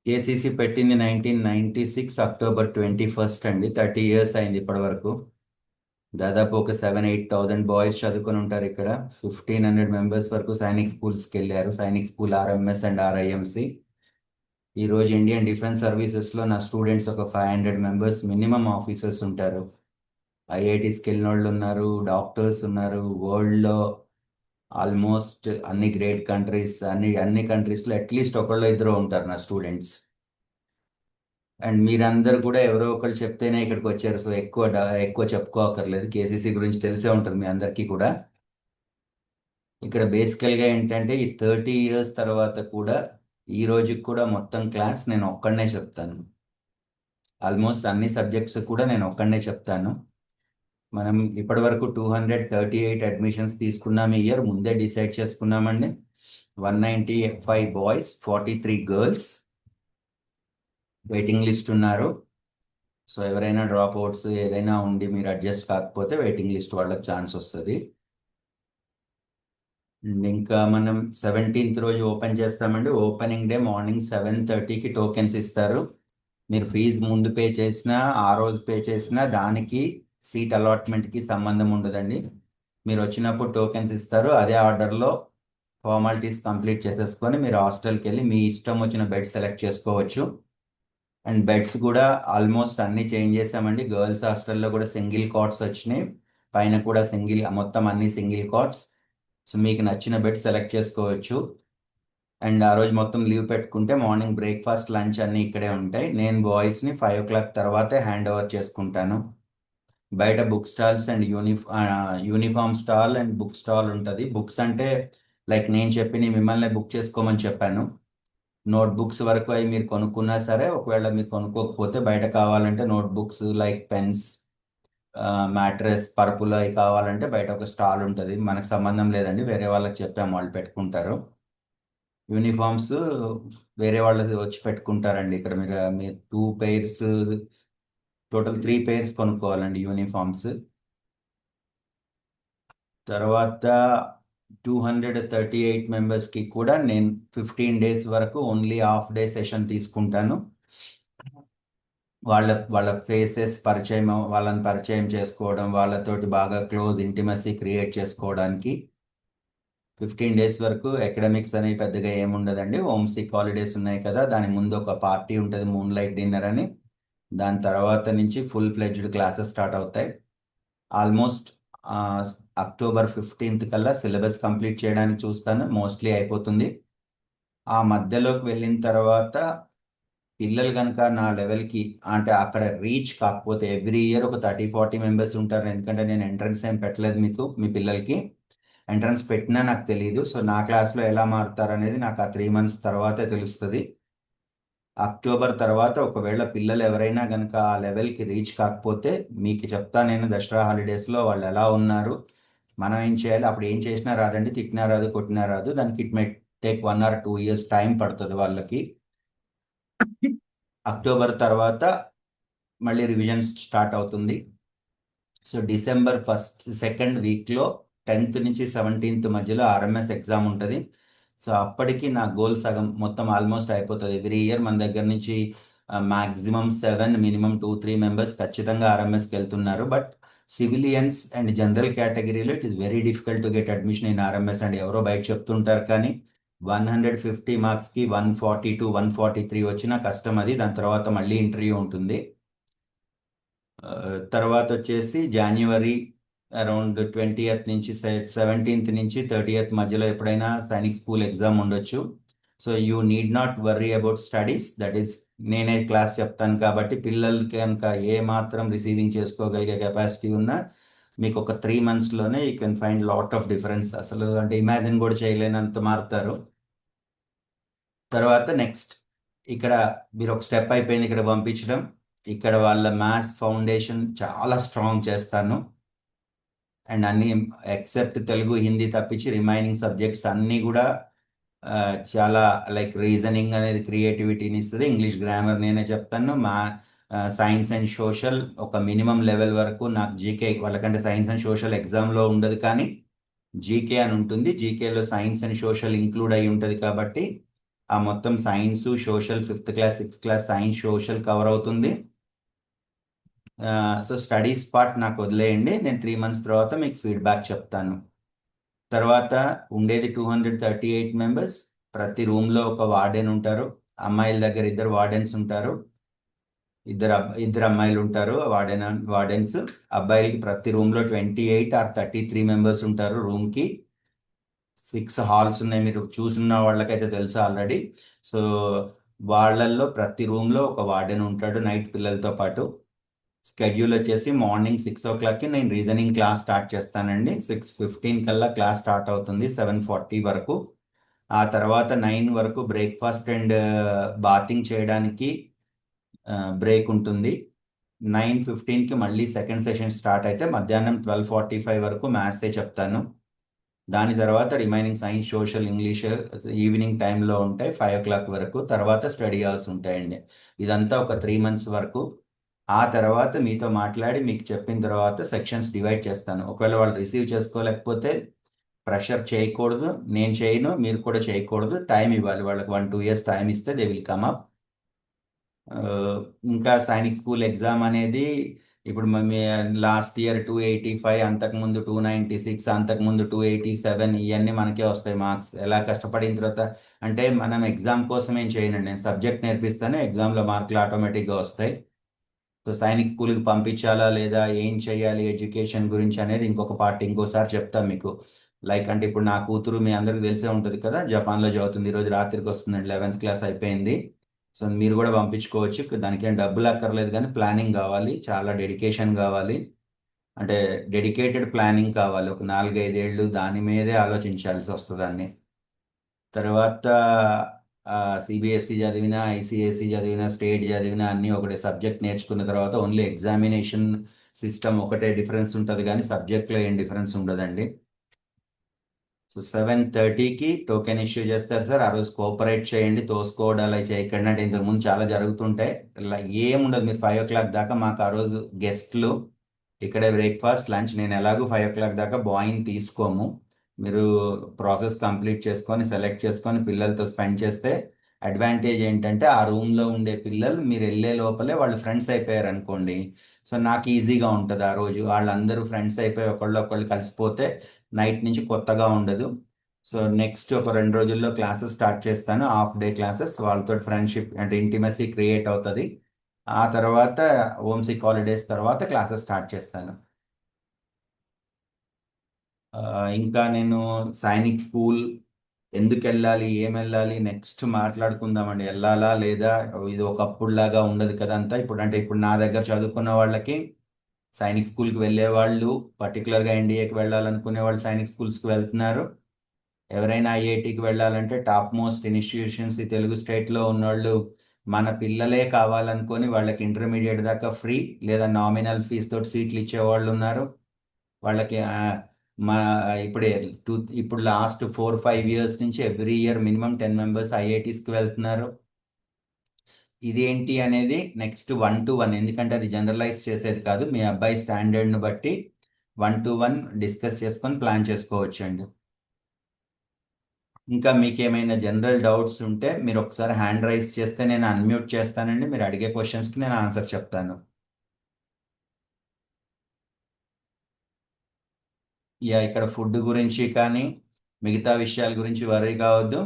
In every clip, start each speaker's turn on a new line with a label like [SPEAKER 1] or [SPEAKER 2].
[SPEAKER 1] KCC పెట్టింది 1996 October 21 అండి. 30 years అయింది ఇప్పటి వరకు. దాదాపు ఒక 7-8 థౌజండ్ బాయ్స్ చదువుకొని ఉంటారు ఇక్కడ. 1500 మెంబర్స్ వరకు సైనిక్ స్కూల్స్కి వెళ్ళారు. Sainik school RMS and RIMC. ఈ రోజు ఇండియన్ డిఫెన్స్ సర్వీసెస్లో నా స్టూడెంట్స్ ఒక 500 మెంబర్స్ మినిమం ఆఫీసర్స్ ఉంటారు. ఐఐటీస్కి వెళ్ళిన వాళ్ళు ఉన్నారు, డాక్టర్స్ ఉన్నారు. వరల్డ్లో ఆల్మోస్ట్ అన్ని గ్రేట్ కంట్రీస్, అన్ని కంట్రీస్లో అట్లీస్ట్ ఒకళ్ళు ఇద్దరు ఉంటారు నా స్టూడెంట్స్. అండ్ మీరందరూ కూడా ఎవరో ఒకళ్ళు చెప్తేనే ఇక్కడికి వచ్చారు. సో ఎక్కువ చెప్పుకోకర్లేదు. కేసీసీ గురించి తెలిసే ఉంటుంది మీ అందరికీ కూడా. ఇక్కడ బేసికల్గా ఏంటంటే ఈ 30 ఇయర్స్ తర్వాత కూడా ఈ రోజుకి కూడా మొత్తం క్లాస్ నేను ఒక్కడనే చెప్తాను. ఆల్మోస్ట్ అన్ని సబ్జెక్ట్స్ కూడా నేను ఒక్కడనే చెప్తాను. మనం ఇప్పటి వరకు 238 అడ్మిషన్స్ తీసుకున్నాం. ఈ ఇయర్ ముందే డిసైడ్ చేసుకున్నామండి. 195 బాయ్స్, 43 గర్ల్స్ వెయిటింగ్ లిస్ట్ ఉన్నారు. సో ఎవరైనా డ్రాప్ అవుట్స్ ఏదైనా ఉండి మీరు అడ్జస్ట్ కాకపోతే వెయిటింగ్ లిస్ట్ వాళ్ళకి ఛాన్స్ వస్తుంది. ఇంకా మనం 17th రోజు ఓపెన్ చేస్తామండి. ఓపెనింగ్ డే మార్నింగ్ 7:30కి టోకెన్స్ ఇస్తారు. మీరు ఫీజు ముందు పే చేసినా ఆ రోజు పే చేసినా దానికి సీట్ అలాట్మెంట్కి సంబంధం ఉండదండి. మీరు వచ్చినప్పుడు టోకెన్స్ ఇస్తారు. అదే ఆర్డర్లో ఫార్మాలిటీస్ కంప్లీట్ చేసేసుకొని మీరు హాస్టల్కి వెళ్ళి మీ ఇష్టం వచ్చిన బెడ్ సెలెక్ట్ చేసుకోవచ్చు. అండ్ బెడ్స్ కూడా ఆల్మోస్ట్ అన్ని చేంజ్ చేసామండి. గర్ల్స్ హాస్టల్లో కూడా సింగిల్ కాట్స్ వచ్చినాయి. పైన కూడా మొత్తం అన్ని సింగిల్ కాట్స్. సో మీకు నచ్చిన బెడ్ సెలెక్ట్ చేసుకోవచ్చు. అండ్ ఆ రోజు మొత్తం లీవ్ పెట్టుకుంటే మార్నింగ్ బ్రేక్ఫాస్ట్, లంచ్ అన్నీ ఇక్కడే ఉంటాయి. నేను బాయ్స్ని 5 o'clock తర్వాతే హ్యాండ్ ఓవర్ చేసుకుంటాను. బయట book stalls and uniform stall and book stall ఉంటుంది. బుక్స్ అంటే లైక్ నేను చెప్పి మిమ్మల్ని బుక్ చేసుకోమని చెప్పాను. నోట్ బుక్స్ వరకు అవి మీరు కొనుక్కున్నా సరే, ఒకవేళ మీరు కొనుక్కోకపోతే బయట కావాలంటే note books like pens, mattress, పరుపులు అవి కావాలంటే బయట ఒక స్టాల్ ఉంటుంది. మనకు సంబంధం లేదండి, వేరే వాళ్ళకి చెప్పాము, వాళ్ళు పెట్టుకుంటారు. యూనిఫామ్స్ వేరే వాళ్ళు వచ్చి పెట్టుకుంటారండి. ఇక్కడ మీరు 2 pairs, టోటల్ 3 pairs కొనుక్కోవాలండి యూనిఫామ్స్. తర్వాత 238 మెంబర్స్కి కూడా నేను 15 days వరకు ఓన్లీ హాఫ్ డే సెషన్ తీసుకుంటాను. వాళ్ళ ఫేసెస్ పరిచయం, వాళ్ళని పరిచయం చేసుకోవడం, వాళ్ళతోటి బాగా క్లోజ్ ఇంటిమసీ క్రియేట్ చేసుకోవడానికి. 15 days వరకు అకాడమిక్స్ అనేవి పెద్దగా ఏముండదండి. హోమ్ సిక్ హాలిడేస్ ఉన్నాయి కదా, దాని ముందు ఒక పార్టీ ఉంటుంది, మూన్ లైట్ డిన్నర్ అని. దాని తర్వాత నుంచి ఫుల్ ఫ్లెడ్జ్డ్ క్లాసెస్ స్టార్ట్ అవుతాయి. ఆల్మోస్ట్ అక్టోబర్ 15th కల్లా సిలబస్ కంప్లీట్ చేయడానికి చూస్తాను. మోస్ట్లీ అయిపోతుంది. ఆ మధ్యలోకి వెళ్ళిన తర్వాత పిల్లలు కనుక నా లెవెల్కి అంటే అక్కడ రీచ్ కాకపోతే ఎవ్రీ ఇయర్ ఒక 30-40 మెంబర్స్ ఉంటారు. ఎందుకంటే నేను ఎంట్రన్స్ ఏం పెట్టలేదు మీ పిల్లలకి. ఎంట్రన్స్ పెట్టినా నాకు తెలియదు. సో నా క్లాస్లో ఎలా మారుతారు అనేది నాకు ఆ 3 months తర్వాతే తెలుస్తుంది. అక్టోబర్ తర్వాత ఒకవేళ పిల్లలు ఎవరైనా కనుక ఆ లెవెల్కి రీచ్ కాకపోతే మీకు చెప్తా నేను దసరా హాలిడేస్లో వాళ్ళు ఎలా ఉన్నారు, మనం ఏం చేయాలి. అప్పుడు ఏం చేసినా రాదండి, తిట్టినా రాదు, కొట్టినా రాదు. దానికి it may take 1 or 2 years time పడుతుంది వాళ్ళకి. అక్టోబర్ తర్వాత మళ్ళీ రివిజన్ స్టార్ట్ అవుతుంది. సో డిసెంబర్ సెకండ్ వీక్లో 10th నుంచి 17th మధ్యలో ఆర్ఎంఎస్ ఎగ్జామ్ ఉంటుంది. సో అప్పటికి నా గోల్ సగం మొత్తం ఆల్మోస్ట్ అయిపోతుంది. ఎవ్రీ ఇయర్ మన దగ్గర నుంచి మ్యాక్సిమం 7, మినిమం 2-3 మెంబర్స్ ఖచ్చితంగా ఆర్ఎంఎస్కి వెళ్తున్నారు. బట్ సివిలియన్స్ అండ్ జనరల్ కేటగిరీలో it is very difficult to get admission in RMS and ఎవరో బయట చెప్తుంటారు. కానీ 150 మార్క్స్కి 142-143 వచ్చినా కష్టం అది. దాని తర్వాత మళ్ళీ ఇంటర్వ్యూ ఉంటుంది. తర్వాత వచ్చేసి జనవరి అరౌండ్ 20th నుంచి 17th నుంచి 30th మధ్యలో ఎప్పుడైనా సైనిక్ స్కూల్ ఎగ్జామ్ ఉండొచ్చు. So you need not worry about studies. That is నేనే క్లాస్ చెప్తాను కాబట్టి పిల్లలకి కనుక ఏ మాత్రం రిసీవింగ్ చేసుకోగలిగే కెపాసిటీ ఉన్నా మీకు ఒక 3 monthsలోనే you can find lot of difference. అసలు అంటే ఇమాజిన్ కూడా చేయలేనంత మారుతారు. తర్వాత నెక్స్ట్ ఇక్కడ మీరు ఒక స్టెప్ అయిపోయింది ఇక్కడ పంపించడం. ఇక్కడ వాళ్ళ మ్యాథ్స్ ఫౌండేషన్ చాలా స్ట్రాంగ్ చేస్తాను. అండ్ అన్ని ఎక్సెప్ట్ తెలుగు, హిందీ తప్పించి రిమైనింగ్ సబ్జెక్ట్స్ అన్నీ కూడా చాలా లైక్ రీజనింగ్ అనేది క్రియేటివిటీని ఇస్తుంది. ఇంగ్లీష్ గ్రామర్ నేనే చెప్తాను. సైన్స్ అండ్ సోషల్ ఒక మినిమం లెవెల్ వరకు నాకు జీకే, వాళ్ళకంటే సైన్స్ అండ్ సోషల్ ఎగ్జామ్లో ఉండదు కానీ జీకే అని ఉంటుంది. జీకేలో సైన్స్ అండ్ సోషల్ ఇంక్లూడ్ అయి ఉంటుంది కాబట్టి ఆ మొత్తం science, social, 5th class 6th class science social cover అవుతుంది. సో స్టడీస్ పార్ట్ నాకు వదిలేయండి, నేను 3 months తర్వాత మీకు ఫీడ్బ్యాక్ చెప్తాను. తర్వాత ఉండేది 238 మెంబర్స్. ప్రతి రూమ్లో ఒక వార్డెన్ ఉంటారు. అమ్మాయిల దగ్గర 2 వార్డెన్స్ ఉంటారు, ఇద్దరు అమ్మాయిలు ఉంటారు వార్డెన్స్. అబ్బాయిలకి ప్రతి రూమ్లో 28 or 33 మెంబర్స్ ఉంటారు. రూమ్కి 6 హాల్స్ ఉన్నాయి, మీరు చూసున్న వాళ్ళకైతే తెలుసు ఆల్రెడీ. సో వాళ్ళల్లో ప్రతి రూమ్లో ఒక వార్డెన్ ఉంటాడు నైట్ పిల్లలతో పాటు. స్కెడ్యూల్ వచ్చేసి మార్నింగ్ 6 o'clockకి నేను రీజనింగ్ క్లాస్ స్టార్ట్ చేస్తానండి. 6:15 కల్లా క్లాస్ స్టార్ట్ అవుతుంది, 7:40 వరకు. ఆ తర్వాత 9 వరకు బ్రేక్ఫాస్ట్ అండ్ బాతింగ్ చేయడానికి బ్రేక్ ఉంటుంది. 9:15కి మళ్ళీ సెకండ్ సెషన్ స్టార్ట్ అయితే మధ్యాహ్నం 12:45 వరకు మ్యాథ్సే చెప్తాను. దాని తర్వాత remaining science, social, English evening టైంలో ఉంటాయి 5 o'clock వరకు. తర్వాత స్టడీ అవర్స్ ఉంటాయండి. ఇదంతా ఒక 3 months వరకు. ఆ తర్వాత మీతో మాట్లాడి మీకు చెప్పిన తర్వాత సెక్షన్స్ డివైడ్ చేస్తాను. ఒకవేళ వాళ్ళు రిసీవ్ చేసుకోలేకపోతే ప్రెషర్ చేయకూడదు, నేను చేయను, మీరు కూడా చేయకూడదు. టైం ఇవ్వాలి వాళ్ళకి, 1-2 years టైం ఇస్తే దే విల్ కమ్ అప్. ఇంకా సైనిక్ స్కూల్ ఎగ్జామ్ అనేది ఇప్పుడు లాస్ట్ ఇయర్ 285, అంతకుముందు 296, అంతకుముందు 287, ఇవన్నీ మనకే వస్తాయి మార్క్స్. ఎలా కష్టపడిన తర్వాత అంటే మనం ఎగ్జామ్ కోసం ఏం చేయనండి, నేను సబ్జెక్ట్ నేర్పిస్తాను, ఎగ్జామ్లో మార్కులు ఆటోమేటిక్గా వస్తాయి. సో సైనిక్ స్కూల్కి పంపించాలా లేదా, ఏం చేయాలి ఎడ్యుకేషన్ గురించి అనేది ఇంకొక పార్ట్ ఇంకోసారి చెప్తాను మీకు. లైక్ అంటే ఇప్పుడు నా కూతురు మీ అందరికి తెలిసే ఉంటుంది కదా, జపాన్లో చదువుతుంది, ఈరోజు రాత్రికి వస్తుందండి, 11th క్లాస్ అయిపోయింది. సో మీరు కూడా పంపించుకోవచ్చు, దానికి ఏం డబ్బులు అక్కర్లేదు, కానీ ప్లానింగ్ కావాలి, చాలా డెడికేషన్ కావాలి. అంటే డెడికేటెడ్ ప్లానింగ్ కావాలి, ఒక 4-5 ఏళ్ళు దాని మీదే ఆలోచించాల్సి వస్తుందండి. తర్వాత సిబిఎస్ఈ చదివినా, ఐసిఎస్ఈ చదివినా, స్టేట్ చదివినా అన్నీ ఒకటే. సబ్జెక్ట్ నేర్చుకున్న తర్వాత ఓన్లీ ఎగ్జామినేషన్ సిస్టమ్ ఒకటే డిఫరెన్స్ ఉంటుంది, కానీ సబ్జెక్ట్లో ఏం డిఫరెన్స్ ఉండదండి. సో 7:30కి టోకెన్ ఇష్యూ చేస్తారు సార్. ఆ రోజు కోఆపరేట్ చేయండి, తోసుకోవడాలు అవి చేయకండి. అంటే ఇంతకుముందు చాలా జరుగుతుంటాయి, ఇలా ఏముండదు. మీరు 5 o'clock దాకా మాకు ఆ రోజు గెస్ట్లు ఇక్కడే బ్రేక్ఫాస్ట్, లంచ్. నేను ఎలాగో 5 o'clock దాకా బాయ్ని తీసుకోము. మీరు ప్రాసెస్ కంప్లీట్ చేసుకొని సెలెక్ట్ చేసుకొని పిల్లలతో స్పెండ్ చేస్తే అడ్వాంటేజ్ ఏంటంటే ఆ రూమ్లో ఉండే పిల్లలు మీరు వెళ్ళే లోపలే వాళ్ళు ఫ్రెండ్స్ అయిపోయారు అనుకోండి. సో నాకు ఈజీగా ఉంటుంది ఆ రోజు. వాళ్ళందరూ ఫ్రెండ్స్ అయిపోయి ఒకళ్ళు కలిసిపోతే నైట్ నుంచి కొత్తగా ఉండదు. సో నెక్స్ట్ ఒక 2 రోజుల్లో క్లాసెస్ స్టార్ట్ చేస్తాను, హాఫ్ డే క్లాసెస్. వాళ్ళతో ఫ్రెండ్షిప్ అంటే ఇంటిమసీ క్రియేట్ అవుతుంది. ఆ తర్వాత హోమ్ సిక్ హాలిడేస్ తర్వాత క్లాసెస్ స్టార్ట్ చేస్తాను. ఇంకా నేను సైనిక్ స్కూల్ ఎందుకు వెళ్ళాలి, ఏం వెళ్ళాలి నెక్స్ట్ మాట్లాడుకుందామండి. వెళ్ళాలా లేదా, ఇది ఒకప్పుడులాగా ఉండదు కదా అంతా. ఇప్పుడు నా దగ్గర చదువుకున్న వాళ్ళకి సైనిక్ స్కూల్కి వెళ్ళే వాళ్ళు, పర్టికులర్గా ఎన్డీఏకి వెళ్ళాలనుకునే వాళ్ళు సైనిక్ స్కూల్స్కి వెళ్తున్నారు. ఎవరైనా ఐఐటికి వెళ్ళాలంటే టాప్ మోస్ట్ ఇన్స్టిట్యూషన్స్ ఈ తెలుగు స్టేట్లో ఉన్నవాళ్ళు మన పిల్లలే కావాలనుకొని వాళ్ళకి ఇంటర్మీడియట్ దాకా ఫ్రీ లేదా నామినల్ ఫీజు తోటి సీట్లు ఇచ్చేవాళ్ళు ఉన్నారు. వాళ్ళకి మా ఇప్పుడే ఇప్పుడు లాస్ట్ 4-5 years నుంచి ఎవ్రీ ఇయర్ మినిమం 10 members ఐఐటీస్కి వెళ్తున్నారు. ఇదేంటి అనేది నెక్స్ట్ 1-to-1, ఎందుకంటే అది జనరలైజ్ చేసేది కాదు, మీ అబ్బాయి స్టాండర్డ్ను బట్టి 1-to-1 డిస్కస్ చేసుకొని ప్లాన్ చేసుకోవచ్చు అండి. ఇంకా మీకు ఏమైనా జనరల్ డౌట్స్ ఉంటే మీరు ఒకసారి హ్యాండ్ రైజ్ చేస్తే నేను అన్మ్యూట్ చేస్తానండి, మీరు అడిగే క్వశ్చన్స్కి నేను ఆన్సర్ చెప్తాను. ఇక్కడ ఫుడ్ గురించి కానీ మిగతా విషయాల గురించి వరీ కావద్దు.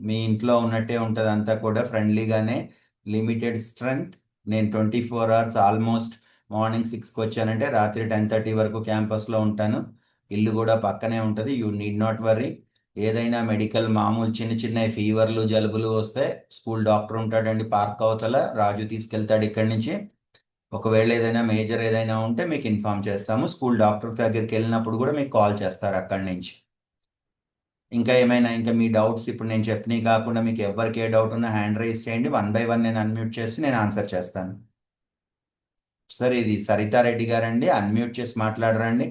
[SPEAKER 1] మీ ఇంట్లో ఉన్నట్టే ఉంటుంది అంతా కూడా, ఫ్రెండ్లీగానే. Limited strength. నేను 24 hours ఆల్మోస్ట్ మార్నింగ్ 6కి వచ్చానంటే రాత్రి 10:30 వరకు క్యాంపస్లో ఉంటాను. ఇల్లు కూడా పక్కనే ఉంటుంది, యూ నీడ్ నాట్ వర్రీ. ఏదైనా మెడికల్ మామూలు చిన్న చిన్న ఫీవర్లు, జలుబులు వస్తే స్కూల్ డాక్టర్ ఉంటాడండి పార్క్ అవతల, రాజు తీసుకెళ్తాడు ఇక్కడి నుంచి. ఒకవేళ ఏదైనా మేజర్ ఏదైనా ఉంటే మీకు ఇన్ఫార్మ్ చేస్తాము. స్కూల్ డాక్టర్ దగ్గరికి వెళ్ళినప్పుడు కూడా మీకు కాల్ చేస్తారు అక్కడి నుంచి. ఇంకా ఏమైనా ఇంకా మీ డౌట్స్ ఇప్పుడు నేను చెప్పినవి కాకుండా మీకు ఎవరికి ఏ డౌట్ ఉన్నా హ్యాండ్ రైజ్ చేయండి, 1 by 1 నేను అన్మ్యూట్ చేసి నేను ఆన్సర్ చేస్తాను. సార్ ఇది సరితారెడ్డి గారండి, అన్మ్యూట్ చేసి మాట్లాడరండి.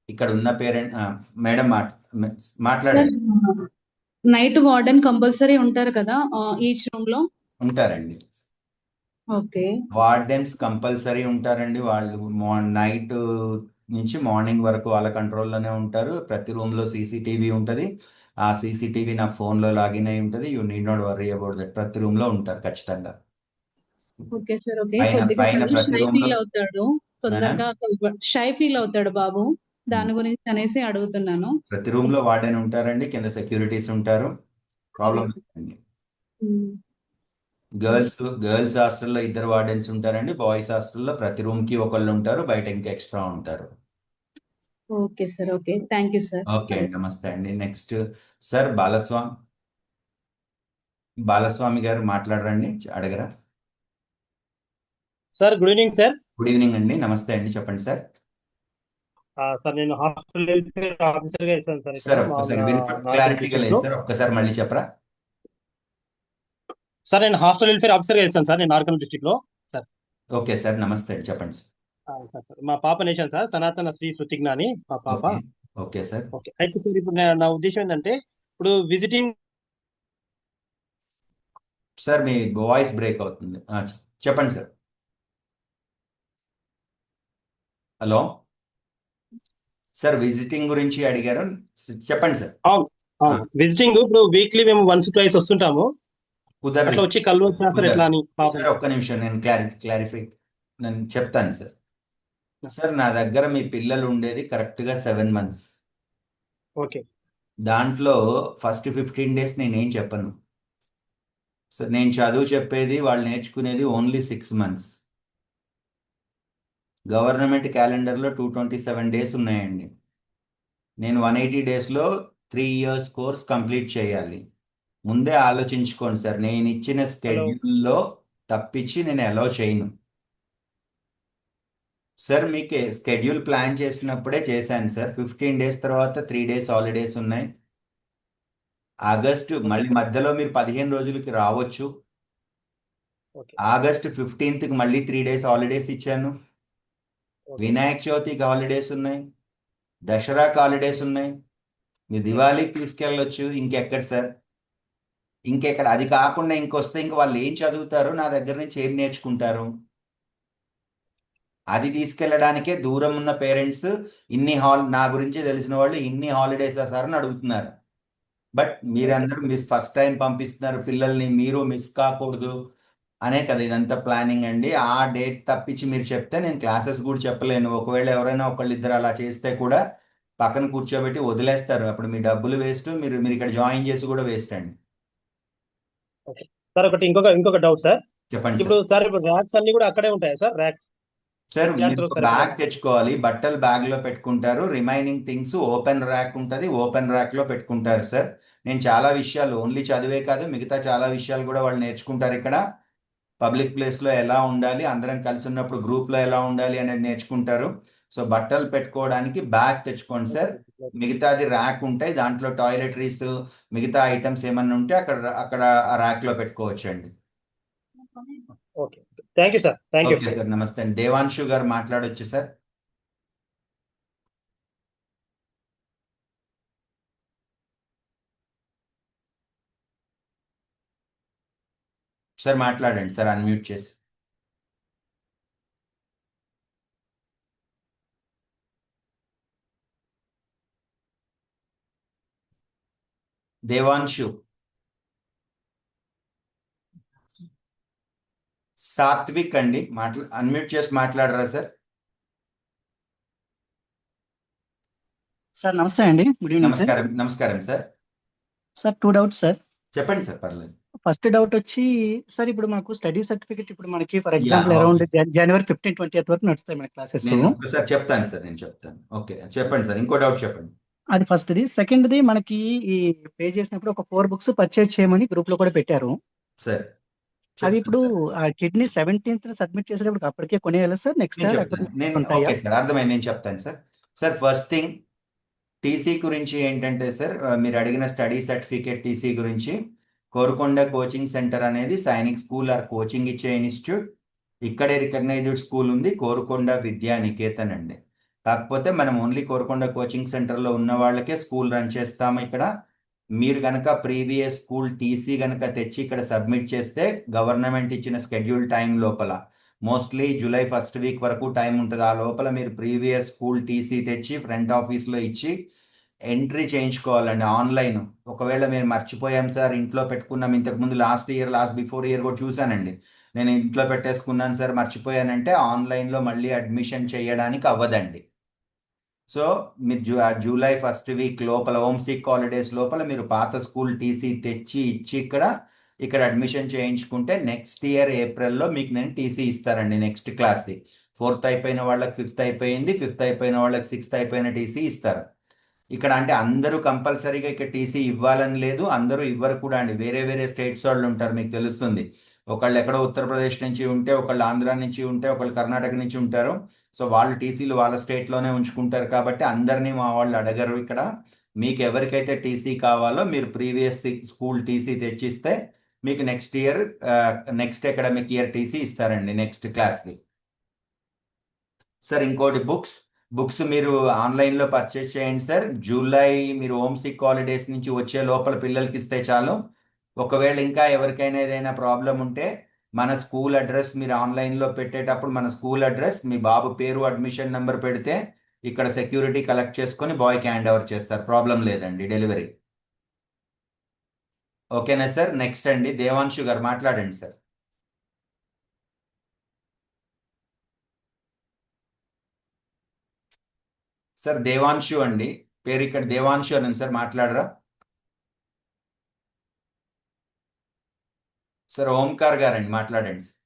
[SPEAKER 1] ఇక్కడ ఉన్న పేరెంట్ మేడం మాట్లాడండి.
[SPEAKER 2] నైట్ వార్డెన్ కంపల్సరీ ఉంటారు కదా ఈచ్ రూమ్ లో?
[SPEAKER 1] ఉంటారండి,
[SPEAKER 2] ఓకే.
[SPEAKER 1] వార్డెన్స్ కంపల్సరీ ఉంటారండి. వాళ్ళు నైట్ నుంచి మార్నింగ్ వరకు వాళ్ళ కంట్రోల్లోనే ఉంటారు. ప్రతి రూమ్లో సీసీటీవీ ఉంటుంది. ఆ సీసీటీవీ నా ఫోన్లో లాగిన్ అయి ఉంటుంది. You need not worry about that. ప్రతి రూమ్లో ఉంటారు ఖచ్చితంగా.
[SPEAKER 2] Okay sir. ఓకే.
[SPEAKER 1] పైన
[SPEAKER 2] కొద్దిగా
[SPEAKER 1] పైన
[SPEAKER 2] తను
[SPEAKER 1] ప్రతి
[SPEAKER 2] షై
[SPEAKER 1] రూమ్లో
[SPEAKER 2] ఫీల్ అవుతాడు. తొందరగా షై ఫీల్ అవుతాడు బాబు. దాని గురించి అనేసి అడుగుతున్నాను.
[SPEAKER 1] ప్రతి రూమ్లో వార్డెన్ ఉంటారండి, కింద సెక్యూరిటీస్ ఉంటారు. ప్రాబ్లం లేదండి. గర్ల్స్ హాస్టల్లో 2 వార్డెన్స్ ఉంటారండి. బాయ్స్ హాస్టల్లో ప్రతి రూమ్కి ఒకళ్ళు ఉంటారు, బయట ఇంకా ఎక్స్ట్రా ఉంటారు.
[SPEAKER 2] Okay sir. Okay. Thank you sir.
[SPEAKER 1] Okay అండి, నమస్తే అండి. నెక్స్ట్ సార్ బాలస్వామి గారు మాట్లాడరండి, అడగరా?
[SPEAKER 3] Sir good evening sir.
[SPEAKER 1] Good evening అండి, నమస్తే అండి, చెప్పండి సార్.
[SPEAKER 3] సార్ నేను హాస్టల్ వెల్ఫేర్ ఆఫీసర్ గా ఇస్తాను సార్.
[SPEAKER 1] సార్
[SPEAKER 3] ఇక్కడ
[SPEAKER 1] ఒక్కసారి
[SPEAKER 3] నార్కల్
[SPEAKER 1] క్లారిటీగా
[SPEAKER 3] డిస్ట్రిక్ట్
[SPEAKER 1] లేదు
[SPEAKER 3] లో.
[SPEAKER 1] సార్, ఒక్కసారి మళ్ళీ చెప్పరా?
[SPEAKER 3] సార్ నేను హాస్టల్ వెల్ఫేర్ ఆఫీసర్ గా ఇస్తాను సార్, నేను నార్కల్ డిస్ట్రిక్ట్ లో. సార్
[SPEAKER 1] ఓకే సార్, నమస్తే అండి, చెప్పండి సార్.
[SPEAKER 3] సార్ మా పాప నేషన్ సార్, సనాతన శ్రీ శృతిజ్ఞ అని మా పాప.
[SPEAKER 1] Okay okay sir.
[SPEAKER 3] ఓకే, అయితే సార్ ఇప్పుడు నా ఉద్దేశం ఏంటంటే, ఇప్పుడు విజిటింగ్
[SPEAKER 1] సార్ మీ వాయిస్ బ్రేక్ అవుతుంది. చెప్పండి సార్. హలో సార్, విజిటింగ్ గురించి అడిగారు, చెప్పండి సార్.
[SPEAKER 3] విజిటింగ్ ఇప్పుడు వీక్లీ మేము వన్స్ ట్వైస్ వస్తుంటాము.
[SPEAKER 1] కుదరదు
[SPEAKER 3] అట్లా వచ్చి కళ్ళు వచ్చేస్తారు ఎట్లా అని పాప.
[SPEAKER 1] సార్ ఒక్క నిమిషం, నేను నేను చెప్తాను సార్. సార్ నా దగ్గర మీ పిల్లలు ఉండేది కరెక్ట్గా 7 months.
[SPEAKER 3] ఓకే,
[SPEAKER 1] దాంట్లో ఫస్ట్ 15 days నేనేం చెప్పను సార్. నేను చదువు చెప్పేది, వాళ్ళు నేర్చుకునేది ఓన్లీ 6 months. గవర్నమెంట్ క్యాలెండర్లో 227 days ఉన్నాయండి. నేను 180 daysలో 3 years కోర్స్ కంప్లీట్ చేయాలి. ముందే ఆలోచించుకోండి సార్, నేను ఇచ్చిన స్కెడ్యూల్లో తప్పించి నేను అలౌ చేయను సార్. మీకు స్కెడ్యూల్ ప్లాన్ చేసినప్పుడే చేశాను సార్. 15 days తర్వాత 3 days హాలిడేస్ ఉన్నాయి. ఆగస్టు మళ్ళీ మధ్యలో మీరు 15 రోజులకి రావచ్చు. ఆగస్టు 15th మళ్ళీ 3 days హాలిడేస్ ఇచ్చాను. వినాయక చవితికి హాలిడేస్ ఉన్నాయి, దసరాకి హాలిడేస్ ఉన్నాయి, మీ దివాళీకి తీసుకెళ్ళొచ్చు. ఇంకెక్కడ సార్, ఇంకెక్కడ? అది కాకుండా ఇంకొస్తే ఇంక వాళ్ళు ఏం చదువుతారు, నా దగ్గర నుంచి ఏం నేర్చుకుంటారు? అది తీసుకెళ్ళడానికే దూరం ఉన్న పేరెంట్స్ నా గురించి తెలిసిన వాళ్ళు ఇన్ని హాలిడేస్ సార్ అని అడుగుతున్నారు. బట్ మీరందరూ ఫస్ట్ టైం పంపిస్తున్నారు పిల్లల్ని, మీరు మిస్ కాకూడదు అనే కదా ఇదంతా ప్లానింగ్ అండి. ఆ డేట్ తప్పించి మీరు చెప్తే నేను క్లాసెస్ కూడా చెప్పలేను. ఒకవేళ ఎవరైనా ఒకళ్ళిద్దరు అలా చేస్తే కూడా పక్కన కూర్చోబెట్టి వదిలేస్తారు. అప్పుడు మీ డబ్బులు వేస్ట్, మీరు ఇక్కడ జాయిన్ చేసి కూడా వేస్ట్ అండి.
[SPEAKER 3] సార్ ఒకటి ఇంకొక డౌట్ సార్.
[SPEAKER 1] చెప్పండి
[SPEAKER 3] ఇప్పుడు సార్ ఇప్పుడు ర్యాక్స్ అన్ని కూడా అక్కడే ఉంటాయా సార్? ర్యాక్స్
[SPEAKER 1] సార్ మీరు బ్యాగ్ తెచ్చుకోవాలి, బట్టలు బ్యాగ్ లో పెట్టుకుంటారు. రిమైనింగ్ థింగ్స్ ఓపెన్ ర్యాక్ ఉంటుంది, ఓపెన్ ర్యాక్ లో పెట్టుకుంటారు సార్. నేను చాలా విషయాలు, ఓన్లీ చదివే కాదు మిగతా చాలా విషయాలు కూడా వాళ్ళు నేర్చుకుంటారు ఇక్కడ. పబ్లిక్ ప్లేస్లో ఎలా ఉండాలి, అందరం కలిసి ఉన్నప్పుడు గ్రూప్లో ఎలా ఉండాలి అనేది నేర్చుకుంటారు. సో బట్టలు పెట్టుకోవడానికి బ్యాగ్ తెచ్చుకోండి సార్. మిగతాది ర్యాక్ ఉంటాయి, దాంట్లో టాయిలెటరీస్ మిగతా ఐటమ్స్ ఏమన్నా ఉంటే అక్కడ ఆ ర్యాక్లో పెట్టుకోవచ్చండి.
[SPEAKER 3] Okay, thank you sir. Thank you.
[SPEAKER 1] Okay sir, నమస్తే అండి. దేవాంశు గారు మాట్లాడొచ్చు సార్. సార్ మాట్లాడండి సార్, అన్మ్యూట్ చేసి. దేవాంశు. సాత్విక్ అండి, అన్మ్యూట్ చేసి మాట్లాడరా సార్?
[SPEAKER 4] సార్ నమస్తే అండి, గుడ్ ఈవినింగ్.
[SPEAKER 1] నమస్కారం. నమస్కారం సార్.
[SPEAKER 4] Sir 2 doubts sir.
[SPEAKER 1] చెప్పండి సార్, పర్లేదు.
[SPEAKER 4] ఫస్ట్ డౌట్ వచ్చి సార్, ఇప్పుడు మాకు స్టడీ సర్టిఫికేట్ ఇప్పుడు మనకి for example around January 15, 20th వరకు నడుస్తాయి మన క్లాసెస్.
[SPEAKER 1] ఒకసారి చెప్తాను సార్, నేను చెప్తాను. ఓకే చెప్పండి సార్, ఇంకో డౌట్ చెప్పండి.
[SPEAKER 4] అది ఫస్ట్ది. సెకండ్ది, మనకి ఈ పే చేసినప్పుడు ఒక 4 books పర్చేజ్ చేయమని గ్రూప్ లో కూడా పెట్టారు
[SPEAKER 1] సార్.
[SPEAKER 4] అవి ఇప్పుడు ఆ కిడ్నీ 17th సబ్మిట్ చేసేటప్పుడు అప్పటికే కొనేయాలి సార్? నెక్స్ట్
[SPEAKER 1] ఓకే సార్, అర్థమైంది, నేను చెప్తాను sir. Sir first thing, TC గురించి ఏంటంటే సార్, మీరు అడిగిన స్టడీ సర్టిఫికేట్ టీసీ గురించి, కోరుకొండ కోచింగ్ సెంటర్ అనేది సైనిక్ స్కూల్ ఆర్ కోచింగ్ ఇచ్చే ఇన్స్టిట్యూట్. ఇక్కడే రికగ్నైజ్డ్ స్కూల్ ఉంది, కోరుకొండ విద్యా నికేతన్ అండి. కాకపోతే మనం ఓన్లీ కోరుకొండ కోచింగ్ సెంటర్లో ఉన్న వాళ్ళకే స్కూల్ రన్ చేస్తాము ఇక్కడ. మీరు కనుక ప్రీవియస్ స్కూల్ టీసీ కనుక తెచ్చి ఇక్కడ సబ్మిట్ చేస్తే గవర్నమెంట్ ఇచ్చిన స్కెడ్యూల్ టైం లోపల, మోస్ట్లీ జూలై 1st week వరకు టైం ఉంటుంది. ఆ లోపల మీరు ప్రీవియస్ స్కూల్ టీసీ తెచ్చి ఫ్రంట్ ఆఫీస్లో ఇచ్చి ఎంట్రీ చేయించుకోవాలండి ఆన్లైన్. ఒకవేళ మేము మర్చిపోయాం సార్, ఇంట్లో పెట్టుకున్నాం, ఇంతకుముందు లాస్ట్ బిఫోర్ ఇయర్ కూడా చూశానండి, నేను ఇంట్లో పెట్టేసుకున్నాను సార్ మర్చిపోయానంటే ఆన్లైన్లో మళ్ళీ అడ్మిషన్ చేయడానికి అవ్వదండి. సో మీరు జూలై ఫస్ట్ వీక్ లోపల హోమ్ సిక్ హాలిడేస్ లోపల మీరు పాత స్కూల్ టీసీ తెచ్చి ఇచ్చి ఇక్కడ అడ్మిషన్ చేయించుకుంటే నెక్స్ట్ ఇయర్ ఏప్రిల్లో మీకు నేను టీసీ ఇస్తారండి నెక్స్ట్ క్లాస్ది. 4th అయిపోయిన వాళ్ళకి 5th అయిపోయింది, 5th అయిపోయిన వాళ్ళకి 6th అయిపోయిన టీసీ ఇస్తారు. ఇక్కడ అంటే అందరూ కంపల్సరీగా ఇక్కడ టీసీ ఇవ్వాలని లేదు, అందరూ ఇవ్వరు కూడా అండి. వేరే వేరే స్టేట్స్ వాళ్ళు ఉంటారు, మీకు తెలుస్తుంది. ఒకళ్ళు ఎక్కడో ఉత్తరప్రదేశ్ నుంచి ఉంటే, ఒకళ్ళు ఆంధ్ర నుంచి ఉంటే, ఒకళ్ళు కర్ణాటక నుంచి ఉంటారు. సో వాళ్ళు టీసీలు వాళ్ళ స్టేట్లోనే ఉంచుకుంటారు కాబట్టి అందరినీ మా వాళ్ళు అడగరు ఇక్కడ. మీకు ఎవరికైతే టీసీ కావాలో మీరు ప్రీవియస్ స్కూల్ టీసీ తెచ్చిస్తే మీకు నెక్స్ట్ అకాడమిక్ ఇయర్ టీసీ ఇస్తారండి నెక్స్ట్ క్లాస్ది. సార్ ఇంకోటి బుక్స్ మీరు ఆన్లైన్లో పర్చేస్ చేయండి సార్. జూలై మీరు హోమ్ సిక్ హాలిడేస్ నుంచి వచ్చే లోపల పిల్లలకి ఇస్తే చాలు. ఒకవేళ ఇంకా ఎవరికైనా ఏదైనా ప్రాబ్లం ఉంటే మన స్కూల్ అడ్రస్ మీరు ఆన్లైన్లో పెట్టేటప్పుడు మన స్కూల్ అడ్రస్, మీ బాబు పేరు, అడ్మిషన్ నెంబర్ పెడితే ఇక్కడ సెక్యూరిటీ కలెక్ట్ చేసుకొని బాయ్కి హ్యాండ్ ఓవర్ చేస్తారు. ప్రాబ్లం లేదండి డెలివరీ. ఓకేనా సార్? నెక్స్ట్ అండి దేవాంశు గారు మాట్లాడండి సార్. సార్ దేవాంశు అండి పేరు, ఇక్కడ దేవాంశు అని సార్, మాట్లాడరా? సార్ ఓంకార్ గారండి మాట్లాడండి sir.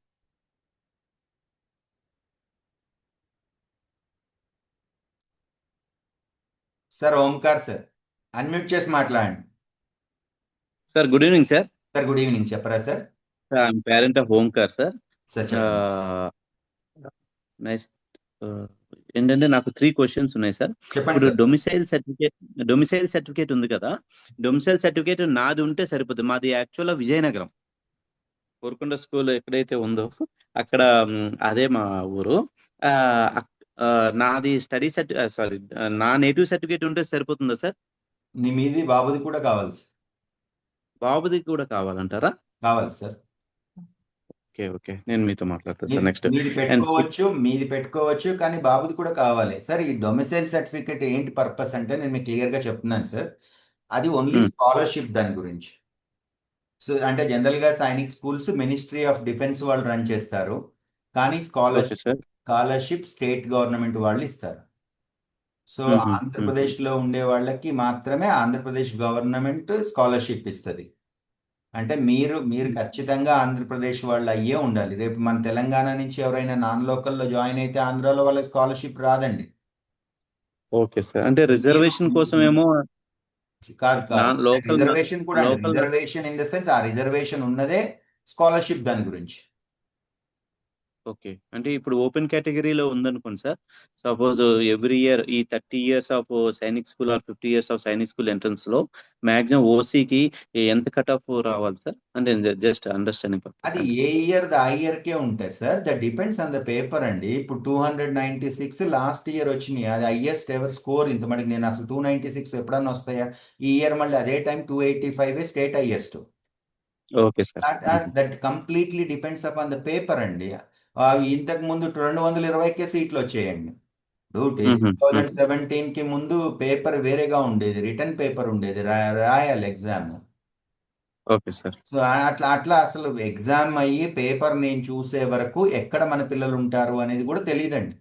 [SPEAKER 1] Sir Omkar sir unmute చేసి మాట్లాడండి.
[SPEAKER 5] Sir good evening sir.
[SPEAKER 1] Sir good evening, చెప్పరా sir?
[SPEAKER 5] I am parent of Omkar sir.
[SPEAKER 1] Sir చెప్పండి.
[SPEAKER 5] నైస్. ఏంటంటే నాకు 3 క్వశ్చన్స్ ఉన్నాయి సార్.
[SPEAKER 1] చెప్పండి
[SPEAKER 5] ఇప్పుడు
[SPEAKER 1] సార్.
[SPEAKER 5] డొమిసైల్ సర్టిఫికేట్ ఉంది కదా, డొమిసైల్ సర్టిఫికేట్ నాది ఉంటే సరిపోతుంది. మాది యాక్చువల్గా విజయనగరం కోరుకొండ స్కూల్ ఎక్కడైతే ఉందో అక్కడ, అదే మా ఊరు. నాది నా నేటివ్ సర్టిఫికేట్ ఉంటే సరిపోతుందా సార్?
[SPEAKER 1] మీది బాబుది కూడా కావాలి సార్.
[SPEAKER 5] బాబుది కూడా కావాలంటారా?
[SPEAKER 1] కావాలి సార్.
[SPEAKER 5] ఓకే ఓకే, నేను మీతో మాట్లాడతాను సార్ నెక్స్ట్.
[SPEAKER 1] మీది పెట్టుకోవచ్చు కానీ బాబుది కూడా కావాలి సార్. ఈ డొమిసైల్ సర్టిఫికేట్ ఏంటి పర్పస్ అంటే నేను మీకు క్లియర్ గా చెప్తున్నాను సార్. అది ఓన్లీ స్కాలర్షిప్ దాని గురించి. సో అంటే జనరల్ గా Sainik schools ministry of defence వాళ్ళు రన్ చేస్తారు, కానీ స్కాలర్షిప్ స్టేట్ గవర్నమెంట్ వాళ్ళు ఇస్తారు. సో ఆంధ్రప్రదేశ్ లో ఉండే వాళ్ళకి మాత్రమే ఆంధ్రప్రదేశ్ గవర్నమెంట్ స్కాలర్షిప్ ఇస్తుంది. అంటే మీరు ఖచ్చితంగా ఆంధ్రప్రదేశ్ వాళ్ళు అయ్యే ఉండాలి. రేపు మన తెలంగాణ నుంచి ఎవరైనా నాన్ లోకల్లో జాయిన్ అయితే ఆంధ్రాలో వాళ్ళకి స్కాలర్షిప్ రాదండి.
[SPEAKER 5] ఓకే సార్, అంటే రిజర్వేషన్ కోసం ఏమో
[SPEAKER 1] కాదు. రిజర్వేషన్ కూడా, రిజర్వేషన్ ఇన్ ద సెన్స్ ఆ రిజర్వేషన్ ఉన్నదే స్కాలర్షిప్ దాని గురించి.
[SPEAKER 5] ఓకే, అంటే ఇప్పుడు ఓపెన్ కేటగిరీలో ఉందనుకోండి సార్, సపోజ్ ఎవ్రీ ఇయర్ ఈ 30 years of Sainik school or 50 years of Sainik school entrance లో మాక్సిమం ఓసీకి ఎంత కట్ ఆఫ్ రావాలి సార్? అంటే జస్ట్ అండర్స్టాండింగ్.
[SPEAKER 1] అది ఏ ఇయర్ ఆ ఇయర్ కే ఉంటాయి sir. That depends on the paper అండి. ఇప్పుడు 296 లాస్ట్ ఇయర్ వచ్చినాయి, అది హైయెస్ట్ ఎవర్ స్కోర్. ఇంత మటుకు నేను అసలు 296 ఎప్పుడన్నా వస్తాయా? ఈ ఇయర్ మళ్ళీ అదే time 285 state highest.
[SPEAKER 5] Okay sir,
[SPEAKER 1] that completely depends upon the paper అండి. ఇంతకు ముందు 220కే సీట్లు వచ్చేయండి. 2017 కి ముందు పేపర్ వేరేగా ఉండేది, రిటర్న్ పేపర్ ఉండేది, రాయాలి ఎగ్జామ్.
[SPEAKER 5] Okay sir.
[SPEAKER 1] సో అట్లా అసలు ఎగ్జామ్ అయ్యి పేపర్ నేను చూసే వరకు ఎక్కడ మన పిల్లలు ఉంటారు అనేది కూడా తెలియదండి.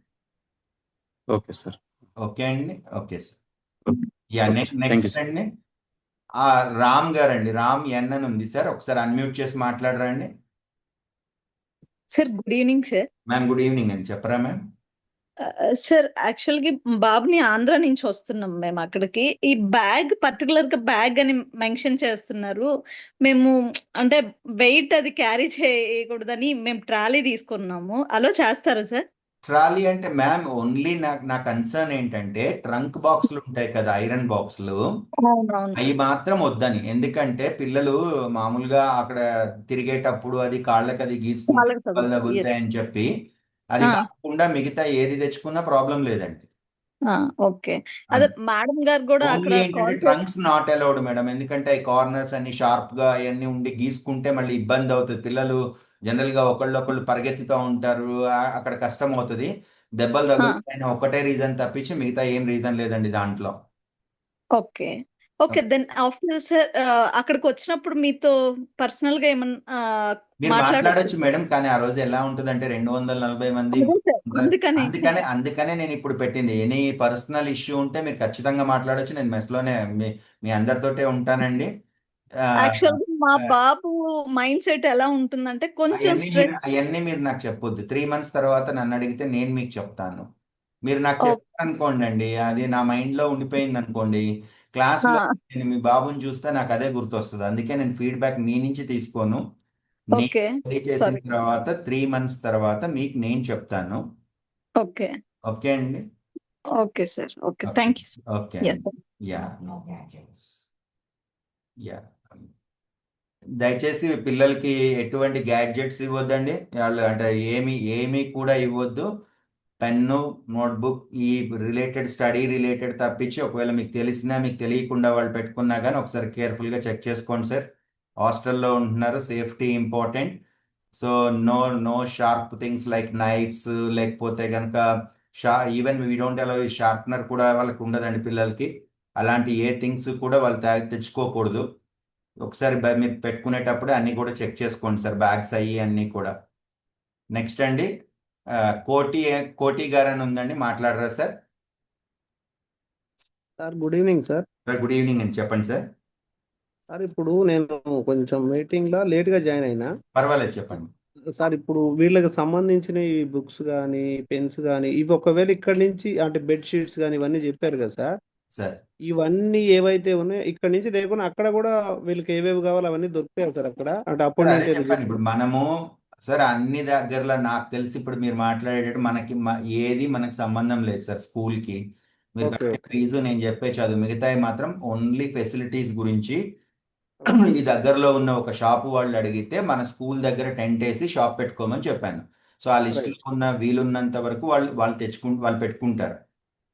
[SPEAKER 5] Okay sir.
[SPEAKER 1] ఓకే అండి. Okay sir.
[SPEAKER 5] Okay,
[SPEAKER 1] నెక్స్ట్ అండి రామ్ గారండి. రామ్ ఎన్ అని ఉంది సార్, ఒకసారి అన్మ్యూట్ చేసి మాట్లాడరండి.
[SPEAKER 6] Sir good evening sir.
[SPEAKER 1] Ma'am good evening అండి, చెప్పరా మ్యామ్?
[SPEAKER 6] సార్ యాక్చువల్గా బాబుని ఆంధ్ర నుంచి వస్తున్నాం మేము అక్కడికి. ఈ బ్యాగ్ పర్టికులర్ గా బ్యాగ్ అని మెన్షన్ చేస్తున్నారు. మేము అంటే వెయిట్ అది క్యారీ చేయకూడదని మేము ట్రాలీ తీసుకున్నాము. అలో చేస్తారా సార్?
[SPEAKER 1] ట్రాలీ అంటే మ్యామ్ ఓన్లీ నా కన్సర్న్ ఏంటంటే ట్రంక్ బాక్సులు ఉంటాయి కదా, ఐరన్ బాక్సులు, అవి మాత్రం వద్దని. ఎందుకంటే పిల్లలు మామూలుగా అక్కడ తిరిగేటప్పుడు అది కాళ్ళకి అది గీసుకుంటే తగులుతాయని చెప్పి అది కాకుండా మిగతా ఏది తెచ్చుకున్నా ప్రాబ్లం లేదండి.
[SPEAKER 6] ఓకే, అదే మేడం గారు కూడా అక్కడ
[SPEAKER 1] ఏంటంటే ట్రంక్స్ నాట్ అలౌడ్ మేడం, ఎందుకంటే ఈ కార్నర్స్ అన్ని షార్ప్ గా అవన్నీ ఉండి గీసుకుంటే మళ్ళీ ఇబ్బంది అవుతుంది. పిల్లలు జనరల్ గా ఒకళ్ళు పరిగెత్తుతూ ఉంటారు, అక్కడ కష్టం అవుతుంది, దెబ్బలు తగులుతాయని ఒకటే రీజన్ తప్పించి మిగతా ఏం రీజన్ లేదండి దాంట్లో.
[SPEAKER 6] Okay. Okay. Then after sir అక్కడికి వచ్చినప్పుడు మీతో పర్సనల్ గా ఏమన్నా
[SPEAKER 1] మీరు
[SPEAKER 6] మాట్లాడొచ్చు
[SPEAKER 1] మాట్లాడొచ్చు మేడం, కానీ ఆ రోజు ఎలా ఉంటుందంటే 240 మంది
[SPEAKER 6] అదే సార్ అందుకని
[SPEAKER 1] అందుకనే నేను ఇప్పుడు పెట్టింది. ఎనీ పర్సనల్ ఇష్యూ ఉంటే మీరు ఖచ్చితంగా మాట్లాడొచ్చు. నేను మెస్లోనే మీ అందరితోటే ఉంటానండి. ఆ,
[SPEAKER 6] యాక్చువల్ మా
[SPEAKER 1] ఆ,
[SPEAKER 6] బాబు మైండ్ సెట్ ఎలా ఉంటుందంటే కొంచెం స్ట్రెస్.
[SPEAKER 1] అవన్నీ మీరు నాకు చెప్పొద్దు. 3 months తర్వాత నన్ను అడిగితే నేను మీకు చెప్తాను. మీరు నాకు
[SPEAKER 6] ఓకే.
[SPEAKER 1] చెప్పారు అనుకోండి అండి, అది నా మైండ్లో ఉండిపోయింది అనుకోండి, క్లాస్లో నేను మీ బాబుని చూస్తే నాకు అదే గుర్తొస్తుంది. అందుకే నేను ఫీడ్బ్యాక్ మీ నుంచి తీసుకోను. నేను
[SPEAKER 6] ఓకే.
[SPEAKER 1] స్టడీ చేసిన
[SPEAKER 6] సారీ.
[SPEAKER 1] తర్వాత 3 months తర్వాత మీకు నేను చెప్తాను.
[SPEAKER 6] ఓకే.
[SPEAKER 1] ఓకే అండి.
[SPEAKER 6] Okay sir. Okay.
[SPEAKER 1] Okay.
[SPEAKER 6] Thank you sir.
[SPEAKER 1] Okay
[SPEAKER 6] yes
[SPEAKER 1] అండి. యా యా దయచేసి పిల్లలకి ఎటువంటి గ్యాడ్జెట్స్ ఇవ్వద్దండి. వాళ్ళు అంటే ఏమీ కూడా ఇవ్వద్దు. పెన్ను, నోట్బుక్ ఈ స్టడీ రిలేటెడ్ తప్పించి ఒకవేళ మీకు తెలిసినా మీకు తెలియకుండా వాళ్ళు పెట్టుకున్నా కానీ ఒకసారి కేర్ఫుల్గా చెక్ చేసుకోండి సార్. హాస్టల్లో ఉంటున్నారు, safety important. So no sharp things like knives, లేకపోతే కనుక even we don't allow sharpener కూడా వాళ్ళకి ఉండదండి పిల్లలకి. అలాంటి ఏ థింగ్స్ కూడా వాళ్ళు తెచ్చుకోకూడదు. ఒకసారి మీరు పెట్టుకునేటప్పుడు అన్నీ కూడా చెక్ చేసుకోండి సార్, బ్యాగ్స్ అయ్యి అన్నీ కూడా. నెక్స్ట్ అండి, కోటి గారు అని ఉందండి, మాట్లాడరా sir?
[SPEAKER 7] Sir good evening sir.
[SPEAKER 1] Good evening అండి, చెప్పండి సార్.
[SPEAKER 7] సార్ ఇప్పుడు నేను కొంచెం మీటింగ్లో లేట్గా జాయిన్ అయినా.
[SPEAKER 1] పర్వాలేదు, చెప్పండి.
[SPEAKER 7] సార్ ఇప్పుడు వీళ్ళకి సంబంధించిన ఈ బుక్స్ కానీ పెన్స్ కానీ ఇవి ఒకవేళ ఇక్కడ నుంచి అంటే బెడ్షీట్స్ కానీ ఇవన్నీ చెప్పారు కదా సార్.
[SPEAKER 1] సార్
[SPEAKER 7] ఇవన్నీ ఏవైతే ఉన్నాయో ఇక్కడ నుంచి లేకుండా అక్కడ కూడా వీళ్ళకి ఏవేవి కావాలో అవన్నీ దొరుకుతాయి సార్ అక్కడ అంటే
[SPEAKER 1] అదే
[SPEAKER 7] అపాయింట్మెంట్
[SPEAKER 1] చెప్పాను ఇప్పుడు మనము. సార్ అన్ని దగ్గరలో నాకు తెలిసి ఇప్పుడు మీరు మాట్లాడేటట్టు ఏది మనకు సంబంధం లేదు సార్. స్కూల్కి మీరు
[SPEAKER 7] ఓకే
[SPEAKER 1] కట్టే
[SPEAKER 7] ఓకే
[SPEAKER 1] ఫీజు, నేను చెప్పే చదువు, మిగతాయి మాత్రం ఓన్లీ ఫెసిలిటీస్ గురించి ఈ దగ్గరలో ఉన్న ఒక షాపు వాళ్ళు అడిగితే మన స్కూల్ దగ్గర టెంట్ వేసి షాప్ పెట్టుకోమని చెప్పాను. సో ఆ లిస్టులో
[SPEAKER 7] రైట్.
[SPEAKER 1] ఉన్న వీలున్నంత వరకు వాళ్ళు పెట్టుకుంటారు.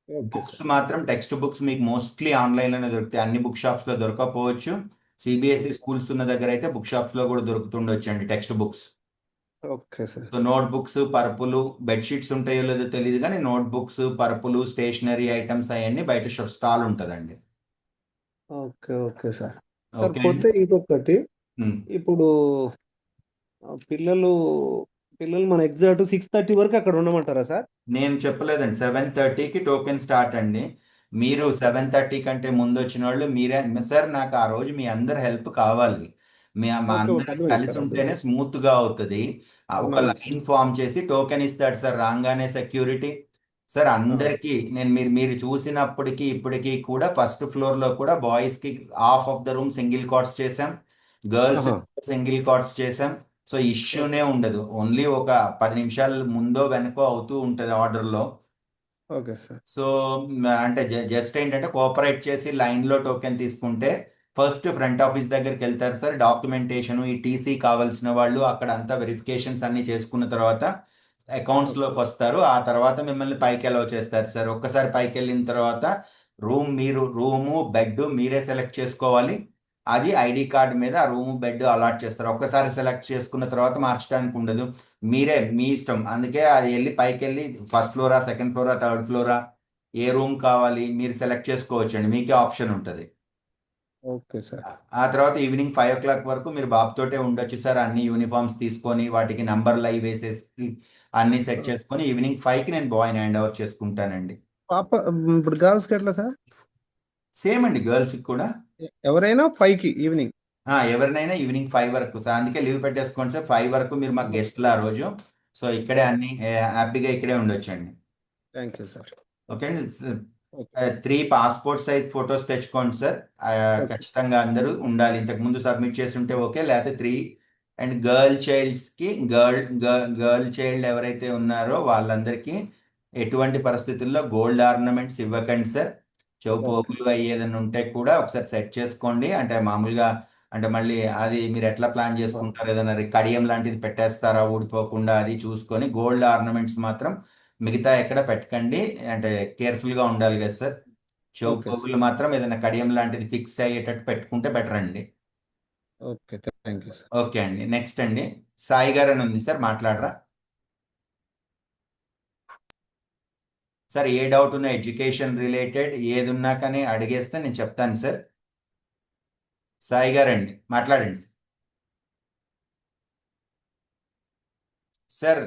[SPEAKER 7] Okay
[SPEAKER 1] books
[SPEAKER 7] sir.
[SPEAKER 1] మాత్రం టెక్స్ట్ బుక్స్ మీకు మోస్ట్లీ ఆన్లైన్లోనే దొరుకుతాయి. అన్ని బుక్ షాప్స్లో దొరకకపోవచ్చు. సిబిఎస్ఈ స్కూల్స్ ఉన్న దగ్గర అయితే బుక్ షాప్స్లో కూడా దొరుకుతుండొచ్చు అండి text books.
[SPEAKER 7] Okay sir.
[SPEAKER 1] So note books, పరుపులు, బెడ్షీట్స్ ఉంటాయో లేదో తెలియదు కానీ నోట్ బుక్స్, పరుపులు, స్టేషనరీ ఐటమ్స్ అవన్నీ బయట స్టాల్ ఉంటుందండి.
[SPEAKER 7] Okay okay sir. Sir
[SPEAKER 1] okay
[SPEAKER 7] పోతే
[SPEAKER 1] అండి.
[SPEAKER 7] ఇంకొకటి ఇప్పుడు పిల్లలు పిల్లలు మన ఎగ్జాక్ట్ 6:30 వరకు అక్కడ ఉండమంటారా సార్?
[SPEAKER 1] నేను చెప్పలేదండి, 7:30కి టోకెన్ స్టార్ట్ అండి. మీరు 7:30 కంటే ముందు వచ్చిన వాళ్ళు మీరే సార్. నాకు ఆ రోజు మీ అందరి హెల్ప్ కావాలి. మా
[SPEAKER 7] ఓకే ఓకే
[SPEAKER 1] అందరం
[SPEAKER 7] అర్థమైంది
[SPEAKER 1] కలిసి
[SPEAKER 7] సార్
[SPEAKER 1] ఉంటేనే
[SPEAKER 7] అర్థమైంది.
[SPEAKER 1] స్మూత్గా అవుతుంది. ఒక
[SPEAKER 7] అవునవును సార్.
[SPEAKER 1] లైన్ ఫామ్ చేసి టోకెన్ ఇస్తాడు సార్ రాగానే సెక్యూరిటీ. సార్ అందరికీ మీరు చూసినప్పటికీ ఇప్పటికీ కూడా ఫస్ట్ ఫ్లోర్లో కూడా బాయ్స్కి half of the room single cots చేసాం, గర్ల్స్
[SPEAKER 7] ఆహా.
[SPEAKER 1] సింగిల్ కాట్స్ చేసాం. సో ఇష్యూనే ఉండదు. ఓన్లీ ఒక 10 నిమిషాలు ముందో వెనకో అవుతూ ఉంటుంది ఆర్డర్లో.
[SPEAKER 7] Okay sir.
[SPEAKER 1] సో అంటే జస్ట్ ఏంటంటే కోఆపరేట్ చేసి లైన్లో టోకెన్ తీసుకుంటే ఫస్ట్ ఫ్రంట్ ఆఫీస్ దగ్గరికి వెళ్తారు సార్. డాక్యుమెంటేషన్, ఈ టీసీ కావాల్సిన వాళ్ళు అక్కడ అంతా వెరిఫికేషన్స్ అన్ని చేసుకున్న తర్వాత అకౌంట్స్లోకి వస్తారు. ఆ తర్వాత మిమ్మల్ని పైకి అలౌ చేస్తారు సార్. ఒక్కసారి పైకి వెళ్ళిన తర్వాత రూము బెడ్ మీరే సెలెక్ట్ చేసుకోవాలి. అది ఐడి కార్డు మీద ఆ రూము బెడ్ అలాట్ చేస్తారు. ఒక్కసారి సెలెక్ట్ చేసుకున్న తర్వాత మార్చడానికి ఉండదు. మీ ఇష్టం. అందుకే అది వెళ్ళి పైకి వెళ్ళి ఫస్ట్ ఫ్లోరా, సెకండ్ ఫ్లోరా, థర్డ్ ఫ్లోరా, ఏ రూమ్ కావాలి మీరు సెలెక్ట్ చేసుకోవచ్చండి. మీకే ఆప్షన్ ఉంటుంది.
[SPEAKER 7] Okay sir.
[SPEAKER 1] ఆ తర్వాత ఈవినింగ్ 5 o'clock వరకు మీరు బాబుతోటే ఉండొచ్చు సార్. అన్ని యూనిఫామ్స్ తీసుకొని వాటికి నంబర్లు అవి వేసేసి అన్ని సెట్ చేసుకొని ఈవినింగ్ 5కి నేను బాయ్ని హ్యాండ్ ఓవర్ చేసుకుంటానండి.
[SPEAKER 7] పాప ఇప్పుడు గర్ల్స్కి ఎట్లా సార్?
[SPEAKER 1] సేమ్ అండి, గర్ల్స్కి కూడా
[SPEAKER 7] ఎవరైనా 5కి ఈవినింగ్.
[SPEAKER 1] ఎవరినైనా ఈవినింగ్ 5 వరకు సార్. అందుకే లీవ్ పెట్టేసుకోండి సార్. 5 వరకు మీరు మాకు గెస్ట్లు ఆ రోజు. సో ఇక్కడే అన్ని హ్యాపీగా ఇక్కడే ఉండొచ్చు అండి.
[SPEAKER 7] Thank you sir.
[SPEAKER 1] ఓకే అండి.
[SPEAKER 7] ఓకే
[SPEAKER 1] 3 పాస్పోర్ట్ సైజ్ ఫొటోస్ తెచ్చుకోండి సార్.
[SPEAKER 7] ఓకే
[SPEAKER 1] ఖచ్చితంగా అందరూ ఉండాలి. ఇంతకుముందు సబ్మిట్ చేసి ఉంటే ఓకే, లేకపోతే 3. అండ్ గర్ల్ చైల్డ్ ఎవరైతే ఉన్నారో వాళ్ళందరికీ ఎటువంటి పరిస్థితుల్లో గోల్డ్ ఆర్నమెంట్స్ ఇవ్వకండి సార్.
[SPEAKER 7] ఓకే
[SPEAKER 1] చెవుపోగులు అవి ఏదైనా ఉంటే కూడా ఒకసారి సెట్ చేసుకోండి. అంటే మామూలుగా అంటే మళ్ళీ అది మీరు ఎట్లా ప్లాన్ చేసుకుంటారు, ఏదైనా కడియం లాంటిది పెట్టేస్తారా ఊడిపోకుండా, అది చూసుకొని గోల్డ్ ఆర్నమెంట్స్ మాత్రం మిగతా ఎక్కడ పెట్టకండి. అంటే కేర్ఫుల్గా ఉండాలి కదా సార్. చెవు
[SPEAKER 7] ఓకే
[SPEAKER 1] పోగులు మాత్రం ఏదైనా కడియం లాంటిది ఫిక్స్ అయ్యేటట్టు పెట్టుకుంటే బెటర్ అండి.
[SPEAKER 7] Okay thank you sir.
[SPEAKER 1] Okay అండి. నెక్స్ట్ అండి, సాయి గారు అని ఉంది సార్, మాట్లాడరా సార్ ఏ డౌట్ ఉన్నా ఎడ్యుకేషన్ రిలేటెడ్ ఏది ఉన్నా కానీ అడిగేస్తే నేను చెప్తాను సార్. సాయి గారండి మాట్లాడండి సార్.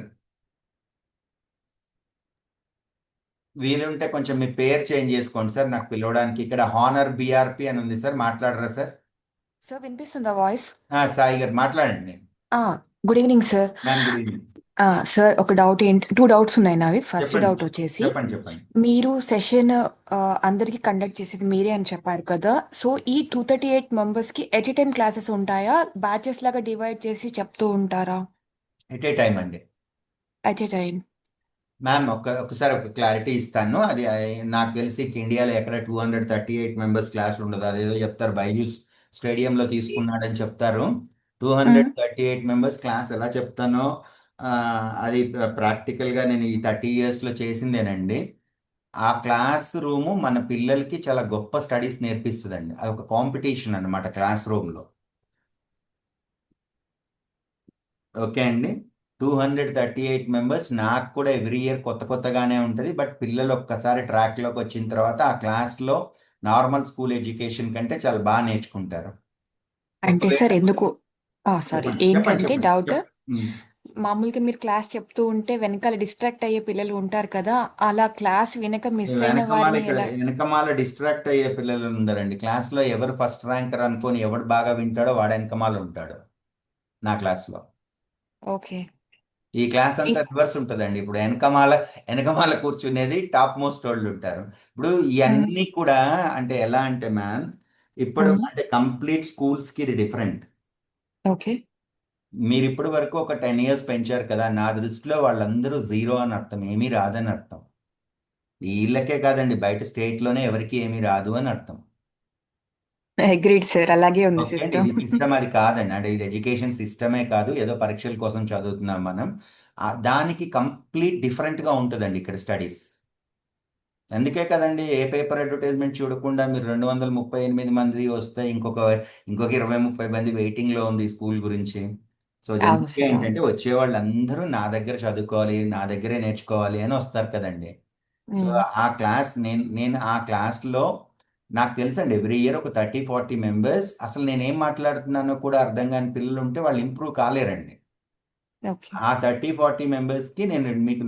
[SPEAKER 1] వీలుంటే కొంచెం మీ పేరు చేంజ్ చేసుకోండి సార్ నాకు పిలవడానికి. ఇక్కడ హానర్ బిఆర్పి అని ఉంది సార్, మాట్లాడరా సార్?
[SPEAKER 8] సార్ వినిపిస్తుందా వాయిస్?
[SPEAKER 1] సాయి గారు మాట్లాడండి.
[SPEAKER 8] Good evening sir.
[SPEAKER 1] Ma'am good evening.
[SPEAKER 8] Sir ఒక డౌట్ టూ డౌట్స్ ఉన్నాయి నావి. ఫస్ట్
[SPEAKER 1] చెప్పండి.
[SPEAKER 8] డౌట్ వచ్చేసి
[SPEAKER 1] చెప్పండి.
[SPEAKER 8] మీరు సెషన్ అందరికి కండక్ట్ చేసేది మీరే అని చెప్పారు కదా. సో ఈ 238 మెంబర్స్ కి ఎట్ ఏ టైం క్లాసెస్ ఉంటాయా, బ్యాచెస్ లాగా డివైడ్ చేసి చెప్తూ ఉంటారా?
[SPEAKER 1] ఎట్ ఏ టైం అండి
[SPEAKER 8] ఎట్ ఏ టైం.
[SPEAKER 1] మ్యామ్. ఒకసారి ఒక క్లారిటీ ఇస్తాను. అది నాకు తెలిసి ఇండియాలో ఎక్కడ 238 మెంబర్స్ క్లాస్ ఉండదు. అదేదో చెప్తారు బైజూస్ స్టేడియంలో తీసుకున్నాడని చెప్తారు. 238 మెంబర్స్ క్లాస్ ఎలా చెప్తానో అది ప్రాక్టికల్గా నేను ఈ 30 yearsలో చేసిందేనండి. ఆ క్లాస్ రూము మన పిల్లలకి చాలా గొప్ప స్టడీస్ నేర్పిస్తుందండి. అది ఒక కాంపిటీషన్ అన్నమాట క్లాస్ రూమ్లో. ఓకే అండి. 238 మెంబర్స్. నాకు కూడా ఎవ్రీ ఇయర్ కొత్తగానే ఉంటుంది. బట్ పిల్లలు ఒక్కసారి ట్రాక్లోకి వచ్చిన తర్వాత ఆ క్లాస్లో నార్మల్ స్కూల్ ఎడ్యుకేషన్ కంటే చాలా బాగా నేర్చుకుంటారు.
[SPEAKER 8] అంటే సార్ ఎందుకు సారీ ఏంటంటే డౌట్,
[SPEAKER 1] ఉమ్.
[SPEAKER 8] మామూలుగా మీరు క్లాస్ చెప్తూ ఉంటే వెనకాల డిస్ట్రాక్ట్ అయ్యే పిల్లలు ఉంటారు కదా, అలా క్లాస్ వెనక మిస్ అయిన వారిని ఎలా?
[SPEAKER 1] వెనకమాల డిస్ట్రాక్ట్ అయ్యే పిల్లలు ఉండరండి. క్లాస్లో ఎవరు ఫస్ట్ ర్యాంకర్ అనుకొని ఎవడు బాగా వింటాడో వాడు వెనకమాల ఉంటాడు నా క్లాస్లో.
[SPEAKER 8] ఓకే.
[SPEAKER 1] ఈ క్లాస్ అంతా రివర్స్ ఉంటుందండి. ఇప్పుడు వెనకమాల కూర్చునేది టాప్ మోస్ట్ వాళ్ళు ఉంటారు. ఇప్పుడు ఇవన్నీ కూడా అంటే ఎలా అంటే మ్యామ్, ఇప్పుడు అంటే కంప్లీట్ స్కూల్స్కి ఇది డిఫరెంట్.
[SPEAKER 8] ఓకే.
[SPEAKER 1] మీరు ఇప్పటి వరకు ఒక 10 years పెంచారు కదా, నా దృష్టిలో వాళ్ళందరూ జీరో అని అర్థం, ఏమీ రాదని అర్థం. వీళ్ళకే కాదండి, బయట స్టేట్లోనే ఎవరికి ఏమీ రాదు అని అర్థం.
[SPEAKER 8] అగ్రీడ్ సార్, అలాగే ఉంది
[SPEAKER 1] ఓకే అండి.
[SPEAKER 8] సిస్టమ్.
[SPEAKER 1] ఇది సిస్టమ్ అది కాదండి. అంటే ఇది ఎడ్యుకేషన్ సిస్టమే కాదు, ఏదో పరీక్షల కోసం చదువుతున్నాం మనం. దానికి కంప్లీట్ డిఫరెంట్గా ఉంటుందండి ఇక్కడ స్టడీస్. అందుకే కదండి ఏ పేపర్ అడ్వర్టైజ్మెంట్ చూడకుండా మీరు 238 మంది వస్తే ఇంకొక 20-30 మంది వెయిటింగ్లో ఉంది ఈ స్కూల్ గురించి. సో జనరల్గా ఏంటంటే వచ్చే వాళ్ళందరూ నా దగ్గర చదువుకోవాలి, నా దగ్గరే నేర్చుకోవాలి అని వస్తారు కదండి. సో ఆ క్లాస్ నేను ఆ క్లాస్లో నాకు తెలుసండి ఎవ్రీ ఇయర్ ఒక 30-40 మెంబర్స్ అసలు నేనేం మాట్లాడుతున్నానో కూడా అర్థం కాని పిల్లలు ఉంటే వాళ్ళు ఇంప్రూవ్ కాలేరండి. ఆ 30-40 మెంబర్స్కి నేను మీకు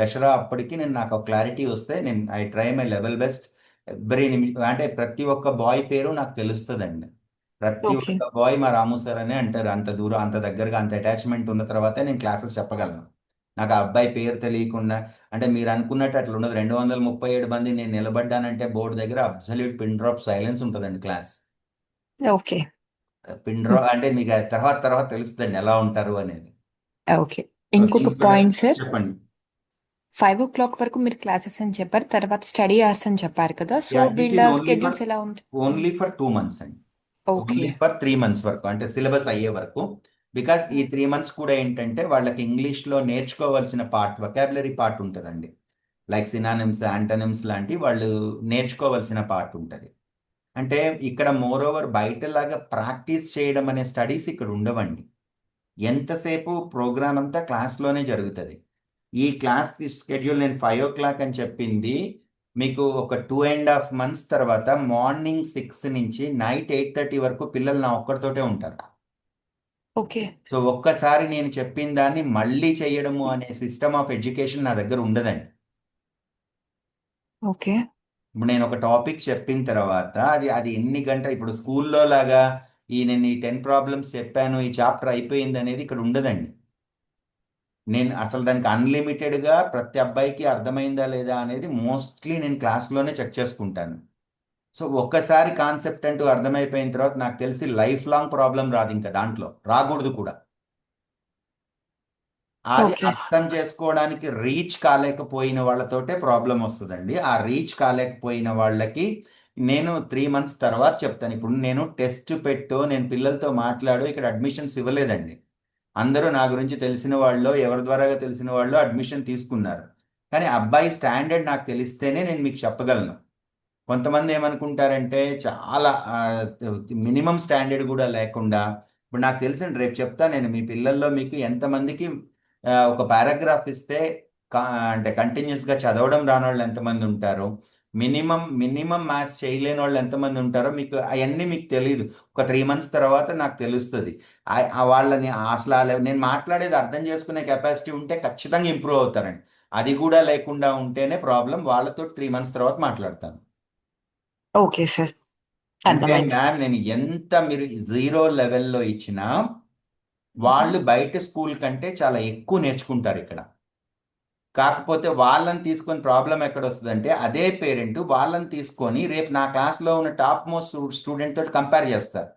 [SPEAKER 1] దసరా అప్పటికి నాకు క్లారిటీ వస్తే నేను I try my level best. అంటే ప్రతి ఒక్క బాయ్ పేరు నాకు తెలుస్తుందండి. ప్రతి ఒక్క బాయ్ మా రాము సార్ అనే అంటారు. అంత దూరం, అంత దగ్గరగా, అంత అటాచ్మెంట్ ఉన్న తర్వాతే నేను క్లాసెస్ చెప్పగలను. నాకు ఆ అబ్బాయి పేరు తెలియకుండా, అంటే మీరు అనుకున్నట్టు అట్లా ఉండదు. 237 మంది నేను నిలబడ్డానంటే బోర్డు దగ్గర అబ్సల్యూట్ పిన్ డ్రాప్ సైలెన్స్ ఉంటుందండి క్లాస్.
[SPEAKER 8] ఓకే.
[SPEAKER 1] పిన్ డ్రాప్ అంటే మీకు తర్వాత తెలుస్తుందండి ఎలా ఉంటారు అనేది.
[SPEAKER 8] ఓకే. ఇంకొక పాయింట్ సార్,
[SPEAKER 1] చెప్పండి.
[SPEAKER 8] 5 o'clock వరకు మీరు క్లాసెస్ అని చెప్పారు, తర్వాత స్టడీ అవర్స్ అని చెప్పారు కదా. సో వీళ్ళ స్కెడ్యూల్స్ ఎలా ఉంటాయి?
[SPEAKER 1] ఓన్లీ ఫర్ 2 months అండి.
[SPEAKER 8] ఓకే.
[SPEAKER 1] ఓన్లీ ఫర్ 3 months వరకు, అంటే సిలబస్ అయ్యే వరకు. బికాస్ ఈ 3 months కూడా ఏంటంటే వాళ్ళకి ఇంగ్లీష్లో నేర్చుకోవాల్సిన పార్ట్, వొకాబులరీ పార్ట్ ఉంటుందండి. లైక్ సినానిమ్స్, యాంటనిమ్స్ లాంటి వాళ్ళు నేర్చుకోవాల్సిన పార్ట్ ఉంటుంది. అంటే ఇక్కడ మోర్ ఓవర్ బయటలాగా ప్రాక్టీస్ చేయడం అనే స్టడీస్ ఇక్కడ ఉండవండి. ఎంతసేపు ప్రోగ్రామ్ అంతా క్లాస్లోనే జరుగుతుంది. ఈ క్లాస్ స్కెడ్యూల్ నేను 5 o'clock అని చెప్పింది మీకు ఒక 2.5 months తర్వాత మార్నింగ్ 6 నుంచి నైట్ 8:30 వరకు పిల్లలు నా ఒక్కరితోటే ఉంటారు.
[SPEAKER 8] ఓకే.
[SPEAKER 1] సో ఒక్కసారి నేను చెప్పిన దాన్ని మళ్ళీ చేయడము అనే సిస్టమ్ ఆఫ్ ఎడ్యుకేషన్ నా దగ్గర ఉండదండి.
[SPEAKER 8] ఓకే.
[SPEAKER 1] ఇప్పుడు నేను ఒక టాపిక్ చెప్పిన తర్వాత అది ఎన్ని గంటలు, ఇప్పుడు స్కూల్లో లాగా నేను ఈ 10 problems చెప్పాను, ఈ చాప్టర్ అయిపోయింది అనేది ఇక్కడ ఉండదండి. నేను అసలు దానికి అన్లిమిటెడ్గా ప్రతి అబ్బాయికి అర్థమైందా లేదా అనేది మోస్ట్లీ నేను క్లాస్లోనే చెక్ చేసుకుంటాను. సో ఒక్కసారి కాన్సెప్ట్ అంటూ అర్థమైపోయిన తర్వాత నాకు తెలిసి లైఫ్ లాంగ్ ప్రాబ్లం రాదు, ఇంకా దాంట్లో రాకూడదు కూడా. అది అర్థం చేసుకోవడానికి రీచ్ కాలేకపోయిన వాళ్ళతోటే ప్రాబ్లం వస్తుందండి. ఆ రీచ్ కాలేకపోయిన వాళ్ళకి నేను 3 months తర్వాత చెప్తాను. ఇప్పుడు నేను టెస్ట్ పెట్టు, నేను పిల్లలతో మాట్లాడు ఇక్కడ అడ్మిషన్స్ ఇవ్వలేదండి. అందరూ నా గురించి తెలిసిన వాళ్ళు, ఎవరి ద్వారాగా తెలిసిన వాళ్ళు అడ్మిషన్ తీసుకున్నారు. కానీ అబ్బాయి స్టాండర్డ్ నాకు తెలిస్తేనే నేను మీకు చెప్పగలను. కొంతమంది ఏమనుకుంటారంటే చాలా మినిమం స్టాండర్డ్ కూడా లేకుండా, ఇప్పుడు నాకు తెలిసిన రేపు చెప్తా నేను మీ పిల్లల్లో మీకు ఎంతమందికి ఒక పారాగ్రాఫ్ ఇస్తే అంటే కంటిన్యూస్ గా చదవడం రాని వాళ్ళు ఎంతమంది ఉంటారు, మినిమం మ్యాథ్స్ చేయలేని వాళ్ళు ఎంతమంది ఉంటారో మీకు అవన్నీ మీకు తెలియదు. ఒక 3 months తర్వాత నాకు తెలుస్తుంది. వాళ్ళని అసలు నేను మాట్లాడేది అర్థం చేసుకునే కెపాసిటీ ఉంటే ఖచ్చితంగా ఇంప్రూవ్ అవుతారండి. అది కూడా లేకుండా ఉంటేనే ప్రాబ్లం. వాళ్ళతో 3 months తర్వాత మాట్లాడతాను.
[SPEAKER 8] ఓకే సార్,
[SPEAKER 1] అంటే
[SPEAKER 8] అర్థమైంది.
[SPEAKER 1] మ్యామ్ నేను ఎంత మీరు 0 లెవెల్లో ఇచ్చినా వాళ్ళు బయట స్కూల్ కంటే చాలా ఎక్కువ నేర్చుకుంటారు ఇక్కడ. కాకపోతే వాళ్ళని తీసుకొని ప్రాబ్లం ఎక్కడ వస్తుందంటే అదే పేరెంట్ వాళ్ళని తీసుకొని రేపు నా క్లాస్లో ఉన్న టాప్ మోస్ట్ స్టూడెంట్ తోటి కంపేర్ చేస్తారు.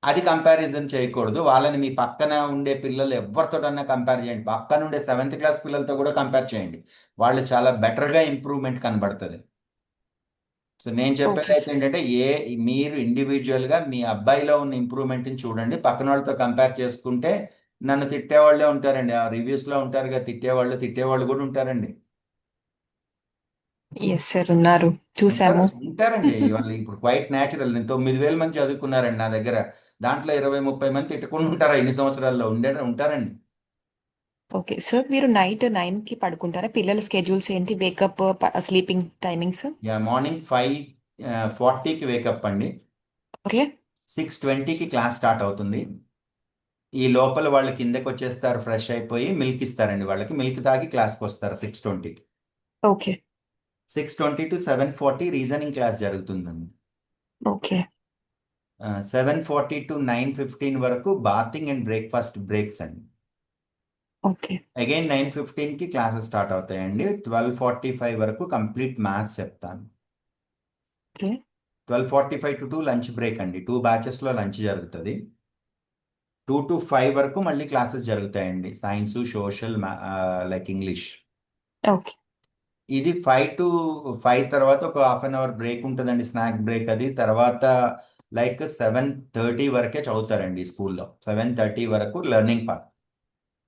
[SPEAKER 1] అది కంపారిజన్ చేయకూడదు. వాళ్ళని మీ పక్కన ఉండే పిల్లలు ఎవరితోటన్నా కంపేర్ చేయండి. పక్కన ఉండే 7th class పిల్లలతో కూడా కంపేర్ చేయండి. వాళ్ళు చాలా బెటర్గా ఇంప్రూవ్మెంట్ కనబడుతుంది. సో నేను చెప్పేది
[SPEAKER 8] ఓకే
[SPEAKER 1] అయితే
[SPEAKER 8] సార్.
[SPEAKER 1] ఏంటంటే మీరు ఇండివిజువల్గా మీ అబ్బాయిలో ఉన్న ఇంప్రూవ్మెంట్ని చూడండి. పక్కన వాళ్ళతో కంపేర్ చేసుకుంటే నన్ను తిట్టేవాళ్ళే ఉంటారండి. ఆ రివ్యూస్లో ఉంటారుగా తిట్టేవాళ్ళు కూడా ఉంటారండి.
[SPEAKER 8] ఎస్ సార్, ఉన్నారు, చూసాము.
[SPEAKER 1] ఉంటారండి. వాళ్ళు ఇప్పుడు క్వైట్ న్యాచురల్. నేను 9,000 మంది చదువుకున్నారండి నా దగ్గర. దాంట్లో 20-30 మంది తిట్టకుండా ఉంటారా ఎన్ని సంవత్సరాల్లో ఉంటారండి.
[SPEAKER 8] ఓకే సార్, మీరు నైట్ 9కి పడుకుంటారా? పిల్లల స్కెడ్యూల్స్ ఏంటి? Wake up, sleeping timings?
[SPEAKER 1] మార్నింగ్ 5:40కి వేకప్ అండి.
[SPEAKER 8] ఓకే
[SPEAKER 1] 6:20కి క్లాస్ స్టార్ట్ అవుతుంది. ఈ లోపల వాళ్ళు కిందకి వచ్చేస్తారు, ఫ్రెష్ అయిపోయి మిల్క్ ఇస్తారండి. వాళ్ళకి మిల్క్ తాగి క్లాస్కి వస్తారు 6:20కి.
[SPEAKER 8] ఓకే
[SPEAKER 1] 6:20 to 7:40 రీజనింగ్ క్లాస్ జరుగుతుందండి.
[SPEAKER 8] ఓకే
[SPEAKER 1] 7:40 to 9:15 వరకు బాతింగ్ అండ్ బ్రేక్ఫాస్ట్ బ్రేక్స్ అండి.
[SPEAKER 8] ఓకే
[SPEAKER 1] అగైన్ 9:15కి క్లాసెస్ స్టార్ట్ అవుతాయండి. 12:45 వరకు కంప్లీట్ మ్యాథ్స్ చెప్తాను.
[SPEAKER 8] ఓకే
[SPEAKER 1] 12:45 to 2 లంచ్ బ్రేక్ అండి. 2 బ్యాచెస్లో లంచ్ జరుగుతుంది. 2 to 5 వరకు మళ్ళీ క్లాసెస్ జరుగుతాయండి. Science, social, like English.
[SPEAKER 8] Okay
[SPEAKER 1] ఇది 5 to 5 తర్వాత ఒక హాఫ్ అన్ అవర్ బ్రేక్ ఉంటుందండి, స్నాక్ బ్రేక్. అది తర్వాత లైక్ 7:30 వరకే చదువుతారండి స్కూల్లో. 7:30 వరకు learning part.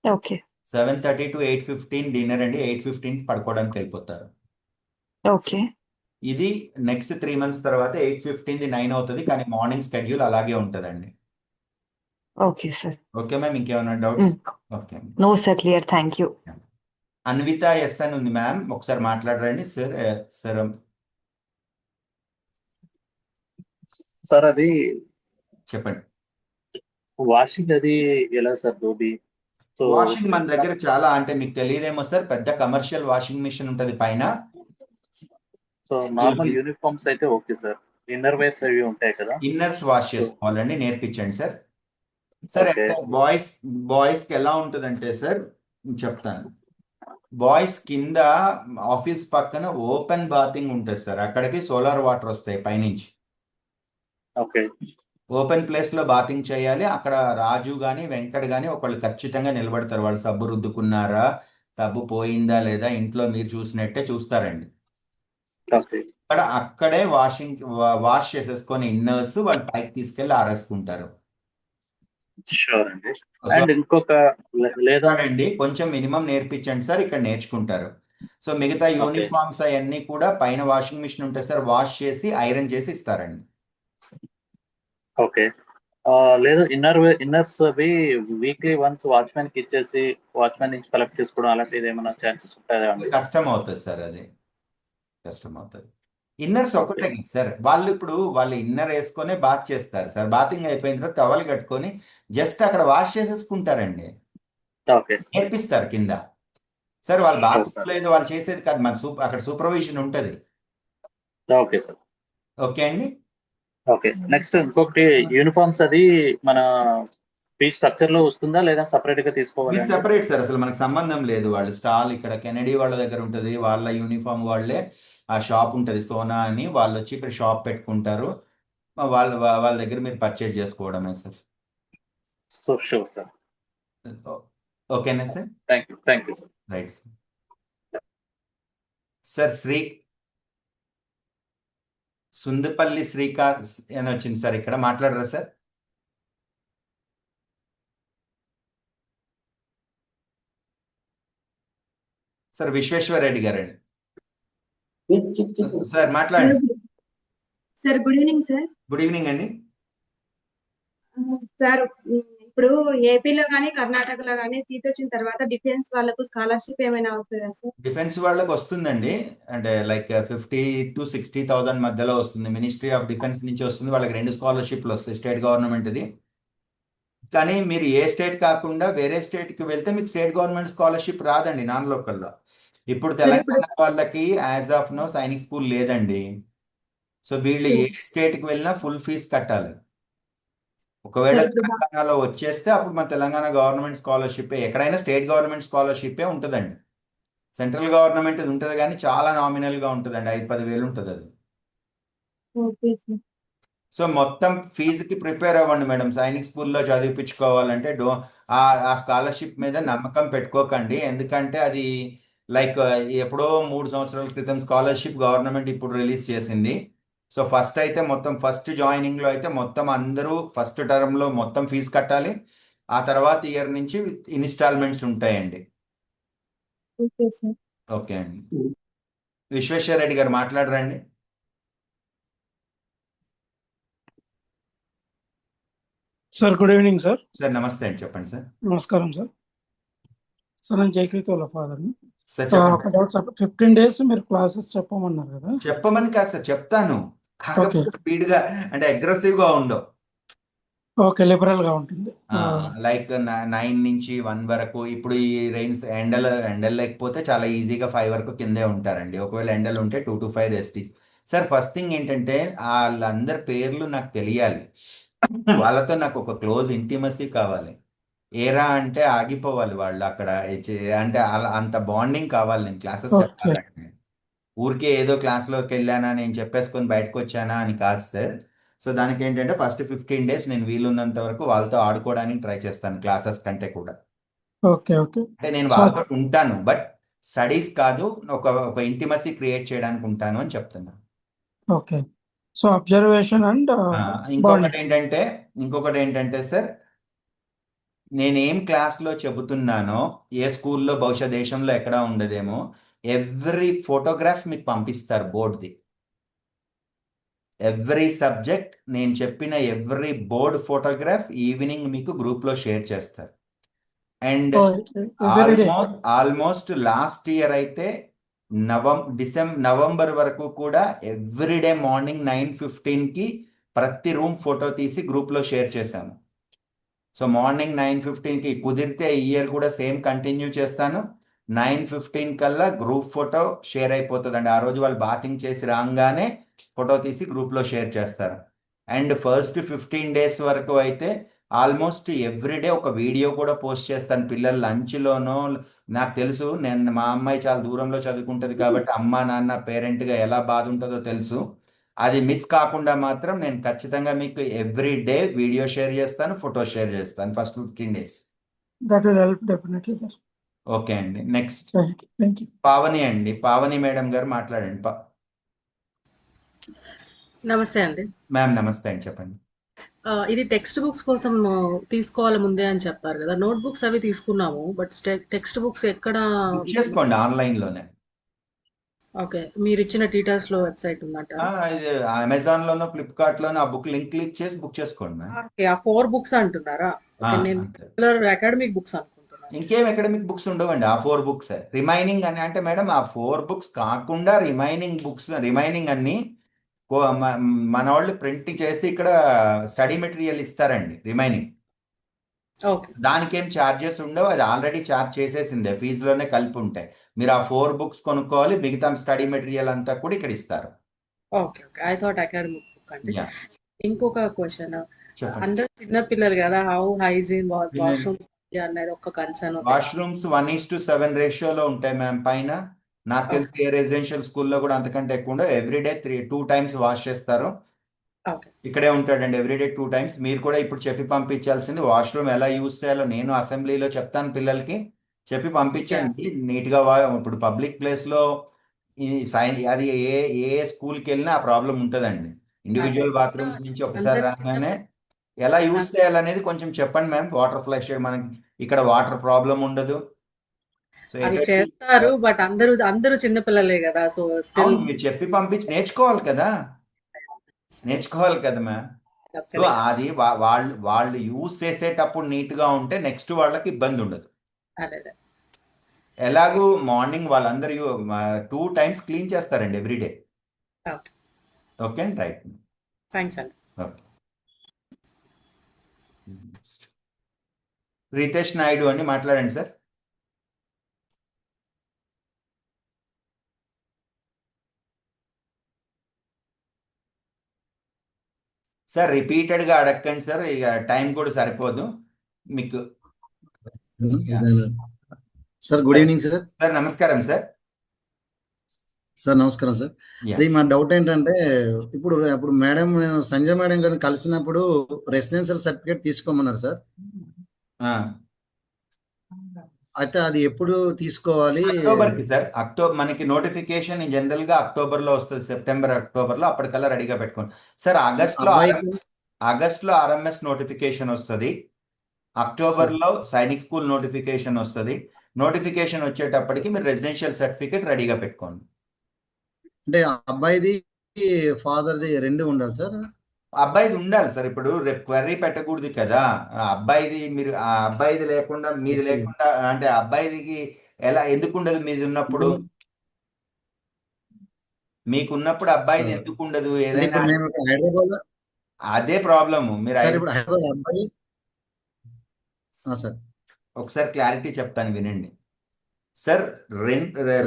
[SPEAKER 8] Okay
[SPEAKER 1] 7:30 to 8:15 dinner అండి. 8:15 పడుకోవడానికి వెళ్ళిపోతారు.
[SPEAKER 8] ఓకే
[SPEAKER 1] ఇది నెక్స్ట్ 3 months తర్వాత 8:15 9 అవుతుంది, కానీ మార్నింగ్ స్కెడ్యూల్ అలాగే ఉంటుందండి.
[SPEAKER 8] Okay sir.
[SPEAKER 1] ఓకే మ్యామ్, ఇంకేమైనా doubts? Okay.
[SPEAKER 8] No sir, clear, thank you.
[SPEAKER 1] Anvitha S అని ఉంది మ్యామ్, ఒకసారి మాట్లాడరండి. సార్
[SPEAKER 9] సార్ అది
[SPEAKER 1] చెప్పండి.
[SPEAKER 9] వాషింగ్ అది ఎలా సార్ ధోబీ? సో
[SPEAKER 1] వాషింగ్ మన దగ్గర చాలా, అంటే మీకు తెలియదేమో సార్, పెద్ద కమర్షియల్ వాషింగ్ మిషన్ ఉంటుంది పైన.
[SPEAKER 9] సో నార్మల్ యూనిఫామ్స్ అయితే ఓకే సార్, ఇన్నర్ వేర్స్ అవి ఉంటాయి కదా.
[SPEAKER 1] ఇన్నర్స్ వాష్ చేసుకోవాలండి, నేర్పించండి సార్. Sir
[SPEAKER 9] okay.
[SPEAKER 1] అంటే బాయ్స్కి ఎలా ఉంటుందంటే సార్ చెప్తాను. బాయ్స్ కింద ఆఫీస్ పక్కన ఓపెన్ బాతింగ్ ఉంటుంది సార్. అక్కడికి సోలార్ వాటర్ వస్తాయి పైనుంచి.
[SPEAKER 9] ఓకే
[SPEAKER 1] ఓపెన్ ప్లేస్లో బాతింగ్ చేయాలి. అక్కడ రాజు కానీ వెంకట్ కానీ ఒకళ్ళు ఖచ్చితంగా నిలబడతారు. వాళ్ళు సబ్బు రుద్దుకున్నారా, సబ్బు పోయిందా లేదా, ఇంట్లో మీరు చూసినట్టే చూస్తారండి.
[SPEAKER 9] ఓకే
[SPEAKER 1] అక్కడే వాష్ చేసేసుకొని ఇన్నర్స్ వాళ్ళు పైకి తీసుకెళ్ళి ఆరేసుకుంటారు.
[SPEAKER 9] షూర్ అండి. అండ్ ఇంకొక లేదా
[SPEAKER 1] అండి, కొంచెం మినిమం నేర్పించండి సార్, ఇక్కడ నేర్చుకుంటారు. సో మిగతా యూనిఫామ్స్ అవన్నీ కూడా పైన వాషింగ్ మిషన్ ఉంటుంది సార్, వాష్ చేసి ఐరన్ చేసి ఇస్తారండి.
[SPEAKER 9] ఓకే లేదు ఇన్నర్స్ అవి వీక్లీ వన్స్ వాచ్మెన్ కి ఇచ్చేసి వాచ్మెన్ నుంచి కలెక్ట్ చేసుకోవడం అలాంటిది ఏమైనా ఛాన్సెస్ ఉంటాయా అండి?
[SPEAKER 1] కష్టం అవుతుంది సార్, అది కష్టం అవుతుంది. ఇన్నర్స్ ఒకటే సార్, వాళ్ళు ఇన్నర్ వేసుకొని బాత్ చేస్తారు సార్. బాతింగ్ అయిపోయిన తర్వాత టవల్ కట్టుకొని జస్ట్ అక్కడ వాష్ చేసేసుకుంటారండి.
[SPEAKER 9] ఓకే
[SPEAKER 1] నేర్పిస్తారు కింద సార్. వాళ్ళు
[SPEAKER 9] Sure,
[SPEAKER 1] బాత్
[SPEAKER 9] sir.
[SPEAKER 1] లేదు, వాళ్ళు చేసేది కాదు, మన అక్కడ సూపర్విజన్ ఉంటుంది.
[SPEAKER 9] Okay sir.
[SPEAKER 1] ఓకే అండి.
[SPEAKER 9] ఓకే నెక్స్ట్ ఇంకొకటి, యూనిఫామ్స్ అది మన ఫీ స్ట్రక్చర్ లో వస్తుందా లేదా సపరేట్ గా తీసుకోవాలి?
[SPEAKER 1] ఇది సెపరేట్ సార్, అసలు మనకు సంబంధం లేదు. వాళ్ళ స్టాల్ ఇక్కడ కెనడీ వాళ్ళ దగ్గర ఉంటుంది. వాళ్ళ యూనిఫామ్ వాళ్ళే, ఆ షాప్ ఉంటుంది సోనా అని, వాళ్ళు వచ్చి ఇక్కడ షాప్ పెట్టుకుంటారు. వాళ్ళ దగ్గర మీరు పర్చేజ్ చేసుకోవడమే సార్.
[SPEAKER 9] So sure sir.
[SPEAKER 1] ఓకేనా sir?
[SPEAKER 9] Thank you sir.
[SPEAKER 1] Right sir. Sundapalli Srikanth అని వచ్చింది సార్, ఇక్కడ మాట్లాడరా సార్? సార్ విశ్వేశ్వర రెడ్డి గారండి. సార్ మాట్లాడండి
[SPEAKER 10] sir. Good evening sir.
[SPEAKER 1] Good evening అండి.
[SPEAKER 10] సార్ ఇప్పుడు ఏపీలో కానీ కర్ణాటకలో కానీ సీట్ వచ్చిన తర్వాత డిఫెన్స్ వాళ్ళకు స్కాలర్షిప్ ఏమైనా వస్తుందా సార్?
[SPEAKER 1] డిఫెన్స్ వాళ్ళకి వస్తుందండి. అంటే లైక్ 50 to 60,000 మధ్యలో వస్తుంది. మినిస్ట్రీ ఆఫ్ డిఫెన్స్ నుంచి వస్తుంది. వాళ్ళకి 2 స్కాలర్షిప్లు వస్తాయి స్టేట్ గవర్నమెంట్ది. కానీ మీరు ఏ స్టేట్ కాకుండా వేరే స్టేట్కి వెళ్తే మీకు స్టేట్ గవర్నమెంట్ స్కాలర్షిప్ రాదండి నాన్ లోకల్లో. ఇప్పుడు తెలంగాణ వాళ్ళకి as of no Sainik school లేదండి. సో వీళ్ళు ఏ స్టేట్కి వెళ్ళినా ఫుల్ ఫీజు కట్టాలి. ఒకవేళ తెలంగాణలో వచ్చేస్తే అప్పుడు మన తెలంగాణ గవర్నమెంట్ స్కాలర్షిప్, ఎక్కడైనా స్టేట్ గవర్నమెంట్ స్కాలర్షిప్ ఉంటుందండి. సెంట్రల్ గవర్నమెంట్ ఉంటుంది కానీ చాలా నామినల్ గా ఉంటుందండి. 5-10 వేలు ఉంటుంది అది.
[SPEAKER 10] Okay sir.
[SPEAKER 1] సో మొత్తం ఫీజుకి ప్రిపేర్ అవ్వండి మేడం. సైనిక్ స్కూల్లో చదివించుకోవాలంటే ఆ స్కాలర్షిప్ మీద నమ్మకం పెట్టుకోకండి. ఎందుకంటే అది లైక్ ఎప్పుడో 3 సంవత్సరాల క్రితం స్కాలర్షిప్ గవర్నమెంట్ ఇప్పుడు రిలీజ్ చేసింది. సో ఫస్ట్ అయితే మొత్తం ఫస్ట్ జాయినింగ్ లో అయితే మొత్తం అందరూ ఫస్ట్ టర్మ్ లో మొత్తం ఫీజు కట్టాలి. ఆ తర్వాత ఇయర్ నుంచి ఇన్స్టాల్మెంట్స్ ఉంటాయండి.
[SPEAKER 10] Okay sir.
[SPEAKER 1] ఓకే అండి. విశ్వేశ్వర రెడ్డి గారు మాట్లాడరండి.
[SPEAKER 11] Sir good evening sir.
[SPEAKER 1] Sir నమస్తే అండి, చెప్పండి సార్.
[SPEAKER 11] నమస్కారం సార్. సార్ నేను జయకృతి వాళ్ళ ఫాదర్ని.
[SPEAKER 1] సార్
[SPEAKER 11] ఒక
[SPEAKER 1] చెప్పండి.
[SPEAKER 11] డౌట్ సార్, 15 days మీరు క్లాసెస్ చెప్పమన్నారు కదా.
[SPEAKER 1] చెప్పమని కాదు సార్, చెప్తాను.
[SPEAKER 11] ఓకే
[SPEAKER 1] స్పీడ్ గా అంటే అగ్రెసివ్ గా ఉండవు.
[SPEAKER 11] ఓకే, లిబరల్ గా ఉంటుంది.
[SPEAKER 1] లైక్ 9 నుంచి 1 వరకు. ఇప్పుడు ఈ రైన్స్ ఎండలు లేకపోతే చాలా ఈజీగా 5 వరకు కిందే ఉంటారండి. ఒకవేళ ఎండలు ఉంటే 2 to 5 rest. Sir first thing ఏంటంటే వాళ్ళందరి పేర్లు నాకు తెలియాలి. వాళ్ళతో నాకు ఒక క్లోజ్ ఇంటిమసీ కావాలి. ఏరా అంటే ఆగిపోవాలి వాళ్ళు అక్కడ. అంటే అలా అంత బాండింగ్ కావాలి. నేను క్లాసెస్
[SPEAKER 11] ఓకే
[SPEAKER 1] చెప్పాలంటే ఊరికే ఏదో క్లాస్లోకి వెళ్ళానా నేను చెప్పేసుకొని బయటకు వచ్చానా అని కాదు సార్. సో దానికి ఏంటంటే ఫస్ట్ 15 days నేను వీలున్నంత వరకు వాళ్ళతో ఆడుకోవడానికి ట్రై చేస్తాను, క్లాసెస్ కంటే కూడా.
[SPEAKER 11] ఓకే ఓకే
[SPEAKER 1] అంటే నేను
[SPEAKER 11] సో
[SPEAKER 1] వాళ్ళతో ఉంటాను, బట్ స్టడీస్ కాదు, ఒక ఇంటిమసీ క్రియేట్ చేయడానికి ఉంటాను అని చెప్తున్నాను.
[SPEAKER 11] ఓకే, సో అబ్జర్వేషన్ అండ్
[SPEAKER 1] ఇంకొకటి ఏంటంటే సార్, నేనేం క్లాస్లో చెబుతున్నానో ఏ స్కూల్లో బహుశా దేశంలో ఎక్కడా ఉండదేమో, ఎవ్రీ ఫోటోగ్రాఫ్ మీకు పంపిస్తారు బోర్డ్ది. ఎవ్రీ సబ్జెక్ట్ నేను చెప్పిన ఎవ్రీ బోర్డ్ ఫోటోగ్రాఫ్ ఈవినింగ్ మీకు గ్రూప్లో షేర్ చేస్తారు. అండ్ ఆల్మోస్ట్ లాస్ట్ ఇయర్ అయితే నవంబర్ వరకు కూడా ఎవ్రీడే మార్నింగ్ 9:15కి ప్రతి రూమ్ ఫోటో తీసి గ్రూప్లో షేర్ చేశాను. సో మార్నింగ్ 9:15కి కుదిరితే ఈ ఇయర్ కూడా సేమ్ కంటిన్యూ చేస్తాను. 9:15 కల్లా గ్రూప్ ఫోటో షేర్ అయిపోతుందండి. ఆ రోజు వాళ్ళు బాతింగ్ చేసి రాగానే ఫోటో తీసి గ్రూప్లో షేర్ చేస్తారు. అండ్ ఫస్ట్ 15 days వరకు అయితే ఆల్మోస్ట్ ఎవ్రీడే ఒక వీడియో కూడా పోస్ట్ చేస్తాను. పిల్లలు లంచ్లోనో, నాకు తెలుసు మా అమ్మాయి చాలా దూరంలో చదువుకుంటుంది కాబట్టి అమ్మ నాన్న పేరెంట్గా ఎలా బాధ ఉంటుందో తెలుసు. అది మిస్ కాకుండా మాత్రం నేను ఖచ్చితంగా మీకు ఎవ్రీడే వీడియో షేర్ చేస్తాను, ఫోటో షేర్ చేస్తాను first 15 days.
[SPEAKER 11] That will help definitely sir.
[SPEAKER 1] Okay అండి. Next
[SPEAKER 11] thank you.
[SPEAKER 1] పావని అండి. పావని మేడం గారు మాట్లాడండి.
[SPEAKER 12] నమస్తే అండి.
[SPEAKER 1] మ్యామ్ నమస్తే అండి, చెప్పండి.
[SPEAKER 12] ఇది టెక్స్ట్ బుక్స్ కోసం తీసుకోవాలి ముందే అని చెప్పారు కదా. నోట్ బుక్స్ అవి తీసుకున్నాము, బట్ టెక్స్ట్ బుక్స్ ఎక్కడ
[SPEAKER 1] బుక్ చేసుకోండి ఆన్లైన్లోనే.
[SPEAKER 12] ఓకే, మీరు ఇచ్చిన డీటెయిల్స్ లో వెబ్సైట్ ఉందంట.
[SPEAKER 1] ఇది అమెజాన్లోనో ఫ్లిప్కార్ట్లోనో ఆ బుక్ లింక్ క్లిక్ చేసి బుక్ చేసుకోండి మ్యామ్.
[SPEAKER 12] ఓకే, ఆ 4 books అంటున్నారా? ఓకే, నేను అకాడమిక్ బుక్స్ అనుకుంటున్నాను.
[SPEAKER 1] ఇంకేం అకాడమిక్ బుక్స్ ఉండవండి, ఆ 4 books. రిమైనింగ్ అని అంటే మేడం ఆ 4 books కాకుండా రిమైనింగ్ అన్ని మన వాళ్ళు ప్రింట్ చేసి ఇక్కడ స్టడీ మెటీరియల్ ఇస్తారండి. రిమైనింగ్ దానికేం ఛార్జెస్ ఉండవు, అది ఆల్రెడీ ఛార్జ్ చేసేసిందే, ఫీజులోనే కలిపి ఉంటాయి. మీరు ఆ 4 books కొనుక్కోవాలి, మిగతా స్టడీ మెటీరియల్ అంతా కూడా ఇక్కడ ఇస్తారు.
[SPEAKER 12] Okay okay, I thought academic book అంటే. ఇంకొక క్వశ్చన్, అందరు చిన్న పిల్లలు కదా, హౌ హైజీన్ వాష్రూమ్స్ అనేది ఒక కన్సర్న్.
[SPEAKER 1] వాష్రూమ్స్ 1:7 రేషియోలో ఉంటాయి మ్యామ్ పైన. నాకు తెలిసి ఏ రెసిడెన్షియల్ స్కూల్లో కూడా అంతకంటే ఎక్కువ ఉండవు. ఎవ్రీడే 2 times వాష్ చేస్తారు. ఇక్కడే ఉంటాడండి ఎవ్రీడే 2 times. మీరు కూడా ఇప్పుడు చెప్పి పంపించాల్సింది వాష్రూమ్ ఎలా యూజ్ చేయాలో నేను అసెంబ్లీలో చెప్తాను, పిల్లలకి చెప్పి పంపించండి నీట్గా. ఇప్పుడు పబ్లిక్ ప్లేస్లో అది ఏ స్కూల్కి వెళ్ళినా ఆ ప్రాబ్లం ఉంటుందండి. ఇండివిజువల్ బాత్రూమ్స్ నుంచి ఒకసారి రాగానే ఎలా యూజ్ చేయాలనేది కొంచెం చెప్పండి మ్యామ్. వాటర్ ఫ్లష్ మనకి ఇక్కడ వాటర్ ప్రాబ్లం ఉండదు.
[SPEAKER 12] అవి చేస్తారు, బట్ అందరూ చిన్న పిల్లలే కదా. సో స్టిల్
[SPEAKER 1] మీరు చెప్పి పంపించి నేర్చుకోవాలి కదా మ్యామ్. సో అది వాళ్ళు యూజ్ చేసేటప్పుడు నీట్గా ఉంటే నెక్స్ట్ వాళ్ళకి ఇబ్బంది ఉండదు.
[SPEAKER 12] అదే అదే
[SPEAKER 1] ఎలాగూ మార్నింగ్ వాళ్ళందరూ 2 times క్లీన్ చేస్తారండి ఎవ్రీడే.
[SPEAKER 12] ఓకే
[SPEAKER 1] ఓకే అండి, రైట్.
[SPEAKER 12] థ్యాంక్స్ అండి.
[SPEAKER 1] ఓకే. రితేష్ నాయుడు అండి, మాట్లాడండి సార్. సార్ రిపీటెడ్గా అడగండి సార్, ఇక టైం కూడా సరిపోదు మీకు.
[SPEAKER 13] Sir good evening sir.
[SPEAKER 1] Sir నమస్కారం సార్.
[SPEAKER 13] సార్ నమస్కారం సార్. అది మా డౌట్ ఏంటంటే ఇప్పుడు మేడం సంజయ్ మేడం గారిని కలిసినప్పుడు రెసిడెన్షియల్ సర్టిఫికేట్ తీసుకోమన్నారు సార్. అయితే అది ఎప్పుడు తీసుకోవాలి?
[SPEAKER 1] అక్టోబర్కి సార్. మనకి నోటిఫికేషన్ జనరల్ గా అక్టోబర్ లో వస్తుంది, సెప్టెంబర్ అక్టోబర్ లో, అప్పటికల్లా రెడీగా పెట్టుకోండి సార్. ఆగస్ట్ లో ఆర్ఎంఎస్ నోటిఫికేషన్ వస్తుంది, అక్టోబర్ లో సైనిక్ స్కూల్ నోటిఫికేషన్ వస్తుంది. నోటిఫికేషన్ వచ్చేటప్పటికి మీరు రెసిడెన్షియల్ సర్టిఫికేట్ రెడీగా పెట్టుకోండి.
[SPEAKER 13] అంటే అబ్బాయిది ఫాదర్ది రెండు ఉండాలి సార్?
[SPEAKER 1] అబ్బాయిది ఉండాలి సార్. ఇప్పుడు రేపు క్వెర్రీ పెట్టకూడదు కదా, అబ్బాయిది మీరు ఆ అబ్బాయిది లేకుండా మీది లేకుండా, అంటే అబ్బాయిదికి ఎలా ఎందుకు ఉండదు? మీది ఉన్నప్పుడు, మీకున్నప్పుడు అబ్బాయిది ఎందుకు ఉండదు? ఏదైనా
[SPEAKER 13] హైదరాబాద్
[SPEAKER 1] అదే ప్రాబ్లము. మీరు
[SPEAKER 13] ఇప్పుడు హైదరాబాద్ అబ్బాయి సార్
[SPEAKER 1] ఒకసారి క్లారిటీ చెప్తాను వినండి సార్.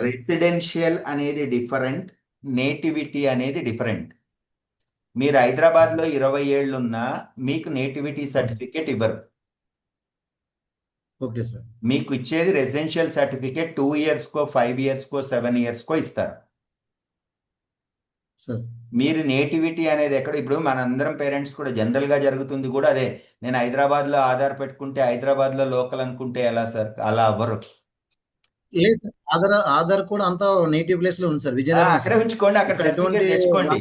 [SPEAKER 1] రెసిడెన్షియల్ అనేది డిఫరెంట్, నేటివిటీ అనేది డిఫరెంట్. మీరు హైదరాబాద్లో 20 ఏళ్ళు ఉన్నా మీకు నేటివిటీ సర్టిఫికేట్ ఇవ్వరు.
[SPEAKER 13] Okay sir.
[SPEAKER 1] మీకు ఇచ్చేది రెసిడెన్షియల్ సర్టిఫికేట్ 2 yearsకో 5 yearsకో 7 yearsకో ఇస్తారు
[SPEAKER 13] సార్.
[SPEAKER 1] మీరు నేటివిటీ అనేది ఎక్కడ? ఇప్పుడు మనందరం పేరెంట్స్ కూడా జనరల్గా జరుగుతుంది కూడా అదే. నేను హైదరాబాద్లో ఆధార్ పెట్టుకుంటే హైదరాబాద్లో లోకల్ అనుకుంటే ఎలా సార్? అలా అవ్వరు.
[SPEAKER 13] ఆధార్ కూడా అంతా నేటివ్ ప్లేస్ లో ఉంది సార్, విజయనగరం.
[SPEAKER 1] అక్కడే ఉంచుకోండి, అక్కడ సర్టిఫికేట్ తెచ్చుకోండి,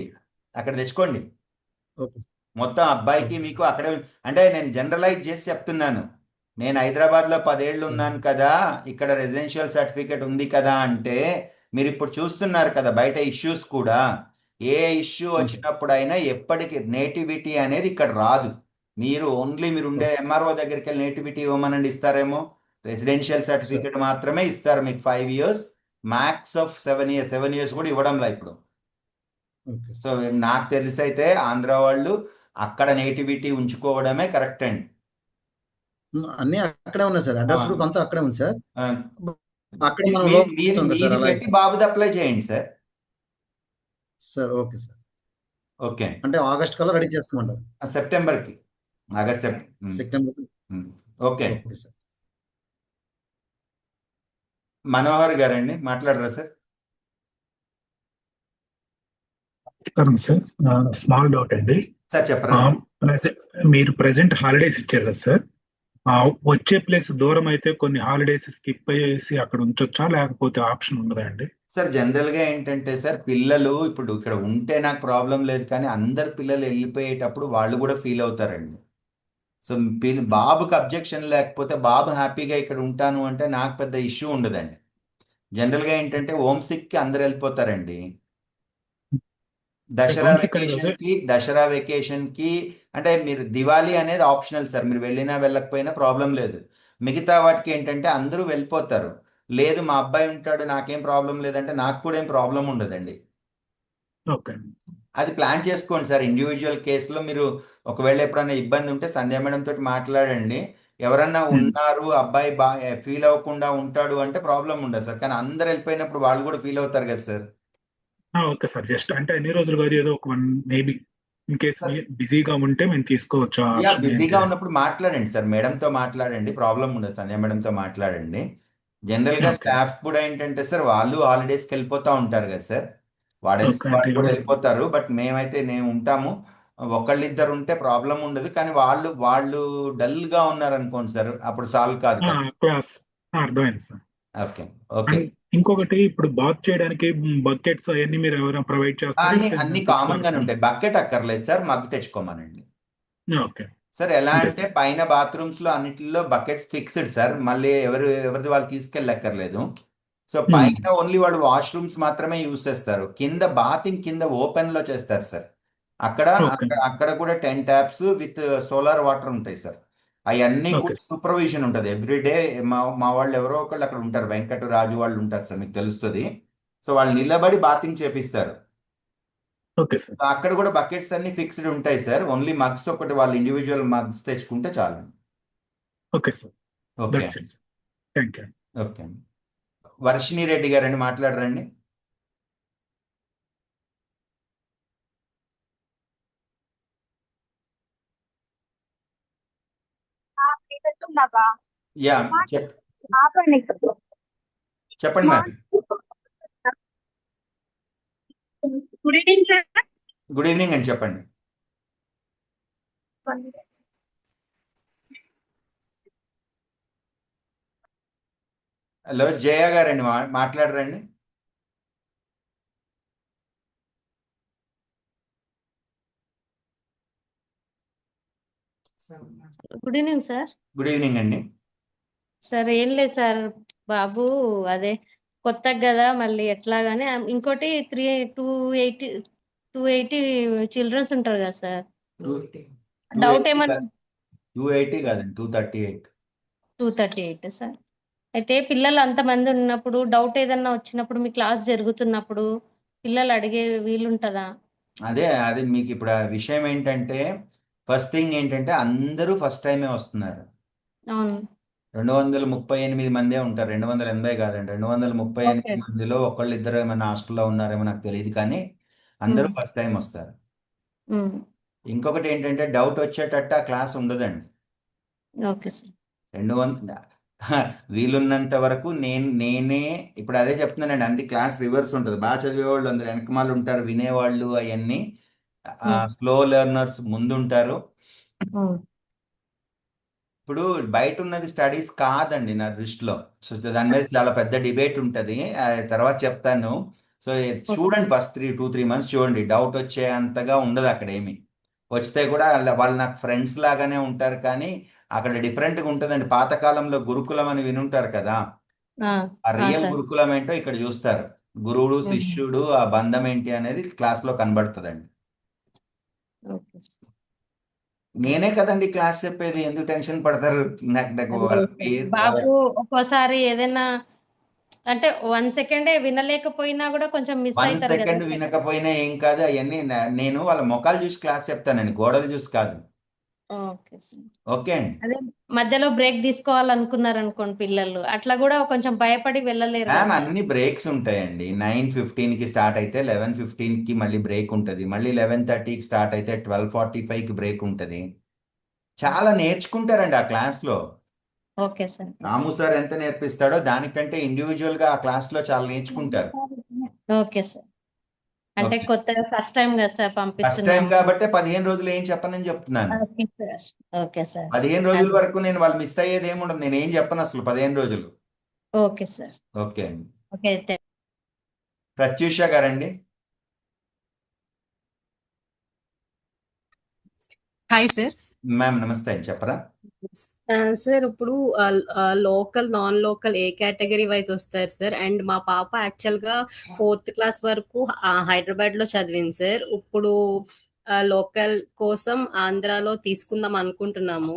[SPEAKER 1] అక్కడ తెచ్చుకోండి. మొత్తం అబ్బాయికి మీకు అక్కడే. అంటే నేను జనరలైజ్ చేసి చెప్తున్నాను. నేను హైదరాబాద్లో 10 ఏళ్ళు ఉన్నాను కదా, ఇక్కడ రెసిడెన్షియల్ సర్టిఫికేట్ ఉంది కదా అంటే, మీరు ఇప్పుడు చూస్తున్నారు కదా బయట ఇష్యూస్ కూడా. ఏ ఇష్యూ వచ్చినప్పుడైనా ఎప్పటికీ నేటివిటీ అనేది ఇక్కడ రాదు. మీరు ఉండే ఎంఆర్ఓ దగ్గరికి వెళ్ళి నేటివిటీ ఇవ్వమనండి, ఇస్తారేమో. రెసిడెన్షియల్ సర్టిఫికేట్ మాత్రమే ఇస్తారు మీకు. 5 years, max of 7 years. 7 years కూడా ఇవ్వడంలా ఇప్పుడు. సో నాకు తెలిసి అయితే ఆంధ్ర వాళ్ళు అక్కడ నేటివిటీ ఉంచుకోవడమే కరెక్ట్ అండి.
[SPEAKER 13] అన్ని అక్కడే ఉన్నాయి సార్, అడ్రస్ ప్రూఫ్ అంతా అక్కడే ఉంది సార్. అక్కడ
[SPEAKER 1] మీది పెట్టి బాబుది అప్లై చేయండి sir.
[SPEAKER 13] Sir okay sir.
[SPEAKER 1] Okay,
[SPEAKER 13] అంటే ఆగస్ట్ కల్లా రెడీ చేసుకోమంటారు?
[SPEAKER 1] సెప్టెంబర్కి,
[SPEAKER 13] సెప్టెంబర్.
[SPEAKER 1] Okay
[SPEAKER 13] sir.
[SPEAKER 1] మనోహర్ గారండి, మాట్లాడరా సార్?
[SPEAKER 14] సార్ స్మాల్ డౌట్ అండి
[SPEAKER 1] సార్ చెప్పరా.
[SPEAKER 14] మీరు ప్రెసెంట్ హాలిడేస్ ఇచ్చారు కదా సార్, వచ్చే ప్లేస్ దూరం అయితే కొన్ని హాలిడేస్ స్కిప్ అయ్యేసి అక్కడ ఉంచొచ్చా, లేకపోతే ఆప్షన్ ఉండదా అండి?
[SPEAKER 1] సార్ జనరల్గా ఏంటంటే సార్, పిల్లలు ఇప్పుడు ఇక్కడ ఉంటే నాకు ప్రాబ్లం లేదు, కానీ అందరు పిల్లలు వెళ్ళిపోయేటప్పుడు వాళ్ళు కూడా ఫీల్ అవుతారండి. సో బాబుకి అబ్జెక్షన్ లేకపోతే, బాబు హ్యాపీగా ఇక్కడ ఉంటాను అంటే నాకు పెద్ద ఇష్యూ ఉండదండి. జనరల్గా ఏంటంటే హోమ్ సిక్కి అందరు వెళ్ళిపోతారండి. దసరా వెకేషన్కి అంటే మీరు దివాళీ అనేది ఆప్షనల్ సార్, మీరు వెళ్ళినా వెళ్ళకపోయినా ప్రాబ్లం లేదు. మిగతా వాటికి ఏంటంటే అందరూ వెళ్ళిపోతారు. లేదు మా అబ్బాయి ఉంటాడు నాకేం ప్రాబ్లం లేదంటే నాకు కూడా ఏం ప్రాబ్లం ఉండదండి. అది ప్లాన్ చేసుకోండి సార్. ఇండివిజువల్ కేసులో మీరు ఒకవేళ ఎప్పుడైనా ఇబ్బంది ఉంటే సంధ్యా మేడం తోటి మాట్లాడండి. ఎవరన్నా ఉన్నారు అబ్బాయి బాగా ఫీల్ అవ్వకుండా ఉంటాడు అంటే ప్రాబ్లం ఉండదు సార్. కానీ అందరు వెళ్ళిపోయినప్పుడు వాళ్ళు కూడా ఫీల్ అవుతారు కదా సార్.
[SPEAKER 14] ఓకే సార్, జస్ట్ అంటే ఎన్ని రోజులు కాదు, ఏదో ఒక 1 మేబీ ఇన్ కేస్ బిజీగా ఉంటే మేము తీసుకోవచ్చా?
[SPEAKER 1] బిజీగా ఉన్నప్పుడు మాట్లాడండి సార్, మేడంతో మాట్లాడండి, ప్రాబ్లం ఉండదు. సంధ్యా మేడంతో మాట్లాడండి. జనరల్గా స్టాఫ్ కూడా ఏంటంటే సార్, వాళ్ళు హాలిడేస్కి వెళ్ళిపోతూ ఉంటారు కదా సార్, వార్డెన్స్ వాళ్ళు కూడా వెళ్ళిపోతారు. బట్ మేమైతే ఉంటాము. ఒకళ్ళిద్దరు ఉంటే ప్రాబ్లం ఉండదు, కానీ వాళ్ళు డల్గా ఉన్నారు అనుకోండి సార్, అప్పుడు సాల్వ్ కాదు కదా.
[SPEAKER 14] అర్థమైంది సార్.
[SPEAKER 1] Okay okay.
[SPEAKER 14] ఇంకొకటి, ఇప్పుడు బాత్ చేయడానికి బకెట్స్ అవన్నీ మీరు ఎవరైనా ప్రొవైడ్ చేస్తారు?
[SPEAKER 1] అన్ని కామన్ గానే ఉంటాయి. బకెట్ అక్కర్లేదు సార్, మగ్గు తెచ్చుకోమనండి.
[SPEAKER 14] Okay
[SPEAKER 1] sir. ఎలా అంటే పైన బాత్రూమ్స్ లో అన్నిటిలో బకెట్స్ ఫిక్స్డ్ సార్, మళ్ళీ ఎవరిది వాళ్ళు తీసుకెళ్ళక్కర్లేదు. సో పైన ఓన్లీ వాడు వాష్రూమ్స్ మాత్రమే యూజ్ చేస్తారు. కింద బాతింగ్ కింద ఓపెన్ లో చేస్తారు సార్. అక్కడ
[SPEAKER 14] ఓకే
[SPEAKER 1] అక్కడ కూడా 10 ట్యాప్స్ విత్ సోలార్ వాటర్ ఉంటాయి సార్. అవన్నీ
[SPEAKER 14] ఓకే
[SPEAKER 1] కూడా సూపర్విజన్ ఉంటుంది ఎవ్రీడే. మా వాళ్ళు ఎవరో ఒకళ్ళు అక్కడ ఉంటారు, వెంకట రాజు వాళ్ళు ఉంటారు సార్, మీకు తెలుస్తుంది. సో వాళ్ళు నిలబడి బాతింగ్ చేపిస్తారు.
[SPEAKER 14] Okay sir.
[SPEAKER 1] సో అక్కడ కూడా బకెట్స్ అన్ని ఫిక్స్డ్ ఉంటాయి సార్. ఓన్లీ మగ్స్ ఒకటి వాళ్ళు ఇండివిజువల్ మగ్స్ తెచ్చుకుంటే చాలు.
[SPEAKER 14] Okay sir.
[SPEAKER 1] Okay
[SPEAKER 14] that's it sir. Thank you.
[SPEAKER 1] Okay. Varshini Reddy గారండి, మాట్లాడరండి. యా చెప్పండి ma'am.
[SPEAKER 15] Good evening sir.
[SPEAKER 1] Good evening అండి, చెప్పండి. హలో జయ గారండి, మాట్లాడరండి.
[SPEAKER 16] Good evening sir.
[SPEAKER 1] Good evening అండి.
[SPEAKER 16] సార్ ఏం లేదు సార్, బాబు అదే కొత్తగా కదా మళ్ళీ ఎట్లాగానే ఇంకోటి 280 చిల్డ్రన్స్ ఉంటారు కదా సార్. డౌట్ ఏమన్నా
[SPEAKER 1] 280 కాదండి, 238.
[SPEAKER 16] 238 సార్. అయితే పిల్లలు అంతమంది ఉన్నప్పుడు డౌట్ ఏదన్నా వచ్చినప్పుడు మీ క్లాస్ జరుగుతున్నప్పుడు పిల్లలు అడిగే వీలుంటుందా?
[SPEAKER 1] అదే మీకు ఇప్పుడు ఆ విషయం ఏంటంటే, ఫస్ట్ థింగ్ ఏంటంటే అందరూ ఫస్ట్ టైమే వస్తున్నారు.
[SPEAKER 16] అవును.
[SPEAKER 1] 238 మందే ఉంటారు, 280 కాదండి. 238
[SPEAKER 16] ఓకే.
[SPEAKER 1] మందిలో ఒకళ్ళు ఇద్దరు ఏమైనా హాస్టల్లో ఉన్నారేమో నాకు తెలియదు, కానీ అందరూ ఫస్ట్ టైం వస్తారు. ఇంకొకటి ఏంటంటే డౌట్ వచ్చేటట్టు ఆ క్లాస్ ఉండదండి.
[SPEAKER 16] Okay sir.
[SPEAKER 1] 200 వీలున్నంత వరకు నేనే ఇప్పుడు అదే చెప్తున్నానండి. అంది క్లాస్ రివర్స్ ఉంటుంది. బాగా చదివేవాళ్ళు అందరు వెనకమాలు ఉంటారు, వినేవాళ్ళు అవన్నీ స్లో లెర్నర్స్ ముందుంటారు. ఇప్పుడు బయట ఉన్నది స్టడీస్ కాదండి నా దృష్టిలో. సో దాని మీద చాలా పెద్ద డిబేట్ ఉంటుంది, తర్వాత చెప్తాను. సో చూడండి, ఫస్ట్ 2-3 మంత్స్ చూడండి. డౌట్ వచ్చే అంతగా ఉండదు అక్కడ ఏమి. వస్తే కూడా వాళ్ళు నాకు ఫ్రెండ్స్ లాగానే ఉంటారు, కానీ అక్కడ డిఫరెంట్గా ఉంటుందండి. పాతకాలంలో గురుకులం అని వినుంటారు కదా, ఆ రియల్ గురుకులం ఏంటో ఇక్కడ చూస్తారు. గురువుడు శిష్యుడు ఆ బంధం ఏంటి అనేది క్లాస్లో కనబడుతుందండి. నేనే కదండి క్లాస్ చెప్పేది, ఎందుకు టెన్షన్ పడతారు?
[SPEAKER 16] బాబు ఒక్కోసారి ఏదైనా అంటే 1 సెకండే వినలేకపోయినా కూడా కొంచెం మిస్
[SPEAKER 1] 1
[SPEAKER 16] అవుతారు కదా
[SPEAKER 1] సెకండ్
[SPEAKER 16] సార్.
[SPEAKER 1] వినకపోయినా ఏం కాదు. అవన్నీ నేను వాళ్ళ ముఖాలు చూసి క్లాస్ చెప్తానండి, గోడలు చూసి కాదు.
[SPEAKER 16] Okay sir.
[SPEAKER 1] ఓకే అండి.
[SPEAKER 16] అదే మధ్యలో బ్రేక్ తీసుకోవాలనుకున్నారు అనుకోండి పిల్లలు, అట్లా కూడా కొంచెం భయపడి వెళ్ళలేరు
[SPEAKER 1] మ్యామ్
[SPEAKER 16] కదా.
[SPEAKER 1] అన్ని బ్రేక్స్ ఉంటాయండి. 9:15కి స్టార్ట్ అయితే 11:15కి మళ్ళీ బ్రేక్ ఉంటుంది. మళ్ళీ 11:30కి స్టార్ట్ అయితే 12:45కి బ్రేక్ ఉంటుంది. చాలా నేర్చుకుంటారండి ఆ క్లాస్లో.
[SPEAKER 16] Okay sir.
[SPEAKER 1] రాము సార్ ఎంత నేర్పిస్తాడో దానికంటే ఇండివిజువల్ గా ఆ క్లాస్లో చాలా నేర్చుకుంటారు.
[SPEAKER 16] Okay sir. అంటే
[SPEAKER 1] ఓకే.
[SPEAKER 16] కొత్తగా ఫస్ట్ టైం కదా సార్
[SPEAKER 1] ఫస్ట్ టైం
[SPEAKER 16] పంపిస్తున్నాము.
[SPEAKER 1] కాబట్టి 15 రోజులు ఏం చెప్పనని చెప్తున్నాను.
[SPEAKER 16] Okay sir. Okay sir.
[SPEAKER 1] 15 రోజుల వరకు నేను వాళ్ళు మిస్ అయ్యేది ఏముండదు. నేను ఏం చెప్పను అసలు 15 రోజులు.
[SPEAKER 16] Okay sir.
[SPEAKER 1] ఓకే అండి.
[SPEAKER 16] ఓకే.
[SPEAKER 1] ప్రత్యూష గారండి.
[SPEAKER 17] Hi sir.
[SPEAKER 1] మ్యామ్ నమస్తే అండి, చెప్పరా?
[SPEAKER 17] సార్ ఇప్పుడు లోకల్ నాన్ లోకల్ ఏ కేటగిరీ వైజ్ వస్తారు సార్? అండ్ మా పాప యాక్చువల్గా 4th క్లాస్ వరకు హైదరాబాద్ లో చదివింది సార్. ఇప్పుడు లోకల్ కోసం ఆంధ్రాలో తీసుకుందాం అనుకుంటున్నాము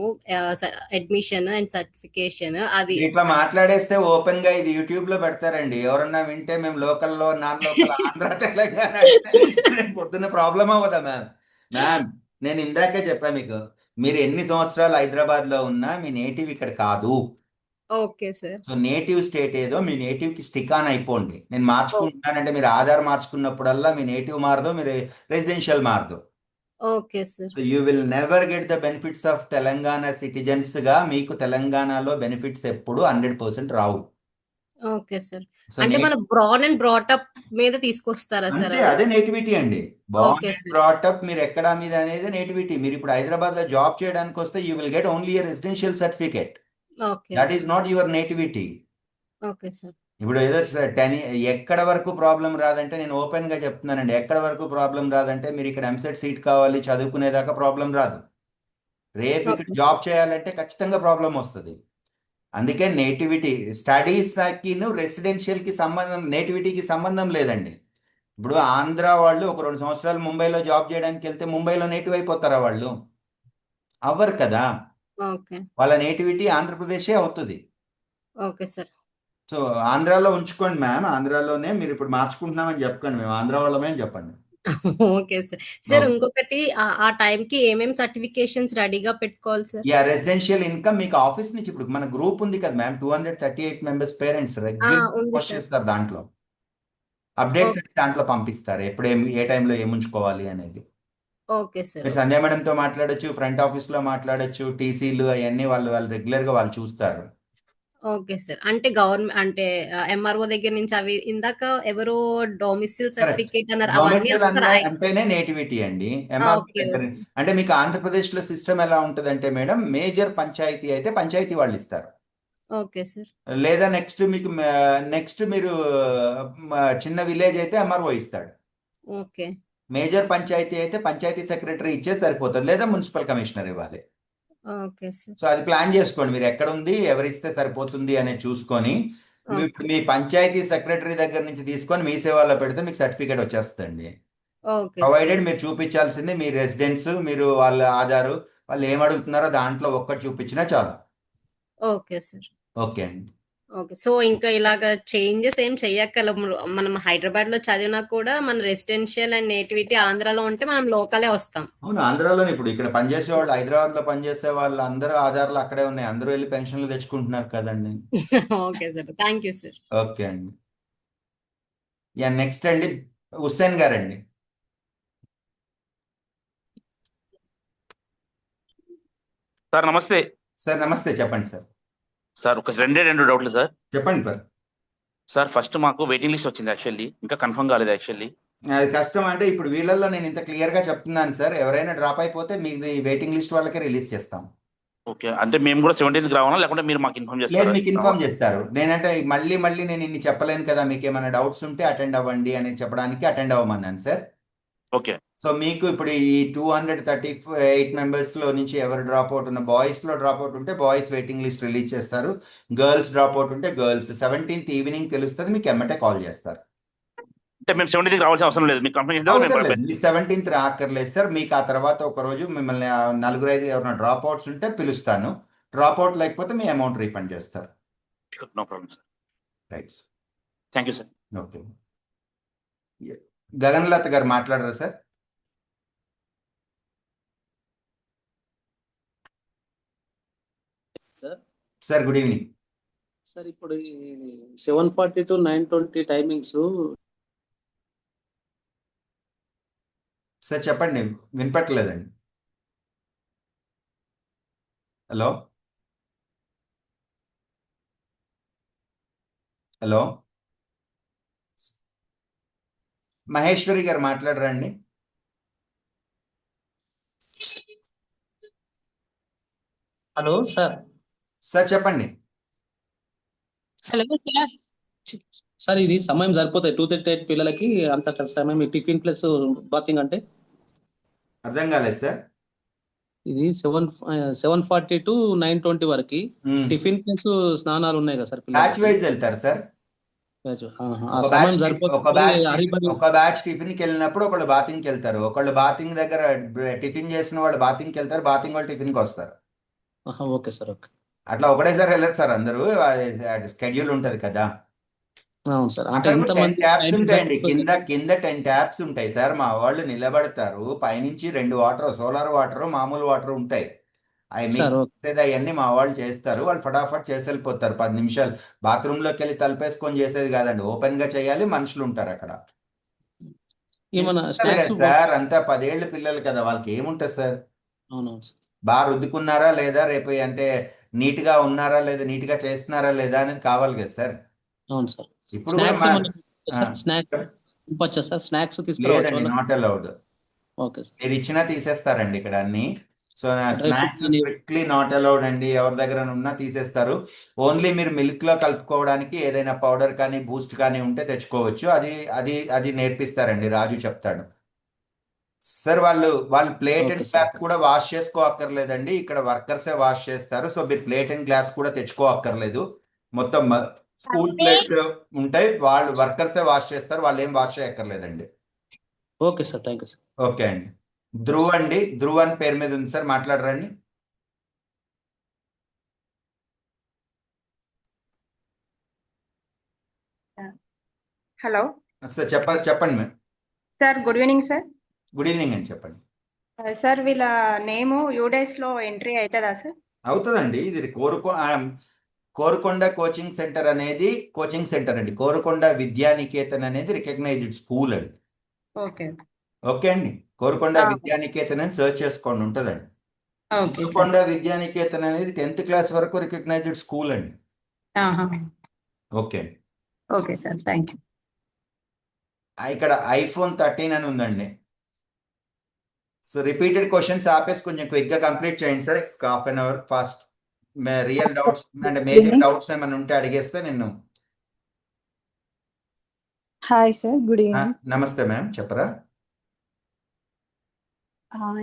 [SPEAKER 17] అడ్మిషన్ అండ్ సర్టిఫికేషన్. అది
[SPEAKER 1] ఇట్లా మాట్లాడేస్తే ఓపెన్ గా ఇది యూట్యూబ్ లో పెడతారండి. ఎవరన్నా వింటే మేము లోకల్లో నాన్ లోకల్ ఆంధ్ర తెలంగాణ అంటే పొద్దున్న ప్రాబ్లం అవ్వదా మ్యామ్? మ్యామ్ నేను ఇందాకే చెప్పా మీకు, మీరు ఎన్ని సంవత్సరాలు హైదరాబాద్ లో ఉన్నా మీ నేటివ్ ఇక్కడ కాదు.
[SPEAKER 17] Okay sir.
[SPEAKER 1] So native state ఏదో మీ నేటివ్ కి స్టిక్ ఆన్ అయిపోండి. నేను మార్చుకుంటున్నానంటే మీరు ఆధార్ మార్చుకున్నప్పుడల్లా మీ నేటివ్ మారదు, మీరు రెసిడెన్షియల్ మారదు.
[SPEAKER 17] Okay sir.
[SPEAKER 1] So you will never get the benefits of Telangana citizens గా. మీకు తెలంగాణలో బెనిఫిట్స్ ఎప్పుడు 100% రావు.
[SPEAKER 17] Okay sir.
[SPEAKER 1] సో
[SPEAKER 17] అంటే మన బ్రాన్ అండ్ బ్రాటప్ మీద తీసుకొస్తారా సార్?
[SPEAKER 1] అంతే, అదే నేటివిటీ అండి. Born
[SPEAKER 17] okay
[SPEAKER 1] and
[SPEAKER 17] sir.
[SPEAKER 1] Brought up మీరు ఎక్కడ మీద అనేది నేటివిటీ. మీరు ఇప్పుడు హైదరాబాద్ లో జాబ్ చేయడానికి వస్తే you will get only a residential certificate.
[SPEAKER 17] Okay.
[SPEAKER 1] That is not your nativity.
[SPEAKER 17] Okay sir.
[SPEAKER 1] ఇప్పుడు ఏదో ఎక్కడ వరకు ప్రాబ్లం రాదంటే, నేను ఓపెన్ గా చెప్తున్నానండి, ఎక్కడ వరకు ప్రాబ్లం రాదంటే మీరు ఇక్కడ ఎంసెట్ సీట్ కావాలి చదువుకునేదాకా ప్రాబ్లం రాదు. రేపు ఇక్కడ జాబ్ చేయాలంటే ఖచ్చితంగా ప్రాబ్లం వస్తుంది. అందుకే నేటివిటీ స్టడీస్ కి రెసిడెన్షియల్ కి సంబంధం, నేటివిటీకి సంబంధం లేదండి. ఇప్పుడు ఆంధ్ర వాళ్ళు ఒక 2 సంవత్సరాలు ముంబైలో జాబ్ చేయడానికి వెళ్తే ముంబైలో నేటివ్ అయిపోతారా వాళ్ళు? అవ్వరు కదా.
[SPEAKER 17] ఓకే.
[SPEAKER 1] వాళ్ళ నేటివిటీ ఆంధ్రప్రదేశే అవుతుంది.
[SPEAKER 17] Okay sir.
[SPEAKER 1] సో ఆంధ్రాలో ఉంచుకోండి మ్యామ్. ఆంధ్రాలోనే మీరు ఇప్పుడు మార్చుకుంటున్నామని చెప్పండి, మేము ఆంధ్ర వాళ్ళమే అని చెప్పండి.
[SPEAKER 17] Okay sir. Sir
[SPEAKER 1] okay.
[SPEAKER 17] ఇంకొకటి ఆ టైంకి ఏమేమి సర్టిఫికేషన్స్ రెడీగా పెట్టుకోవాలి సార్?
[SPEAKER 1] యా, రెసిడెన్షియల్ ఇన్కమ్ మీకు ఆఫీస్ నుంచి ఇప్పుడు మన గ్రూప్ ఉంది కదా మ్యామ్, 238 మెంబర్స్ పేరెంట్స్ రెగ్యులర్
[SPEAKER 17] ఉంది
[SPEAKER 1] పోస్ట్
[SPEAKER 17] సార్.
[SPEAKER 1] చేస్తారు. దాంట్లో అప్డేట్స్
[SPEAKER 17] ఓకే.
[SPEAKER 1] అయితే దాంట్లో పంపిస్తారు, ఎప్పుడు ఏ టైంలో ఏముంచుకోవాలి అనేది.
[SPEAKER 17] Okay sir.
[SPEAKER 1] మీరు
[SPEAKER 17] ఓకే.
[SPEAKER 1] సంధ్యా మేడంతో మాట్లాడొచ్చు, ఫ్రంట్ ఆఫీస్లో మాట్లాడొచ్చు, టీసీలు అవన్నీ వాళ్ళు రెగ్యులర్గా వాళ్ళు చూస్తారు.
[SPEAKER 17] Okay sir. అంటే అంటే ఎంఆర్ఓ దగ్గర నుంచి అవి ఇందాక ఎవరో డొమిసిల్
[SPEAKER 1] కరెక్ట్.
[SPEAKER 17] సర్టిఫికేట్ అన్నారు అవన్నీ
[SPEAKER 1] డొమెస్టిక్
[SPEAKER 17] ఒకసారి
[SPEAKER 1] అంటేనే నేటివిటీ అండి. MRO
[SPEAKER 17] okay.
[SPEAKER 1] దగ్గర
[SPEAKER 17] ఓకే.
[SPEAKER 1] అంటే మీకు ఆంధ్రప్రదేశ్లో సిస్టమ్ ఎలా ఉంటుందంటే మేడం, మేజర్ పంచాయతీ అయితే పంచాయతీ వాళ్ళు ఇస్తారు.
[SPEAKER 17] Okay sir.
[SPEAKER 1] లేదా నెక్స్ట్ మీరు చిన్న విలేజ్ అయితే ఎంఆర్ఓ ఇస్తాడు.
[SPEAKER 17] ఓకే.
[SPEAKER 1] మేజర్ పంచాయతీ అయితే పంచాయతీ సెక్రటరీ ఇచ్చే సరిపోతుంది, లేదా మున్సిపల్ కమిషనర్ ఇవ్వాలి.
[SPEAKER 17] Okay sir.
[SPEAKER 1] సో అది ప్లాన్ చేసుకోండి, మీరు ఎక్కడ ఉంది ఎవరిస్తే సరిపోతుంది అనేది చూసుకొని
[SPEAKER 17] ఓకే.
[SPEAKER 1] ఇప్పుడు మీ పంచాయతీ సెక్రటరీ దగ్గర నుంచి తీసుకొని మీ సేవలో పెడితే మీకు సర్టిఫికేట్ వచ్చేస్తుంది.
[SPEAKER 17] Okay sir.
[SPEAKER 1] ప్రొవైడెడ్ మీరు చూపించాల్సింది మీ రెసిడెన్స్, మీరు వాళ్ళ ఆధారు, వాళ్ళు ఏం అడుగుతున్నారో దాంట్లో ఒక్కటి చూపించినా చాలు.
[SPEAKER 17] Okay sir.
[SPEAKER 1] ఓకే అండి.
[SPEAKER 17] ఓకే. సో ఇంకా ఇలాగ చేంజెస్ ఏం చెయ్యక్కల మనం హైదరాబాద్ లో చదివినా కూడా మన రెసిడెన్షియల్ అండ్ నేటివిటీ ఆంధ్రాలో ఉంటే మనం లోకలే వస్తాం.
[SPEAKER 1] అవును, ఆంధ్రాలోనే ఇప్పుడు ఇక్కడ పనిచేసే వాళ్ళు, హైదరాబాద్లో పనిచేసే వాళ్ళు అందరూ ఆధారాలు అక్కడే ఉన్నాయి, అందరూ వెళ్ళి పెన్షన్లు తెచ్చుకుంటున్నారు కదండి.
[SPEAKER 17] Okay sir. Thank you sir.
[SPEAKER 1] Okay అండి. యా, నెక్స్ట్ అండి హుస్సేన్ గారండి.
[SPEAKER 18] సార్ నమస్తే.
[SPEAKER 1] సార్ నమస్తే, చెప్పండి సార్.
[SPEAKER 18] సార్ ఒక రెండు డౌట్లు సార్.
[SPEAKER 1] చెప్పండి సార్.
[SPEAKER 18] సార్ ఫస్ట్ మాకు వెయిటింగ్ లిస్ట్ వచ్చింది, యాక్చువల్లీ ఇంకా కన్ఫర్మ్ కాలేదు యాక్చువల్లీ.
[SPEAKER 1] అది కష్టం అంటే ఇప్పుడు వీళ్ళల్లో నేను ఇంత క్లియర్గా చెప్తున్నాను సార్, ఎవరైనా డ్రాప్ అయిపోతే మీకు వెయిటింగ్ లిస్ట్ వాళ్ళకే రిలీజ్ చేస్తాం.
[SPEAKER 18] ఓకే, అంటే మేము కూడా 17th రావాలా లేకుంటే మీరు మాకు ఇన్ఫార్మ్
[SPEAKER 1] లేదు,
[SPEAKER 18] చేస్తారా?
[SPEAKER 1] మీకు ఇన్ఫార్మ్ చేస్తారు. నేనంటే మళ్ళీ నేను ఇన్ని చెప్పలేను కదా, మీకు ఏమైనా డౌట్స్ ఉంటే అటెండ్ అవ్వండి అని చెప్పడానికి అటెండ్ అవ్వమన్నాను సార్.
[SPEAKER 18] ఓకే.
[SPEAKER 1] సో మీకు ఇప్పుడు ఈ 238 మెంబర్స్లో నుంచి ఎవరు డ్రాప్ అవుట్ ఉన్న, బాయ్స్లో డ్రాప్ అవుట్ ఉంటే బాయ్స్ వెయిటింగ్ లిస్ట్ రిలీజ్ చేస్తారు, గర్ల్స్ డ్రాప్ అవుట్ ఉంటే గర్ల్స్ 17th ఈవినింగ్ తెలుస్తుంది, మీకు ఎమ్మటే కాల్ చేస్తారు.
[SPEAKER 18] అంటే మేము 17th రావాల్సిన అవసరం లేదు, మీకు కంప్లైంట్ చేస్తే
[SPEAKER 1] అవసరం లేదు,
[SPEAKER 18] మేము
[SPEAKER 1] మీకు 17th రాక్కర్లేదు సార్. మీకు ఆ తర్వాత ఒక రోజు మిమ్మల్ని 4-5 ఎవరైనా డ్రాప్ అవుట్స్ ఉంటే పిలుస్తాను, డ్రాప్ అవుట్ లేకపోతే మీ అమౌంట్ రీఫండ్ చేస్తారు.
[SPEAKER 18] No problem sir.
[SPEAKER 1] Right.
[SPEAKER 18] Thank you sir.
[SPEAKER 1] Okay. Gaganlatha గారు మాట్లాడరా sir?
[SPEAKER 19] Sir
[SPEAKER 1] sir good evening.
[SPEAKER 19] Sir ఇప్పుడు 7:40 to 9:20 టైమింగ్స్
[SPEAKER 1] సార్ చెప్పండి, వినపట్టలేదండి. హలో హలో మహేశ్వరి గారు మాట్లాడరండి.
[SPEAKER 19] Hello sir.
[SPEAKER 1] సార్ చెప్పండి.
[SPEAKER 19] హలో సార్, ఇది సమయం సరిపోతాయి 238 పిల్లలకి అంత సమయం టిఫిన్ ప్లస్ బాతింగ్ అంటే?
[SPEAKER 1] అర్థం కాలేదు సార్.
[SPEAKER 19] ఇది 7:40 to 9:20 వరకు టిఫిన్ ప్లస్ స్నానాలు ఉన్నాయి కదా సార్
[SPEAKER 1] బ్యాచ్ వైజ్ వెళ్తారు సార్.
[SPEAKER 19] ఆ సమయం సరిపోతుంది.
[SPEAKER 1] ఒక బ్యాచ్ టిఫిన్ కి వెళ్ళినప్పుడు ఒకళ్ళు బాతింగ్ కి వెళ్తారు, ఒకళ్ళు బాతింగ్ దగ్గర టిఫిన్ చేసిన వాళ్ళు బాతింగ్ కి వెళ్తారు, బాతింగ్ వాళ్ళు టిఫిన్ కి వస్తారు.
[SPEAKER 19] Okay sir. ఓకే.
[SPEAKER 1] అట్లా ఒకటేసారి వెళ్ళరు సార్, అందరూ స్కెడ్యూల్ ఉంటది కదా.
[SPEAKER 19] అవును సార్. అంటే
[SPEAKER 1] అక్కడ కూడా 10 ట్యాప్స్ ఉంటాయండి, కింద 10 ట్యాప్స్ ఉంటాయి సార్. మా వాళ్ళు నిలబడతారు, పైనుంచి 2 వాటర్, సోలార్ వాటర్, మామూలు వాటర్ ఉంటాయి. అవన్నీ మా వాళ్ళు చేస్తారు, వాళ్ళు ఫటాఫట్ చేసి వెళ్ళిపోతారు. 10 నిమిషాలు బాత్రూంలోకి వెళ్ళి తలుపేసుకొని చేసేది కాదండి, ఓపెన్ గా చేయాలి, మనుషులు ఉంటారు అక్కడ. సార్ అంతా 10 ఏళ్ళ పిల్లలు కదా, వాళ్ళకి ఏముంటుంది సార్? బాగా రుద్దుకున్నారా లేదా, రేపు అంటే నీట్ గా ఉన్నారా లేదా, నీట్ గా చేస్తున్నారా లేదా అనేది కావాలి కదా సార్.
[SPEAKER 19] అవును సార్.
[SPEAKER 1] ఇప్పుడు లేదండి, నాట్ అలౌడ్. మీరు ఇచ్చినా తీసేస్తారండి ఇక్కడ అన్ని. So snacks strictly not allowed అండి, ఎవరి దగ్గర ఉన్నా తీసేస్తారు. ఓన్లీ మీరు మిల్క్ లో కలుపుకోవడానికి ఏదైనా పౌడర్ కానీ బూస్ట్ కానీ ఉంటే తెచ్చుకోవచ్చు, అది నేర్పిస్తారండి, రాజు చెప్తాడు సార్. వాళ్ళు ప్లేట్ అండ్ గ్లాస్ కూడా వాష్ చేసుకోక్కర్లేదండి, ఇక్కడ వర్కర్సే వాష్ చేస్తారు. సో మీరు ప్లేట్ అండ్ గ్లాస్ కూడా తెచ్చుకోక్కర్లేదు, మొత్తం స్కూల్ ప్లేట్స్ ఉంటాయి, వాళ్ళు వర్కర్సే వాష్ చేస్తారు, వాళ్ళు ఏం వాష్ చేయక్కర్లేదండి.
[SPEAKER 19] Okay sir, thank you sir.
[SPEAKER 1] Okay అండి. ధ్రువ్ అండి, ధ్రువ్ అని పేరు మీద ఉంది సార్, మాట్లాడరండి.
[SPEAKER 20] హలో
[SPEAKER 1] సార్ చెప్పండి ma'am.
[SPEAKER 20] Sir, good evening sir.
[SPEAKER 1] Good evening అండి, చెప్పండి.
[SPEAKER 20] సార్ వీళ్ళ నేము యూడేస్ లో ఎంట్రీ అవుతుందా సార్?
[SPEAKER 1] అవుతుందండి. ఇది కోరుకొండ కోచింగ్ సెంటర్ అనేది కోచింగ్ సెంటర్ అండి. కోరుకొండ విద్యానికేతన్ అనేది రికగ్నైజ్డ్ స్కూల్ అండి.
[SPEAKER 20] ఓకే
[SPEAKER 1] ఓకే అండి. కోరుకొండ విద్యానికేతన్ అని సర్చ్ చేసుకోండి, ఉంటుందండి.
[SPEAKER 20] Okay sir.
[SPEAKER 1] కోరుకొండ విద్యానికేతన్ అనేది 10th క్లాస్ వరకు రికగ్నైజ్డ్ స్కూల్ అండి. Okay.
[SPEAKER 20] Okay sir, thank you.
[SPEAKER 1] ఇక్కడ iPhone 13 అని ఉందండి. సో రిపీటెడ్ క్వశ్చన్స్ ఆపేసి కొంచెం క్విక్గా కంప్లీట్ చేయండి sir, half an hour fast. Real doubts అంటే మేజర్ డౌట్స్ ఏమైనా ఉంటే అడిగేస్తే నేను.
[SPEAKER 21] Hi sir, good evening.
[SPEAKER 1] నమస్తే మ్యామ్, చెప్పరా.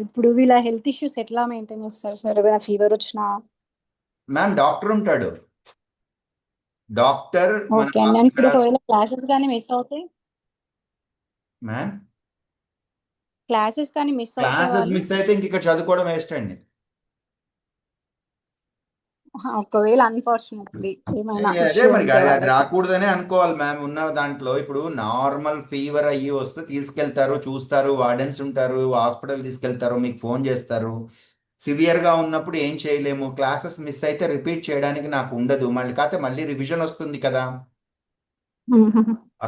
[SPEAKER 21] ఇప్పుడు వీళ్ళ హెల్త్ ఇష్యూస్ ఎట్లా మెయింటైన్ చేస్తారు సార్? ఏమైనా ఫీవర్ వచ్చినా?
[SPEAKER 1] మ్యామ్ డాక్టర్ ఉంటాడు. డాక్టర్
[SPEAKER 21] ఓకే అండి. ఇప్పుడు ఒకవేళ క్లాసెస్ కానీ మిస్ అవుతాయి,
[SPEAKER 1] మ్యామ్
[SPEAKER 21] క్లాసెస్ కానీ మిస్ అవుతాయి
[SPEAKER 1] క్లాసెస్
[SPEAKER 21] వాళ్ళు,
[SPEAKER 1] మిస్ అయితే ఇంక ఇక్కడ చదువుకోవడం వేస్ట్ అండి.
[SPEAKER 21] ఒకవేళ అన్ఫార్చునేట్లీ ఏమైనా
[SPEAKER 1] అదే
[SPEAKER 21] ఇష్యూ
[SPEAKER 1] మరి
[SPEAKER 21] ఉంటే
[SPEAKER 1] అది
[SPEAKER 21] వాళ్ళకి.
[SPEAKER 1] రాకూడదనే అనుకోవాలి మ్యామ్. ఉన్న దాంట్లో ఇప్పుడు నార్మల్ ఫీవర్ అయ్యి వస్తే తీసుకెళ్తారు, చూస్తారు, వార్డెన్స్ ఉంటారు, హాస్పిటల్ తీసుకెళ్తారు, మీకు ఫోన్ చేస్తారు. సివియర్గా ఉన్నప్పుడు ఏం చేయలేము. క్లాసెస్ మిస్ అయితే రిపీట్ చేయడానికి నాకు ఉండదు. కాకపోతే మళ్ళీ రివిజన్ వస్తుంది కదా,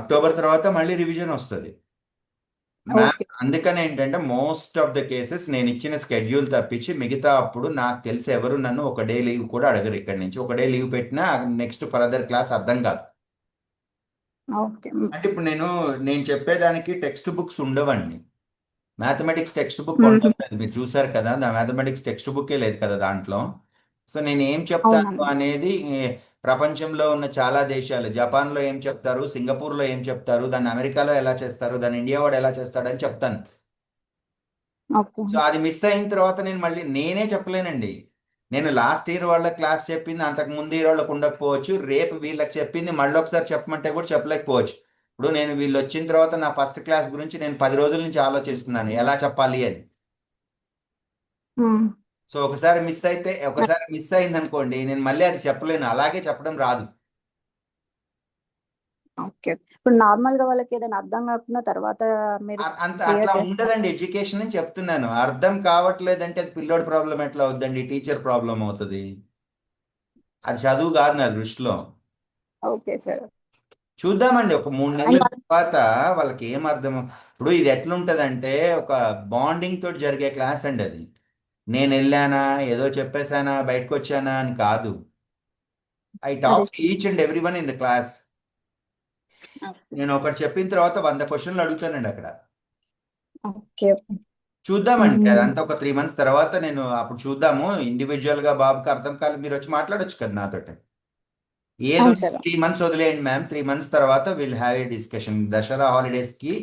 [SPEAKER 1] అక్టోబర్ తర్వాత మళ్ళీ రివిజన్ వస్తుంది మ్యామ్. అందుకని ఏంటంటే మోస్ట్ ఆఫ్ ద కేసెస్ నేను ఇచ్చిన స్కెడ్యూల్ తప్పించి మిగతా అప్పుడు నాకు తెలిసి ఎవరు నన్ను ఒక డే లీవ్ కూడా అడగరు. ఇక్కడి నుంచి ఒక డే లీవ్ పెట్టినా నెక్స్ట్ ఫర్దర్ క్లాస్ అర్థం కాదు. అంటే ఇప్పుడు నేను చెప్పేదానికి టెక్స్ట్ బుక్స్ ఉండవండి. మ్యాథమెటిక్స్ టెక్స్ట్ బుక్ ఉంటుంది, మీరు చూసారు కదా, మ్యాథమెటిక్స్ టెక్స్ట్ బుక్కే లేదు కదా దాంట్లో. సో నేను ఏం చెప్తాను అనేది ప్రపంచంలో ఉన్న చాలా దేశాలు, జపాన్లో ఏం చెప్తారు, సింగపూర్లో ఏం చెప్తారు, దాన్ని అమెరికాలో ఎలా చేస్తారు, దాన్ని ఇండియా వాడు ఎలా చేస్తాడని చెప్తాను. సో అది మిస్ అయిన తర్వాత నేను మళ్ళీ నేనే చెప్పలేనండి. నేను లాస్ట్ ఇయర్ వాళ్ళ క్లాస్ చెప్పింది అంతకు ముందు ఇయర్ వాళ్ళకి ఉండకపోవచ్చు, రేపు వీళ్ళకి చెప్పింది మళ్ళీ ఒకసారి చెప్పమంటే కూడా చెప్పలేకపోవచ్చు. ఇప్పుడు నేను వీళ్ళు వచ్చిన తర్వాత నా ఫస్ట్ క్లాస్ గురించి నేను 10 రోజుల నుంచి ఆలోచిస్తున్నాను ఎలా చెప్పాలి అని. సో ఒకసారి మిస్ అయింది అనుకోండి, నేను మళ్ళీ అది చెప్పలేను, అలాగే చెప్పడం రాదు.
[SPEAKER 21] ఓకే, ఇప్పుడు నార్మల్ గా వాళ్ళకి ఏదైనా అర్థం కాకుండా తర్వాత మీరు
[SPEAKER 1] అట్లా ఉండదండి ఎడ్యుకేషన్ అని చెప్తున్నాను. అర్థం కావట్లేదంటే అది పిల్లోడి ప్రాబ్లం ఎట్లా అవుతుందండి, టీచర్ ప్రాబ్లం అవుతుంది. అది చదువు కాదు నా దృష్టిలో.
[SPEAKER 21] ఓకే సార్,
[SPEAKER 1] చూద్దామండి ఒక 3 నెలల తర్వాత వాళ్ళకి ఏం అర్థం. ఇప్పుడు ఇది ఎట్లుంటదంటే ఒక బాండింగ్ తోటి జరిగే క్లాస్ అండి అది. నేను వెళ్ళానా ఏదో చెప్పేశానా బయటకు వచ్చానా అని కాదు. I talk each and every one in the class. నేను ఒకటి చెప్పిన తర్వాత 100 క్వశ్చన్లు అడుగుతానండి అక్కడ. చూద్దామండి అదంతా ఒక 3 months తర్వాత నేను అప్పుడు చూద్దాము. ఇండివిజువల్ గా బాబుకి అర్థం కాలేదు, మీరు వచ్చి మాట్లాడొచ్చు కదా నాతోటి. ఏదో 3 months వదిలేయండి మ్యామ్. 3 months తర్వాత will have a discussion. Dasara holidays కి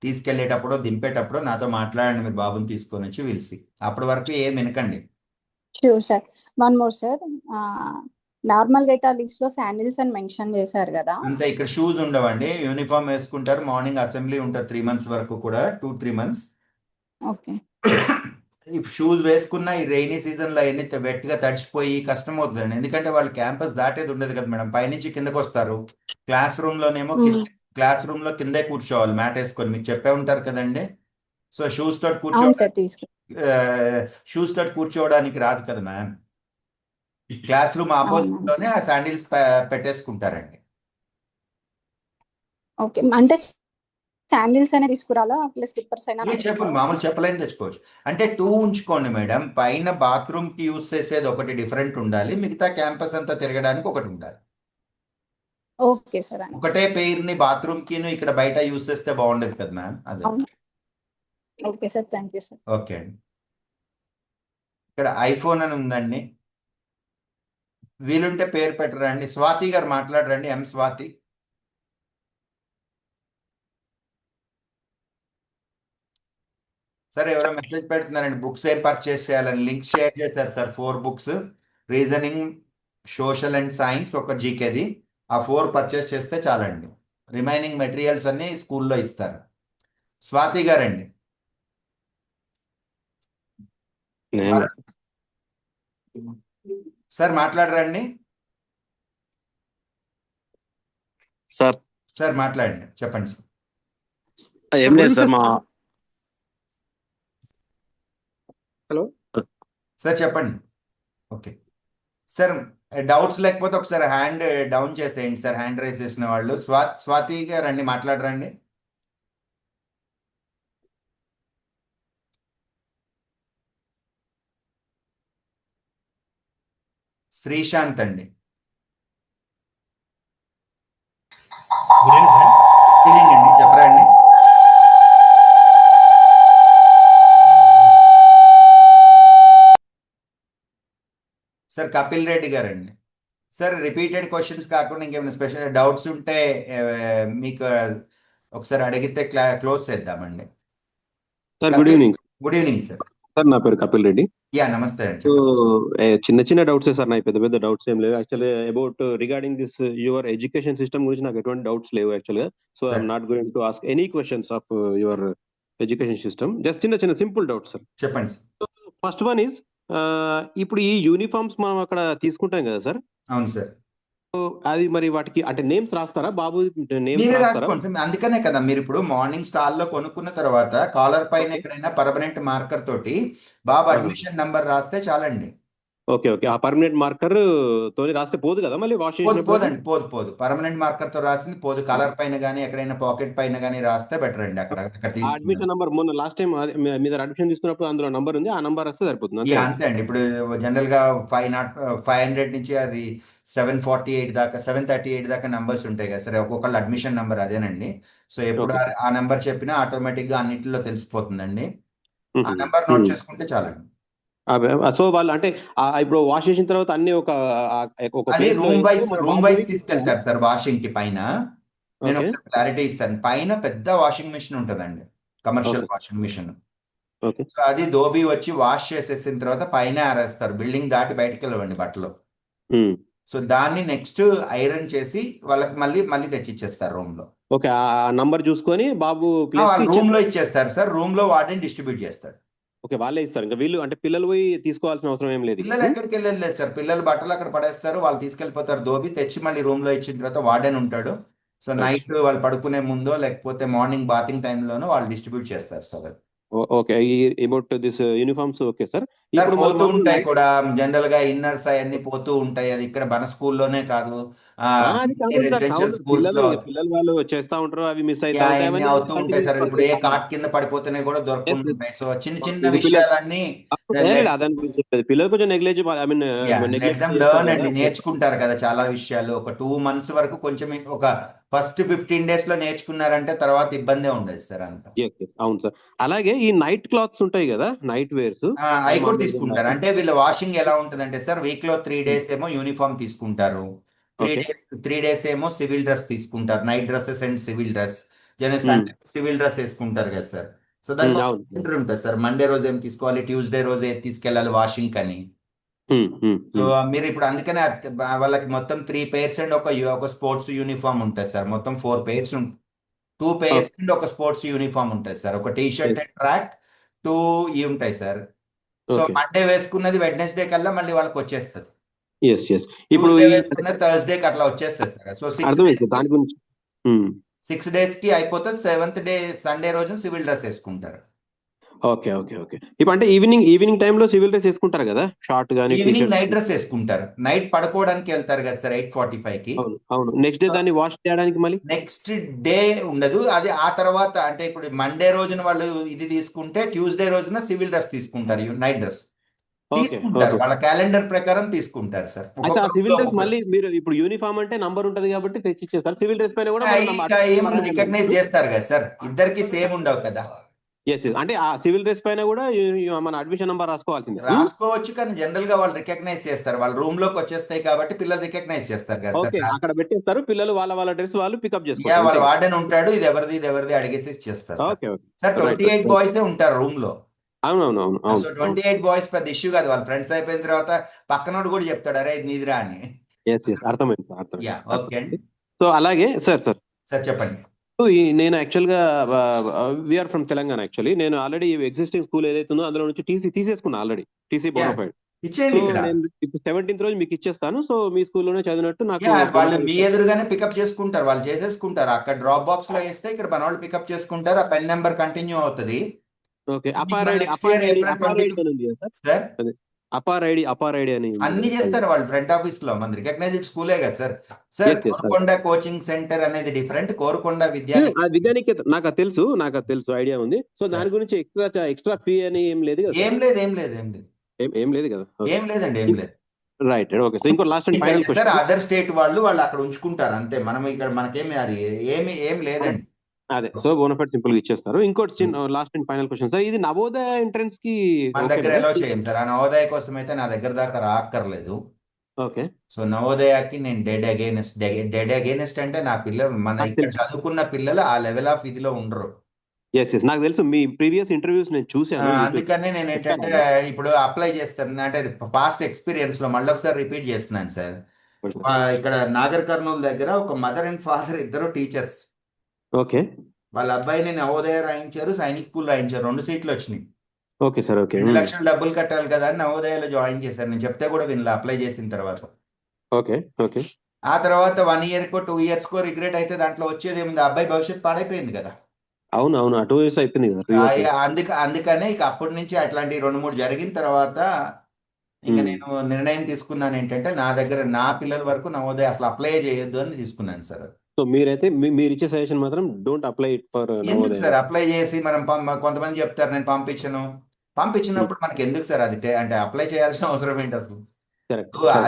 [SPEAKER 1] తీసుకెళ్లేటప్పుడు దింపేటప్పుడు నాతో మాట్లాడండి, మీరు బాబుని తీసుకొని వచ్చి విల్సి. అప్పటి వరకు ఏం వినకండి.
[SPEAKER 21] Sure sir. One more sir, normal గా అయితే ఆ లిస్ట్ లో శాండిల్స్ అని మెన్షన్ చేశారు కదా,
[SPEAKER 1] అంతే. ఇక్కడ షూస్ ఉండవండి, యూనిఫామ్ వేసుకుంటారు. మార్నింగ్ అసెంబ్లీ ఉంటుంది 3 months వరకు కూడా, 2-3 months.
[SPEAKER 21] ఓకే.
[SPEAKER 1] ఈ షూస్ వేసుకున్న ఈ రైనీ సీజన్ లో అవన్నీ వెట్గా తడిచిపోయి కష్టం అవుతుందండి. ఎందుకంటే వాళ్ళు క్యాంపస్ దాటేది ఉండదు కదా మేడం, పైనుంచి కిందకు వస్తారు. క్లాస్ రూమ్ లోనేమో క్లాస్ రూమ్ లో కిందే కూర్చోవాలి మ్యాట్ వేసుకొని, మీకు చెప్పే ఉంటారు కదండి. సో షూస్ తోటి కూర్చోవడానికి రాదు కదా మ్యామ్. క్లాస్ రూమ్ ఆపోజిట్ లోనే ఆ శాండిల్స్ పెట్టేసుకుంటారండి.
[SPEAKER 21] ఓకే, అంటే శాండిల్స్ అనే తీసుకురాలా, స్లిప్పర్స్ అయినా?
[SPEAKER 1] చెప్పులు మామూలు చెప్పలేని తెచ్చుకోవచ్చు. అంటే 2 ఉంచుకోండి మేడం. పైన బాత్రూమ్ కి యూజ్ చేసేది ఒకటి డిఫరెంట్ ఉండాలి, మిగతా క్యాంపస్ అంతా తిరగడానికి ఒకటి ఉండాలి.
[SPEAKER 21] Okay sir.
[SPEAKER 1] ఒకటే పెయిర్ ని బాత్రూమ్ కి ఇక్కడ బయట యూజ్ చేస్తే బాగుండదు కదా మ్యామ్. అదే.
[SPEAKER 21] Okay sir, thank you sir.
[SPEAKER 1] Okay అండి. ఇక్కడ ఐఫోన్ అని ఉందండి, వీలుంటే పేరు పెట్టరా అండి. స్వాతి గారు మాట్లాడరండి, ఎం స్వాతి. సార్ ఎవరో మెసేజ్ పెడుతున్నారండి, బుక్స్ ఏం పర్చేస్ చేయాలని. లింక్ షేర్ చేశారు sir. 4 books, reasoning, social and science, ఒక జీకేది. ఆ 4 పర్చేస్ చేస్తే చాలండి. రిమైనింగ్ మెటీరియల్స్ అన్ని స్కూల్లో ఇస్తారు. స్వాతి గారండి. సార్ మాట్లాడరండి. సార్ మాట్లాడండి, చెప్పండి సార్.
[SPEAKER 2] ఏం లేదు సార్, మా
[SPEAKER 7] హలో
[SPEAKER 1] సార్ చెప్పండి. ఓకే సార్, డౌట్స్ లేకపోతే ఒకసారి హ్యాండ్ డౌన్ చేసేయండి సార్, హ్యాండ్ రైజ్ చేసిన వాళ్ళు. స్వాతి గారండి, మాట్లాడరండి. శ్రీశాంత్ అండి.
[SPEAKER 22] Good evening sir.
[SPEAKER 1] Good evening అండి, చెప్పరా అండి. సార్ కపిల్ రెడ్డి గారండి. సార్ రిపీటెడ్ క్వశ్చన్స్ కాకుండా ఇంకేమైనా స్పెషల్ డౌట్స్ ఉంటే మీకు ఒకసారి అడిగితే క్లోజ్ చేద్దామండి.
[SPEAKER 2] Sir good evening.
[SPEAKER 1] Good evening sir.
[SPEAKER 2] Sir నా పేరు కపిల్ రెడ్డి.
[SPEAKER 1] యా నమస్తే అండి.
[SPEAKER 2] సో చిన్న చిన్న డౌట్స్ సార్, నాకు పెద్ద పెద్ద డౌట్స్ ఏం లేవు. Actually about regarding this your education system గురించి నాకు ఎటువంటి డౌట్స్ లేవు యాక్చువల్గా. So I'm not going to ask any questions of your education system. Just చిన్న చిన్న సింపుల్ డౌట్స్ సార్.
[SPEAKER 1] చెప్పండి సార్.
[SPEAKER 2] ఫస్ట్ వన్ ఈజ్, ఇప్పుడు ఈ యూనిఫామ్స్ మనం అక్కడ తీసుకుంటాం కదా సార్.
[SPEAKER 1] అవును సార్.
[SPEAKER 2] అది మరి వాటికి అంటే నేమ్స్ రాస్తారా బాబు? నేమ్స్
[SPEAKER 1] మీరే
[SPEAKER 2] రాస్తారా?
[SPEAKER 1] రాసుకోండి. అందుకనే కదా మీరు ఇప్పుడు మార్నింగ్ స్టాల్లో కొనుక్కున్న తర్వాత కాలర్ పైన ఎక్కడైనా పర్మనెంట్ మార్కర్ తోటి బాబు అడ్మిషన్ నంబర్ రాస్తే చాలండి.
[SPEAKER 2] ఓకే ఓకే, ఆ పర్మనెంట్ మార్కర్ తోని రాస్తే పోదు కదా మళ్ళీ వాష్
[SPEAKER 1] పోదండి, పోదు. పర్మనెంట్ మార్కర్ తో రాసింది పోదు. కలర్ పైన గానీ ఎక్కడైనా పాకెట్ పైన గానీ రాస్తే బెటర్ అండి. అక్కడ
[SPEAKER 2] అడ్మిషన్ నంబర్ మొన్న లాస్ట్ టైం మీద అడ్మిషన్ తీసుకున్నప్పుడు అందులో నంబర్ ఉంది, ఆ నంబర్ వస్తే సరిపోతుంది.
[SPEAKER 1] అంతే అండి. ఇప్పుడు జనరల్ గా 500 నుంచి అది 748 దాకా 738 దాకా నంబర్స్ ఉంటాయి కదా సరే. ఒక్కొక్కళ్ళు అడ్మిషన్ నంబర్ అదేనండి. సో ఎప్పుడు ఆ నంబర్ చెప్పినా ఆటోమేటిక్ గా అన్నిటిలో తెలిసిపోతుందండి. ఆ నంబర్ నోట్ చేసుకుంటే చాలండి.
[SPEAKER 2] సో వాళ్ళు అంటే ఇప్పుడు వాష్ చేసిన తర్వాత అన్ని ఒక
[SPEAKER 1] రూమ్ వైజ్ తీసుకెళ్తారు సార్. వాషింగ్ కి పైన నేను ఒకసారి క్లారిటీ ఇస్తాను. పైన పెద్ద వాషింగ్ మిషన్ ఉంటదండి, కమర్షియల్ వాషింగ్ మిషన్. సో అది దోబి వచ్చి వాష్ చేసేసిన తర్వాత పైన ఆరేస్తారు. బిల్డింగ్ దాటి బయటకు వెళ్ళవండి బట్టలు. సో దాన్ని నెక్స్ట్ ఐరన్ చేసి వాళ్ళకి మళ్ళీ తెచ్చిచ్చేస్తారు రూమ్ లో.
[SPEAKER 2] ఓకే, ఆ నంబర్ చూసుకొని బాబు
[SPEAKER 1] రూమ్ లో ఇచ్చేస్తారు సార్. రూమ్ లో వాడిని డిస్ట్రిబ్యూట్ చేస్తారు.
[SPEAKER 2] ఓకే, వాళ్ళే ఇస్తారు. ఇంకా వీళ్ళు అంటే పిల్లలు పోయి తీసుకోవాల్సిన అవసరం ఏం లేదు.
[SPEAKER 1] పిల్లలు ఎక్కడికి వెళ్ళలేదు సార్. పిల్లలు బట్టలు అక్కడ పడేస్తారు, వాళ్ళు తీసుకెళ్లిపోతారు దోబి. తెచ్చి మళ్ళీ రూమ్ లో ఇచ్చిన తర్వాత వార్డెన్ ఉంటాడు. సో నైట్ వాళ్ళు పడుకునే ముందో లేకపోతే మార్నింగ్ బాతింగ్ టైంలోనో వాళ్ళు డిస్ట్రిబ్యూట్ చేస్తారు sir.
[SPEAKER 2] Okay, about this uniforms okay sir.
[SPEAKER 1] ఇప్పుడు పోతూ ఉంటాయి కూడా జనరల్ గా ఇన్నర్స్ అవన్నీ పోతూ ఉంటాయి. అది ఇక్కడ మన స్కూల్లోనే కాదు, రెసిడెన్షియల్ స్కూల్స్ లో
[SPEAKER 2] పిల్లలు వాళ్ళు చేస్తా ఉంటారు, అవి మిస్
[SPEAKER 1] అవుతూ ఉంటాయి సార్. ఇప్పుడు ఏ కార్ట్ కింద పడిపోతేనే కూడా దొరుకుతుంటాయి. సో చిన్న చిన్న విషయాలన్నీ
[SPEAKER 2] పిల్లలు కొంచెం నెగ్లెక్ట్
[SPEAKER 1] లెర్న్ అండి, నేర్చుకుంటారు కదా చాలా విషయాలు. ఒక 2 months వరకు కొంచెం ఒక ఫస్ట్ 15 days లో నేర్చుకున్నారంటే తర్వాత ఇబ్బందే ఉండదు సార్ అంతా.
[SPEAKER 2] అవును సార్. అలాగే ఈ నైట్ క్లాత్స్ ఉంటాయి కదా, నైట్ వేర్స్
[SPEAKER 1] అవి కూడా తీసుకుంటారు. అంటే వీళ్ళ వాషింగ్ ఎలా ఉంటుందంటే సార్, వీక్ లో 3 days ఏమో యూనిఫామ్ తీసుకుంటారు, 3 days ఏమో సివిల్ డ్రెస్ తీసుకుంటారు. Night dresses and civil dress. Sunday civil dress వేసుకుంటారు కదా సార్. సో దానికి ఉంటుంది సార్. మండే రోజు ఏం తీసుకోవాలి, ట్యూస్డే రోజు ఏది తీసుకెళ్ళాలి వాషింగ్ అని. సో మీరు ఇప్పుడు అందుకనే వాళ్ళకి మొత్తం 3 pairs అండ్ ఒక స్పోర్ట్స్ యూనిఫామ్ ఉంటుంది సార్. మొత్తం 4 pairs 2 pairs అండ్ ఒక స్పోర్ట్స్ యూనిఫామ్ ఉంటుంది సార్. ఒక టీ షర్ట్ అండ్ ట్రాక్ 2 ఇవి ఉంటాయి సార్. సో మండే వేసుకున్నది వెడ్నెస్డే కల్లా మళ్ళీ వాళ్ళకి వచ్చేస్తుంది. ఇప్పుడు వేసుకున్నది థర్స్డేకి అట్లా వచ్చేస్తుంది సార్. సో 6 days కి అయిపోతుంది. 7th day సండే రోజు సివిల్ డ్రెస్ వేసుకుంటారు.
[SPEAKER 2] Okay okay okay. ఇప్పుడు అంటే ఈవినింగ్ టైంలో సివిల్ డ్రెస్ వేసుకుంటారు కదా, షార్ట్ గానీ
[SPEAKER 1] ఈవినింగ్ నైట్ డ్రెస్ వేసుకుంటారు. నైట్ పడుకోవడానికి వెళ్తారు కదా సార్ 8:45కి.
[SPEAKER 2] అవును. నెక్స్ట్ డే దాన్ని వాష్ చేయడానికి మళ్ళీ
[SPEAKER 1] నెక్స్ట్ డే ఉండదు అది. ఆ తర్వాత అంటే ఇప్పుడు మండే రోజున వాళ్ళు ఇది తీసుకుంటే ట్యూస్డే రోజున సివిల్ డ్రెస్ తీసుకుంటారు, నైట్ డ్రెస్ తీసుకుంటారు. వాళ్ళ క్యాలెండర్ ప్రకారం తీసుకుంటారు సార్.
[SPEAKER 2] సివిల్ డ్రెస్ మళ్ళీ మీరు ఇప్పుడు యూనిఫామ్ అంటే నంబర్ ఉంటది కాబట్టి తెచ్చిచ్చేస్తారు. సివిల్ డ్రెస్ పైన కూడా
[SPEAKER 1] ఏముంది రికగ్నైజ్ చేస్తారు కదా సార్. ఇద్దరికి సేమ్ ఉండవు కదా.
[SPEAKER 2] అంటే ఆ సివిల్ డ్రెస్ పైన కూడా మన అడ్మిషన్ నంబర్
[SPEAKER 1] రాసుకోవచ్చు, కానీ జనరల్ గా వాళ్ళు రికగ్నైజ్ చేస్తారు. వాళ్ళ రూమ్ లోకి వచ్చేస్తాయి కాబట్టి పిల్లలు రికగ్నైజ్ చేస్తారు కదా సార్.
[SPEAKER 2] అక్కడ పెట్టేస్తారు, పిల్లలు వాళ్ళ డ్రెస్ వాళ్ళు పికప్ చేసుకుంటారు.
[SPEAKER 1] వాళ్ళ వార్డెన్ ఉంటాడు, ఇది ఎవరిది అడిగేసి చేస్తారు సార్. 28 boys ఉంటారు రూమ్ లో.
[SPEAKER 2] అవునవును.
[SPEAKER 1] సో 28 boys పెద్ద ఇష్యూ కాదు. వాళ్ళ ఫ్రెండ్స్ అయిపోయిన తర్వాత పక్కనోడు కూడా చెప్తాడు, అరే ఇది నీదిరా అని.
[SPEAKER 2] అర్థమైంది
[SPEAKER 1] యా ఓకే అండి
[SPEAKER 2] సో అలాగే సార్
[SPEAKER 1] సార్ చెప్పండి.
[SPEAKER 2] సో నేను యాక్చువల్గా వీఆర్ ఫ్రమ్ తెలంగాణ. యాక్చువల్లీ నేను ఆల్రెడీ ఎగ్జిస్టింగ్ స్కూల్ ఏదైతే ఉందో అందులో నుంచి టీసీ తీసేసుకున్నా ఆల్రెడీ, టీసీ బోనఫైడ్.
[SPEAKER 1] ఇచ్చేయండి
[SPEAKER 2] సో
[SPEAKER 1] ఇక్కడ.
[SPEAKER 2] నేను ఇప్పుడు 17th రోజు మీకు ఇచ్చేస్తాను. సో మీ స్కూల్లోనే చదివినట్టు నాకు
[SPEAKER 1] వాళ్ళు మీ ఎదురుగానే పికప్ చేసుకుంటారు, వాళ్ళు చేసేసుకుంటారు. అక్కడ డ్రాప్ బాక్స్ లో వేస్తే ఇక్కడ మన వాళ్ళు పికప్ చేసుకుంటారు. ఆ పెన్ నెంబర్ కంటిన్యూ అవుతుంది.
[SPEAKER 2] ఓకే. అపార్ ఐడి అని
[SPEAKER 1] అన్ని చేస్తారు వాళ్ళు ఫ్రంట్ ఆఫీస్ లో. మన రికగ్నైజ్డ్ స్కూలే కదా sir. Sir Korukonda coaching centre అనేది డిఫరెంట్, కోరుకొండ
[SPEAKER 2] విద్యానికేత నాకు అది తెలుసు, ఐడియా ఉంది. సో దాని గురించి ఎక్స్ట్రా ఫీ అని ఏం లేదు కదా?
[SPEAKER 1] ఏం లేదు
[SPEAKER 2] కదా?
[SPEAKER 1] ఏం లేదండి, ఏం లేదు.
[SPEAKER 2] రైట్. ఓకే. సో ఇంకో last and final
[SPEAKER 1] question. Other state వాళ్ళు అక్కడ ఉంచుకుంటారు అంతే. మనం ఇక్కడ మనకేమి అది ఏం లేదండి.
[SPEAKER 2] అదే, సో బోనఫైడ్ సింపుల్ గా ఇచ్చేస్తారు. ఇంకోటి last and final question sir, ఇది నవోదయ ఎంట్రన్స్ కి
[SPEAKER 1] మన దగ్గర ఎలా చేయం సార్? ఆ నవోదయ కోసం అయితే నా దగ్గర దాకా రాక్కర్లేదు.
[SPEAKER 2] ఓకే.
[SPEAKER 1] సో నవోదయకి నేను డెడ్ అగైనెస్ట్ అంటే నా పిల్లలు, మన ఇక్కడ చదువుకున్న పిల్లలు ఆ లెవెల్ ఆఫ్ ఇదిలో ఉండరు.
[SPEAKER 2] నాకు తెలుసు, మీ ప్రీవియస్ ఇంటర్వ్యూస్ నేను చూసాను.
[SPEAKER 1] అందుకనే నేను ఏంటంటే ఇప్పుడు అప్లై చేస్తాను అంటే పాస్ట్ ఎక్స్పీరియన్స్ లో మళ్ళీ ఒకసారి రిపీట్ చేస్తున్నాను సార్. ఇక్కడ నాగర్ కర్నూలు దగ్గర ఒక మదర్ అండ్ ఫాదర్ ఇద్దరు టీచర్స్.
[SPEAKER 2] ఓకే.
[SPEAKER 1] వాళ్ళ అబ్బాయిని నవోదయ రాయించారు, సైనిక్ స్కూల్ రాయించారు. 2 సీట్లు వచ్చినాయి.
[SPEAKER 2] Okay sir. ఓకే.
[SPEAKER 1] 2 లక్షలు డబ్బులు కట్టాలి కదా అని నవోదయలో జాయిన్ చేశారు. నేను చెప్తే కూడా వినలా అప్లై చేసిన తర్వాత.
[SPEAKER 2] ఓకే.
[SPEAKER 1] ఆ తర్వాత 1 year కో 2 years కో రిగ్రెట్ అయితే దాంట్లో వచ్చేది ఏముంది? అబ్బాయి భవిష్యత్తు పాడైపోయింది కదా.
[SPEAKER 2] అవును 2 years అయిపోయింది కదా.
[SPEAKER 1] అందుకనే ఇక అప్పటి నుంచి అట్లాంటి 2-3 జరిగిన తర్వాత ఇంకా నేను నిర్ణయం తీసుకున్నాను ఏంటంటే నా దగ్గర నా పిల్లల వరకు నవోదయ అసలు అప్లై చేయొద్దు అని తీసుకున్నాను సార్.
[SPEAKER 2] సో మీరైతే మీరు ఇచ్చే సజెషన్ మాత్రం డోంట్ అప్లై ఇట్ ఫర్
[SPEAKER 1] ఎందుకు సార్? అప్లై చేసి మనం కొంతమంది చెప్తారు నేను పంపించినప్పుడు మనకి ఎందుకు సార్ అది? అంటే అప్లై చేయాల్సిన అవసరం ఏంటి అసలు?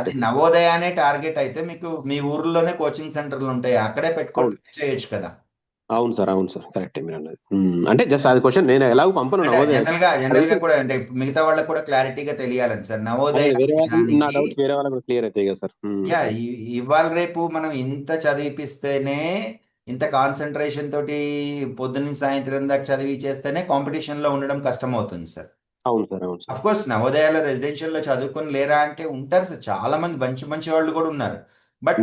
[SPEAKER 1] అది నవోదయ అనే టార్గెట్ అయితే మీకు మీ ఊర్లోనే కోచింగ్ సెంటర్లు ఉంటాయి, అక్కడే పెట్టుకొని చేయొచ్చు కదా.
[SPEAKER 2] అవును సార్ కరెక్ట్ మీరు అన్నది. అంటే జస్ట్ అది క్వశ్చన్, నేను ఎలాగో పంపను నవోదయ.
[SPEAKER 1] జనరల్ గా కూడా అంటే మిగతా వాళ్ళకి కూడా క్లారిటీగా తెలియాలని సార్. నవోదయ
[SPEAKER 2] నా డౌట్ వేరే వాళ్ళకి క్లియర్ అవుతాయి కదా సార్.
[SPEAKER 1] ఇవాళ రేపు మనం ఇంత చదివిపిస్తేనే, ఇంత కాన్సన్ట్రేషన్ తోటి పొద్దున్న సాయంత్రం దాకా చదివి చేస్తేనే కాంపిటీషన్ లో ఉండడం కష్టం అవుతుంది సార్.
[SPEAKER 2] అవును సార్.
[SPEAKER 1] అఫ్ కోర్స్ నవోదయాలో రెసిడెన్షియల్ లో చదువుకొని లేరా అంటే ఉంటారు సార్, చాలా మంది మంచి వాళ్ళు కూడా ఉన్నారు. బట్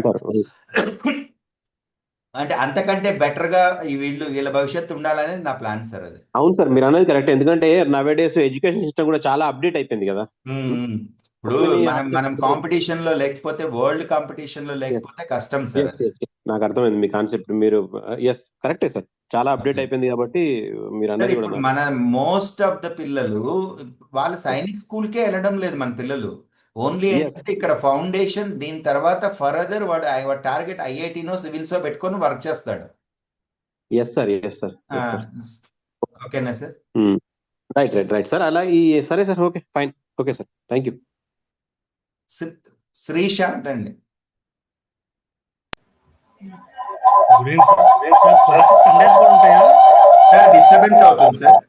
[SPEAKER 1] అంటే అంతకంటే బెటర్ గా వీళ్ళ భవిష్యత్తు ఉండాలనేది నా ప్లాన్ సార్. అది
[SPEAKER 2] అవును సార్, మీరు అనేది కరెక్ట్. ఎందుకంటే నవే డేస్ ఎడ్యుకేషన్ సిస్టమ్ కూడా చాలా అప్డేట్ అయిపోయింది కదా.
[SPEAKER 1] ఇప్పుడు మనం కాంపిటీషన్ లో లేకపోతే, వరల్డ్ కాంపిటీషన్ లో లేకపోతే కష్టం సార్.
[SPEAKER 2] నాకు అర్థమైంది మీ కాన్సెప్ట్. మీరు కరెక్టే సార్, చాలా అప్డేట్ అయిపోయింది కాబట్టి మీరు అన్నది కూడా.
[SPEAKER 1] మన మోస్ట్ ఆఫ్ ద పిల్లలు వాళ్ళ సైనిక్ స్కూల్ కే వెళ్ళడం లేదు మన పిల్లలు. ఓన్లీ ఇక్కడ ఫౌండేషన్, దీని తర్వాత ఫర్దర్ వాడు టార్గెట్ ఐఐటీనో సివిల్సో పెట్టుకొని వర్క్ చేస్తాడు.
[SPEAKER 2] Yes sir.
[SPEAKER 1] ఓకేనా సార్?
[SPEAKER 2] Right sir. అలా సరే sir. Okay fine. Okay sir, thank you.
[SPEAKER 1] Sreesanth అండి. డిస్టర్బెన్స్ అవుతుంది సార్.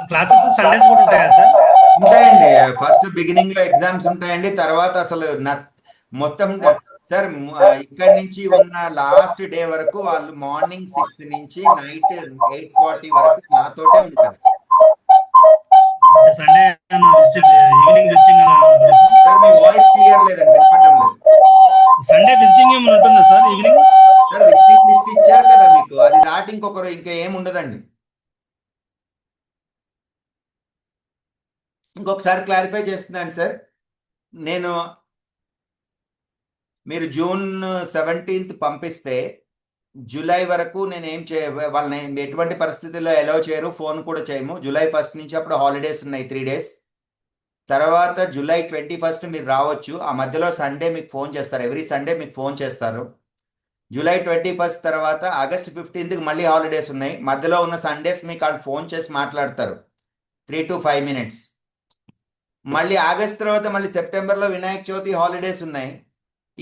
[SPEAKER 22] క్లాసెస్ సండేస్ కూడా ఉంటాయా సార్?
[SPEAKER 1] ఉంటాయండి. ఫస్ట్ బిగినింగ్ లో ఎగ్జామ్స్ ఉంటాయండి, తర్వాత అసలు మొత్తం సార్ ఇక్కడ నుంచి ఉన్న లాస్ట్ డే వరకు వాళ్ళు మార్నింగ్ 6 నుంచి నైట్ 8:40 వరకు నాతోటే ఉంటారు.
[SPEAKER 22] సండే ఈవినింగ్ విజిటింగ్
[SPEAKER 1] సార్ మీ వాయిస్ క్లియర్ లేదండి, వినపడడం లేదు.
[SPEAKER 22] సండే విజిటింగ్ ఏమైనా ఉంటుందా sir evening?
[SPEAKER 1] Sir visiting list ఇచ్చారు కదా మీకు, అది దాటి ఇంకొకరు ఇంకా ఏం ఉండదండి. ఇంకొకసారి క్లారిఫై చేస్తున్నాను సార్, మీరు June 17th పంపిస్తే జూలై వరకు నేను ఏం వాళ్ళని ఎటువంటి పరిస్థితుల్లో అలౌ చేయరు, ఫోన్ కూడా చేయము. July 1st నుంచి అప్పుడు హాలిడేస్ ఉన్నాయి 3 days. తర్వాత July 21st మీరు రావచ్చు. ఆ మధ్యలో సండే మీకు ఫోన్ చేస్తారు, ఎవ్రీ సండే మీకు ఫోన్ చేస్తారు. July 21st తర్వాత August 15th మళ్ళీ హాలిడేస్ ఉన్నాయి. మధ్యలో ఉన్న సండేస్ మీకు వాళ్ళు ఫోన్ చేసి మాట్లాడతారు 3 to 5 minutes. మళ్ళీ ఆగస్ట్ తర్వాత మళ్ళీ సెప్టెంబర్లో వినాయక చవితి హాలిడేస్ ఉన్నాయి.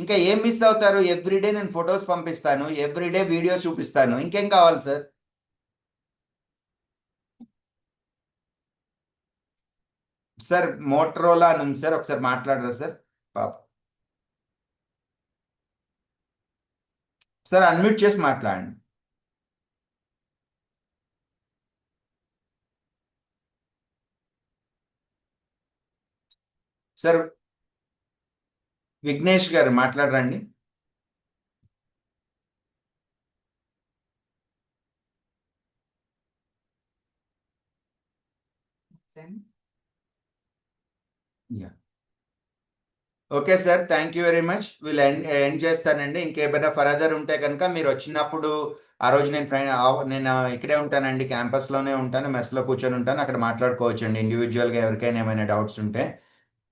[SPEAKER 1] ఇంకా ఏం మిస్ అవుతారు? ఎవ్రీడే నేను ఫొటోస్ పంపిస్తాను, ఎవ్రీడే వీడియో చూపిస్తాను. ఇంకేం కావాలి సార్? సార్ మోటరోలా అని ఉంది సార్, ఒకసారి మాట్లాడరా సార్? పాప సార్ అన్మ్యూట్ చేసి మాట్లాడండి. సార్ విఘ్నేష్ గారు మాట్లాడరండి. Okay sir, thank you very much. వీళ్ళు ఎండ్ చేస్తానండి. ఇంకేమైనా ఫర్దర్ ఉంటే కనుక మీరు వచ్చినప్పుడు ఆ రోజు నేను ఇక్కడే ఉంటానండి, క్యాంపస్లోనే ఉంటాను, మెస్లో కూర్చొని ఉంటాను, అక్కడ మాట్లాడుకోవచ్చండి ఇండివిజువల్గా ఎవరికైనా ఏమైనా డౌట్స్ ఉంటే.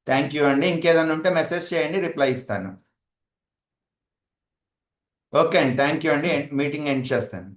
[SPEAKER 1] థ్యాంక్ యూ అండి. ఇంకేదైనా ఉంటే మెసేజ్ చేయండి, రిప్లై ఇస్తాను. ఓకే అండి, థ్యాంక్ యూ అండి. మీటింగ్ ఎండ్ చేస్తాను.